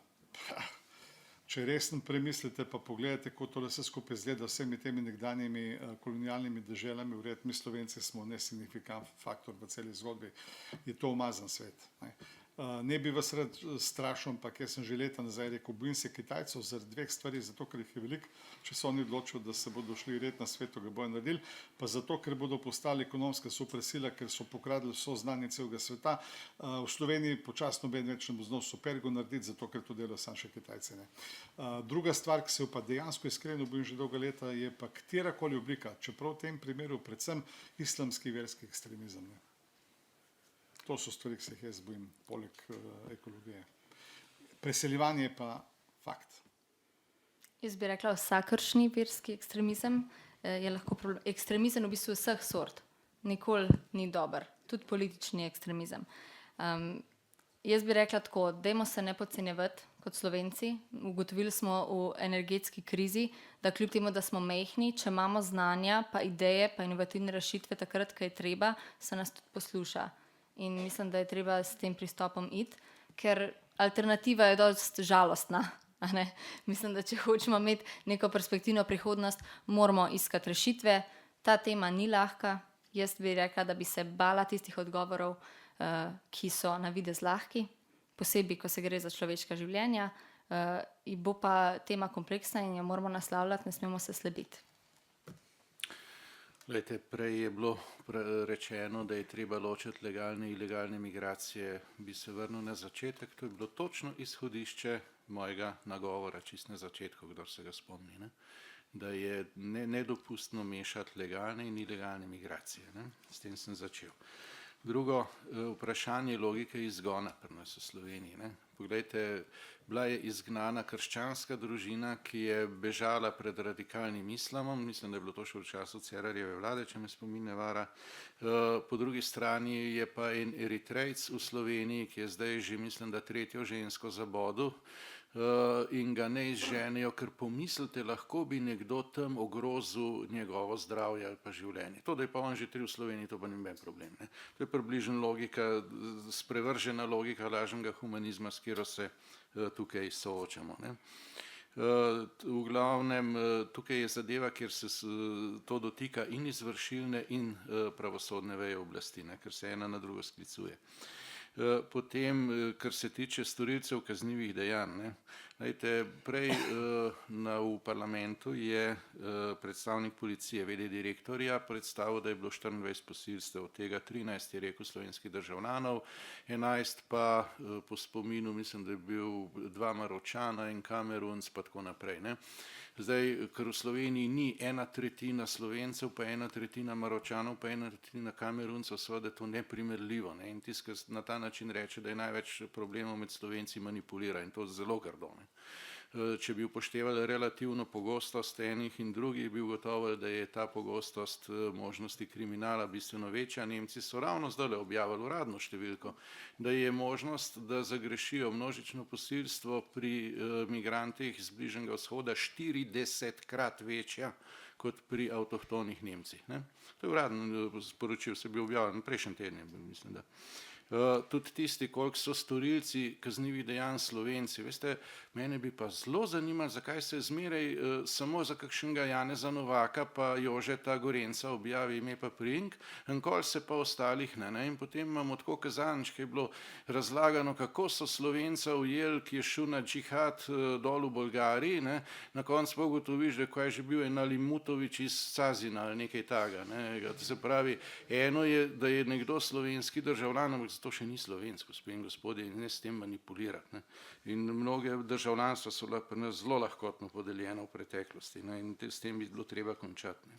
če resno premislite, pa pogledate, kako to vse skupaj izgleda vsemi temi nekdanjimi kolonialnimi deželami, vred, mi Slovenci smo nesignifikant faktor v celi zgodbi, je to umazan svet. Ne bi vas rad strašil, ampak jaz sem že leta nazaj rekel, bojim se Kitajcev zaradi dveh stvari, zato ker jih je veliko, če so oni odločili, da se bodo šli red na svetu, ga bojo naredili, pa zato, ker bodo postali ekonomska supersila, ker so pokradli vso znanje celega sveta. V Sloveniji počasno noben več ne bo znal supergo narediti, zato ker to delajo samo še Kitajci. Druga stvar, ki se jo pa dejansko iskreno bojim že dolga leta, je pa katerakoli oblika, čeprav v tem primeru predvsem islamski verski ekstremizem. To so stvari, ki se jih jaz bojim, poleg ekologije. Preseljevanje je pa fakt. Jaz bi rekla, vsakršni verski ekstremizem je lahko ekstremizem v bistvu vseh sort. Nikoli ni dober. Tudi politični ekstremizem. Jaz bi rekla tako, dajmo se ne podcenjevati kot Slovenci. Ugotovili smo v energetski krizi, da kljub temu, da smo majhni, če imamo znanja, pa ideje, pa inovativne rešitve, takrat, ko je treba, se nas tudi posluša. In mislim, da je treba s tem pristopom iti, ker alternativa je dosti žalostna. Mislim, da če hočemo imeti neko perspektivno prihodnost, moramo iskati rešitve. Ta tema ni lahka. Jaz bi rekla, da bi se bala tistih odgovorov, ki so na videz lahki, posebej, ko se gre za človeška življenja. Bo pa tema kompleksna in jo moramo naslavljati, ne smemo se slabiti. Glejte, prej je bilo rečeno, da je treba ločiti legalne in ilegalne migracije. Bi se vrnil na začetek, to je bilo točno izhodišče mojega nagovora, čist na začetku, kdor se ga spomni, ne? Da je nedopustno mešati legalne in ilegalne migracije. Ne? S tem sem začel. Drugo, vprašanje logike izgona pri nas v Sloveniji. Ne? Poglejte, bila je izgnana krščanska družina, ki je bežala pred radikalnim islamom, mislim, da je bilo to še v času Cerarjeve vlade, če me spomin ne vara. Po drugi strani je pa en Eritrejec v Sloveniji, ki je zdaj že, mislim, da tretjo žensko zabodu, in ga ne izženejo, ker pomislite, lahko bi nekdo tam ogrozil njegovo zdravje ali pa življenje. To, da je pa on že tri v Sloveniji, to pa ni noben problem. Ne? To je približno logika, sprevržena logika lažnega humanizma, s katero se tukaj soočamo. Ne? V glavnem, tukaj je zadeva, kjer se to dotika in izvršilne in pravosodne veje oblasti, ne? Ker se ena na drugo sklicuje. Potem, kar se tiče storilcev kaznivih dejanj. Ne. Lejte, prej v parlamentu je predstavnik policije, v.d. direktorja, predstavil, da je bilo 24 posilstev, od tega 13 je rekel slovenskih državljanov, 11 pa po spominu, mislim, da je bil 2 Maročana in Kamerunc, pa tako naprej. Ne. Zdaj, ker v Sloveniji ni 1/3 Slovencev, pa 1/3 Maročanov, pa 1/3 Kameruncev, seveda to neprimerljivo. Ne? In tisti, ki na ta način reče, da je največ problemov med Slovenci, manipulira in to zelo grdo. Ne? Če bi upoštevali relativno pogostost enih in drugih, bi ugotovili, da je ta pogostost možnosti kriminala bistveno večja. Nemci so ravno zdaj objavili uradno številko, da je možnost, da zagrešijo množično posilstvo pri migrantih z Bližnjega vzhoda 40-krat večja kot pri avtohtonih Nemcih. Ne? To je uradno sporočil, se bi objavil prejšnji teden, mislim, da. tudi tisti, koliko so storilci kaznivih dejanj Slovenci. Veste, mene bi pa zelo zanimalo, zakaj se zmeraj samo za kakšnega Janeza Novaka pa Jožeta Gorenca objavi ime pa priimk, enkoli se pa ostalih ne. In potem imamo tako kazanič, ki je bilo razlagano, kako so Slovenca ujeli, ki je šel na džihad dol v Bolgariji, ne. Na koncu pa ugotoviš, da ko je že bil en Alimutovič iz Cazina ali nekaj taga. Ne. To se pravi, eno je, da je nekdo slovenski državljan, ampak to še ni Slovenc, gospe in gospodje, in ne s tem manipulirati. Ne. In mnoge državljanstva so bila pri nas zelo lahkotno podeljena v preteklosti, ne. In s tem bi bilo treba končati. Ne.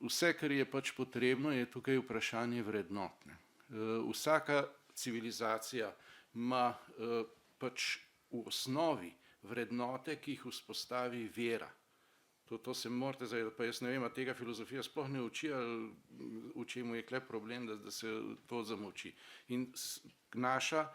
Vse, kar je pač potrebno, je tukaj vprašanje vrednot. Ne. Vsaka civilizacija ima pač v osnovi vrednote, ki jih vzpostavi vera. To se morate zavedati, pa jaz ne vem, a tega filozofija sploh ne uči, ali v čemu je kle problem, da se to zamolči. In naša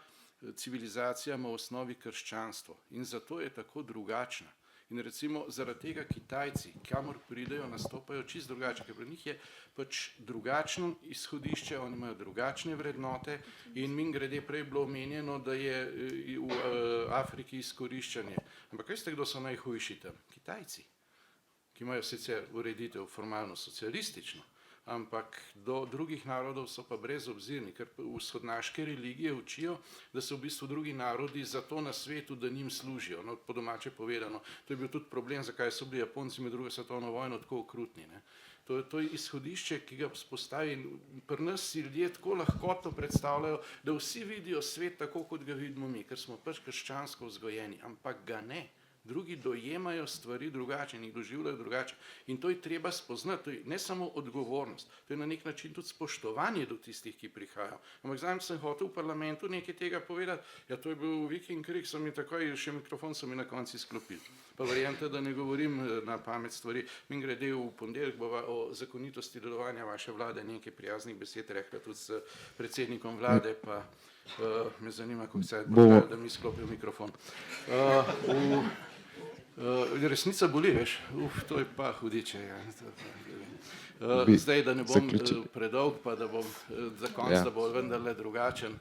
civilizacija ima v osnovi krščanstvo in zato je tako drugačna. In recimo zaradi tega Kitajci, kamor pridejo, nastopajo čisto drugače, ker pri njih je pač drugačno izhodišče, oni imajo drugačne vrednote in mimogrede prej bilo omenjeno, da je v Afriki izkoriščanje. Ampak veste, kdo so najhujši tam? Kitajci, ki imajo sicer ureditev formalno socialistično, ampak do drugih narodov so pa brezobzirni, ker vzhodnaške religije učijo, da so v bistvu drugi narodi zato na svetu, da njim služijo. No, po domače povedano, to je bil tudi problem, zakaj so bili Japonci med drugo svetovno vojno tako okrutni. Ne. To je izhodišče, ki ga vzpostavi in pri nas si ljudje tako lahkotno predstavljajo, da vsi vidijo svet tako, kot ga vidimo mi, ker smo pač krščansko vzgojeni, ampak ga ne. Drugi dojemajo stvari drugače in jih doživljajo drugače. In to je treba spoznati, to je ne samo odgovornost, to je na nek način tudi spoštovanje do tistih, ki prihajajo. Ampak zadnjič sem hotel v parlamentu nekaj tega povedati, ja to je bil Viking Krik, so mi takoj, še mikrofon so mi na konci sklopili. Pa verjemite, da ne govorim na pamet stvari. Mimogrede v ponedeljek bova o zakonitosti delovanja vaše vlade nekaj prijaznih besed rekla tudi s predsednikom vlade, pa me zanima, kako se je, da mi sklopil mikrofon. Resnica boli, veš, to je pa hudiče. Ja. Zdaj, da ne bom predolg, pa da bom za konc, da bo vendarle drugačen,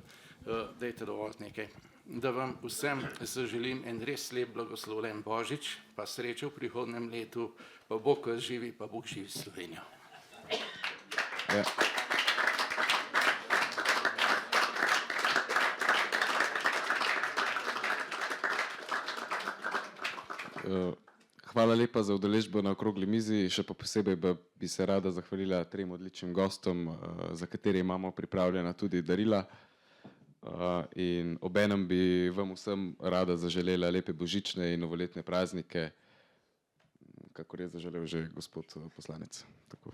dajte dovoliti nekaj. Da vam vsem zaželim en res lep blagoslovljen Božič, pa srečo v prihodnem letu, pa Bog vas živi, pa Bog živi Slovenijo. Ja. Hvala lepa za udeležbo na okrogli mizi, še pa posebej bi se rada zahvalila trem odličnim gostom, za katere imamo pripravljena tudi darila. In obenem bi vam vsem rada zaželela lepe božične in novoletne praznike, kakor je zaželel že gospod poslanec. Tako.